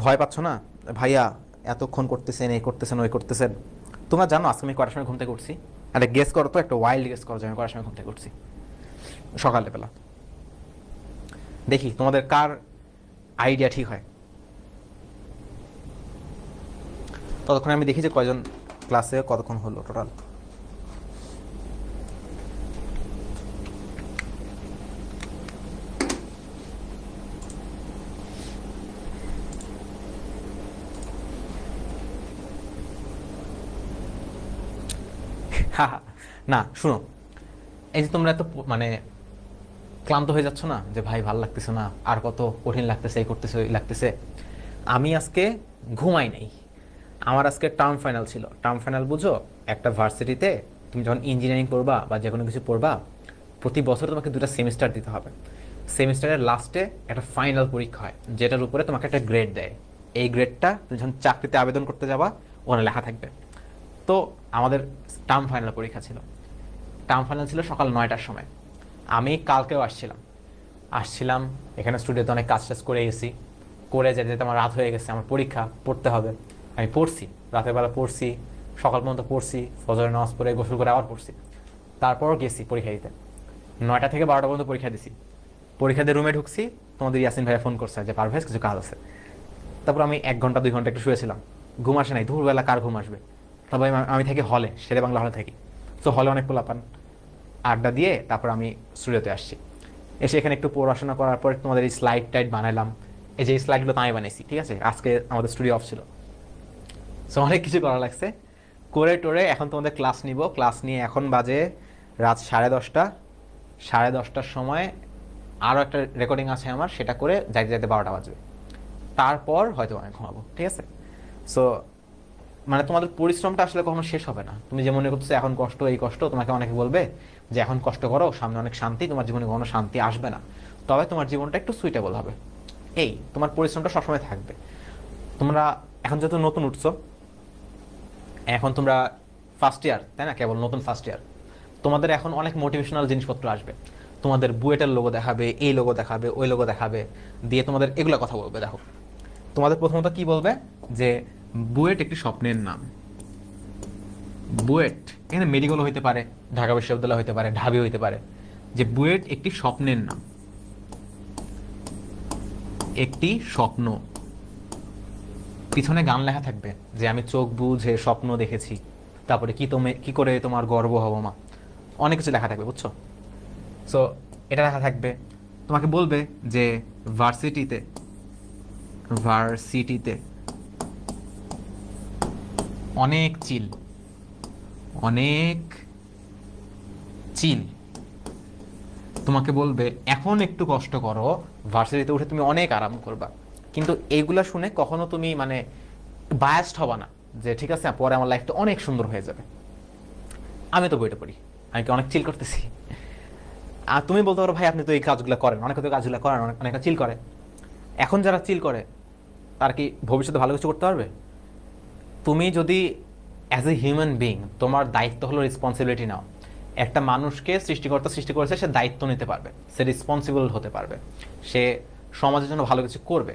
S1: ভয় পাচ্ছ না, ভাইয়া এতক্ষণ করতেছেন, এই করতেছেন, ওই করতেছেন। তোমরা জানো আজকে আমি কটার সময় ঘুম থেকে উঠছি? একটা গেস করো তো, একটা ওয়াইল্ড গেস করো যে আমি কটার সময় ঘুম থেকে উঠছি সকালবেলা। দেখি তোমাদের কার আইডিয়া ঠিক হয়। ততক্ষণে আমি দেখি যে কয়জন ক্লাসে কতক্ষণ হলো টোটাল। না শুনো, এই যে তোমরা এত মানে ক্লান্ত হয়ে যাচ্ছ না, যে ভাই ভালো লাগতেছে না, আর কত কঠিন লাগতেছে, এই করতেছে, ওই লাগতেছে। আমি আজকে ঘুমাই নাই। আমার আজকে টার্ম ফাইনাল ছিল। টার্ম ফাইনাল বুঝো? একটা ভার্সিটিতে তুমি যখন ইঞ্জিনিয়ারিং করবা বা যে কোনো কিছু পড়বা, প্রতি বছর তোমাকে 2টা সেমিস্টার দিতে হবে। সেমিস্টারের লাস্টে একটা ফাইনাল পরীক্ষা হয়, যেটার উপরে তোমাকে একটা গ্রেড দেয়। এই গ্রেডটা তুমি যখন চাকরিতে আবেদন করতে যাবা, ওখানে লেখা থাকবে। তো আমাদের টার্ম ফাইনাল পরীক্ষা ছিল। টার্ম ফাইনাল ছিল সকাল 9টার সময়। আমি কালকেও আসছিলাম এখানে স্টুডিওতে অনেক কাজ টাজ করে গেছি, করে যেতে যেতে আমার রাত হয়ে গেছে। আমার পরীক্ষা, পড়তে হবে। আমি পড়ছি, রাতের বেলা পড়ছি, সকাল পর্যন্ত পড়ছি, ফজরের নামাজ পড়ে গোসল করে আবার পড়ছি। তারপরও গেছি পরীক্ষা দিতে। 9টা থেকে 12টা পর্যন্ত পরীক্ষা দিছি। পরীক্ষা দিয়ে রুমে ঢুকছি, তোমাদের ইয়াসিন ভাইয়া ফোন করছে যে পারভেজ কিছু কাজ আছে। তারপর আমি 1 ঘন্টা 2 ঘন্টা একটু শুয়েছিলাম, ঘুম আসে নাই। দুপুরবেলা কার ঘুম আসবে? তবে আমি থাকি হলে, শেরে বাংলা হলে থাকি। তো হলে অনেক পোলাপান, আড্ডা দিয়ে তারপর আমি স্টুডিওতে আসছি। এসে এখানে একটু পড়াশোনা করার পর তোমাদের এই স্লাইড টাইড বানাইলাম। এই যে এই স্লাইডগুলো তো আমি বানাইছি, ঠিক আছে? আজকে আমাদের স্টুডিও অফ ছিল, সো অনেক কিছু করা লাগছে। করে টোরে এখন তোমাদের ক্লাস নিব। ক্লাস নিয়ে এখন বাজে রাত 10:30। 10:30টার সময় আরও একটা রেকর্ডিং আছে আমার, সেটা করে যাইতে যাইতে 12টা বাজবে। তারপর হয়তো আমি ঘুমাবো, ঠিক আছে? সো মানে তোমাদের পরিশ্রমটা আসলে কখনো শেষ হবে না। তুমি যে মনে করছো এখন কষ্ট, এই কষ্ট, তোমাকে অনেকে বলবে যে এখন কষ্ট করো, সামনে অনেক শান্তি, তোমার জীবনে কোনো শান্তি আসবে না। তবে তোমার জীবনটা একটু সুইটেবল হবে। এই তোমার পরিশ্রমটা সবসময় থাকবে। তোমরা এখন যেহেতু নতুন উঠছো, এখন তোমরা ফার্স্ট ইয়ার, তাই না? কেবল নতুন ফার্স্ট ইয়ার। তোমাদের এখন অনেক মোটিভেশনাল জিনিসপত্র আসবে। তোমাদের বুয়েটের লোগো দেখাবে, এই লোগো দেখাবে, ওই লোগো দেখাবে, দিয়ে তোমাদের এগুলো কথা বলবে। দেখো তোমাদের প্রথমত কি বলবে যে বুয়েট একটি স্বপ্নের নাম। বুয়েট এখানে মেডিকেল হইতে পারে, ঢাকা বিশ্ববিদ্যালয় হইতে পারে, ঢাবি হইতে পারে। যে বুয়েট একটি স্বপ্নের নাম, একটি স্বপ্ন। পিছনে গান লেখা থাকবে যে আমি চোখ বুঝে স্বপ্ন দেখেছি, তারপরে কি করে তোমার গর্ব হব মা, অনেক কিছু লেখা থাকবে, বুঝছো? সো এটা লেখা থাকবে। তোমাকে বলবে যে ভার্সিটিতে অনেক চিল, অনেক চিল। তোমাকে বলবে এখন একটু কষ্ট করো, ভার্সিটিতে উঠে তুমি অনেক আরাম করবা। কিন্তু এইগুলা শুনে কখনো তুমি মানে বায়াসড হবা না যে ঠিক আছে পরে আমার লাইফটা অনেক সুন্দর হয়ে যাবে। আমি তো বইটা পড়ি, আমি কি অনেক চিল করতেছি? আর তুমি বলতে পারো ভাই আপনি তো এই কাজগুলো করেন, অনেকে তো কাজগুলো করেন, অনেকে চিল করে। এখন যারা চিল করে তার কি ভবিষ্যতে ভালো কিছু করতে পারবে? তুমি যদি অ্যাজ এ হিউম্যান বিং, তোমার দায়িত্ব হলো রেসপন্সিবিলিটি নাও। একটা মানুষকে সৃষ্টিকর্তা সৃষ্টি করেছে, সে দায়িত্ব নিতে পারবে, সে রেসপন্সিবল হতে পারবে, সে সমাজের জন্য ভালো কিছু করবে।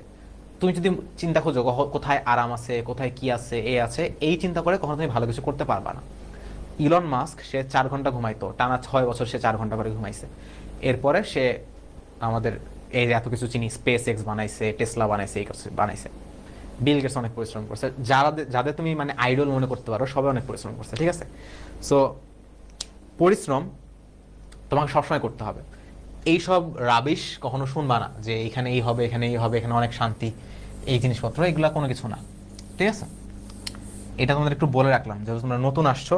S1: তুমি যদি চিন্তা খোঁজো কোথায় আরাম আছে, কোথায় কি আছে, এ আছে, এই চিন্তা করে কখনো তুমি ভালো কিছু করতে পারবা না। ইলন মাস্ক, সে 4 ঘন্টা ঘুমাইতো, টানা 6 বছর সে 4 ঘন্টা করে ঘুমাইছে। এরপরে সে আমাদের এই যে এত কিছু চিনি, স্পেস এক্স বানাইছে, টেসলা বানাইছে, এই বানাইছে। বিল গেটস অনেক পরিশ্রম করছে, যাদের তুমি মানে আইডল মনে করতে পারো সবাই অনেক পরিশ্রম করছে, ঠিক আছে? সো পরিশ্রম তোমাকে সবসময় করতে হবে। এইসব রাবিশ কখনো শুনবা না যে এখানে এই হবে, এখানে এই হবে, এখানে অনেক শান্তি, এই জিনিসপত্র, এগুলা কোনো কিছু না, ঠিক আছে? এটা তোমাদের একটু বলে রাখলাম, যেহেতু তোমরা নতুন আসছো,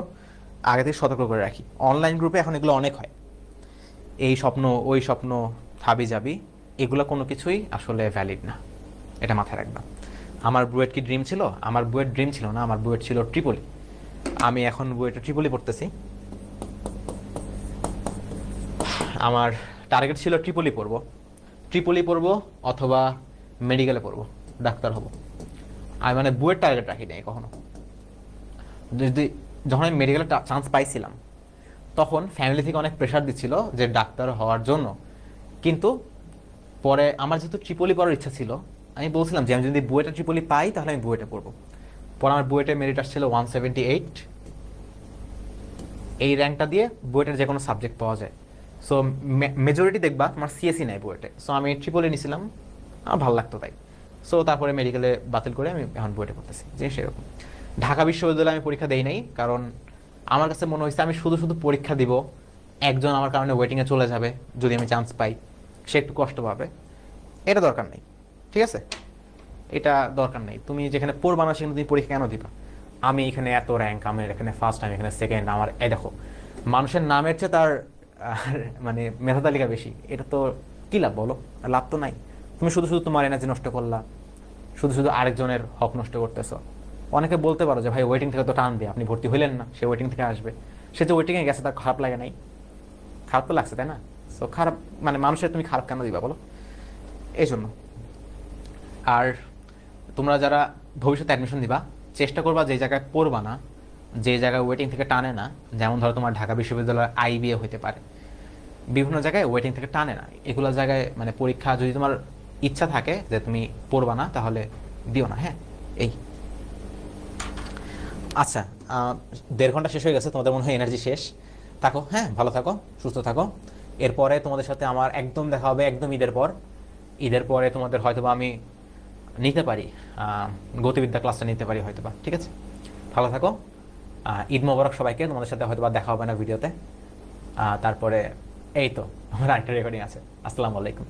S1: আগে থেকে সতর্ক করে রাখি। অনলাইন গ্রুপে এখন এগুলো অনেক হয়, এই স্বপ্ন ওই স্বপ্ন, হাবি যাবি, এগুলো কোনো কিছুই আসলে ভ্যালিড না, এটা মাথায় রাখবা। আমার বুয়েট কি ড্রিম ছিল? আমার বুয়েট ড্রিম ছিল না, আমার বুয়েট ছিল ট্রিপলি। আমি এখন বুয়েটে ট্রিপলি পড়তেছি। আমার টার্গেট ছিল ট্রিপলি পড়বো অথবা মেডিকেলে পড়বো, ডাক্তার হব। আমি মানে বুয়েট টার্গেট রাখি নাই কখনো। যদি যখন আমি মেডিকেলে চান্স পাইছিলাম, তখন ফ্যামিলি থেকে অনেক প্রেশার দিচ্ছিল যে ডাক্তার হওয়ার জন্য। কিন্তু পরে আমার যেহেতু ট্রিপলি পড়ার ইচ্ছা ছিল, আমি বলছিলাম যে আমি যদি বুয়েটে ট্রিপলি পাই তাহলে আমি বুয়েটে পড়বো। পরে আমার বুয়েটে মেরিট আসছিল 178। এই র্যাঙ্কটা দিয়ে বুয়েটের যে কোনো সাবজেক্ট পাওয়া যায়। সো মেজরিটি দেখবা তোমার সিএসি নাই বুয়েটে। সো আমি ট্রিপলি নিয়েছিলাম, আমার ভালো লাগতো তাই। সো তারপরে মেডিকেলে বাতিল করে আমি এখন বুয়েটে পড়তেছি, জিনিস এরকম। ঢাকা বিশ্ববিদ্যালয়ে আমি পরীক্ষা দেই নাই, কারণ আমার কাছে মনে হয়েছে আমি শুধু শুধু পরীক্ষা দিব, একজন আমার কারণে ওয়েটিংয়ে চলে যাবে যদি আমি চান্স পাই, সে একটু কষ্ট পাবে, এটা দরকার নেই, ঠিক আছে? এটা দরকার নেই। তুমি যেখানে পড়বা না সেখানে তুমি পরীক্ষা কেন দিবা? আমি এখানে এত র্যাঙ্ক, আমি এখানে ফার্স্ট, আমি এখানে সেকেন্ড, আমার এই দেখো মানুষের নামের চেয়ে তার মানে মেধা তালিকা বেশি, এটা তো কি লাভ বলো? লাভ তো নাই। তুমি শুধু শুধু তোমার এনার্জি নষ্ট করলা, শুধু শুধু আরেকজনের হক নষ্ট করতেছো। অনেকে বলতে পারো যে ভাই ওয়েটিং থেকে তো টানবে, আপনি ভর্তি হইলেন না, সে ওয়েটিং থেকে আসবে। সে যে ওয়েটিংয়ে গেছে তার খারাপ লাগে নাই? খারাপ তো লাগছে, তাই না? সো খারাপ মানে মানুষের তুমি খারাপ কেন দিবা বলো? এই জন্য। আর তোমরা যারা ভবিষ্যতে অ্যাডমিশন দিবা, চেষ্টা করবা যে জায়গায় পড়বা না, যে জায়গায় ওয়েটিং থেকে টানে না, যেমন ধরো তোমার ঢাকা বিশ্ববিদ্যালয়ের আইবিএ হতে পারে, বিভিন্ন জায়গায় ওয়েটিং থেকে টানে না, এগুলো জায়গায় মানে পরীক্ষা যদি তোমার ইচ্ছা থাকে যে তুমি পড়বা না তাহলে দিও না, হ্যাঁ? এই আচ্ছা, 1.5 ঘন্টা শেষ হয়ে গেছে, তোমাদের মনে হয় এনার্জি শেষ। থাকো, হ্যাঁ, ভালো থাকো, সুস্থ থাকো। এরপরে তোমাদের সাথে আমার একদম দেখা হবে একদম ঈদের পর। ঈদের পরে তোমাদের হয়তোবা আমি নিতে পারি, গতিবিদ্যা ক্লাসটা নিতে পারি হয়তোবা, ঠিক আছে? ভালো থাকো, ঈদ মোবারক সবাইকে। তোমাদের সাথে হয়তোবা দেখা হবে না ভিডিওতে। তারপরে এই তো আমার আরেকটা রেকর্ডিং আছে। আসসালামু আলাইকুম।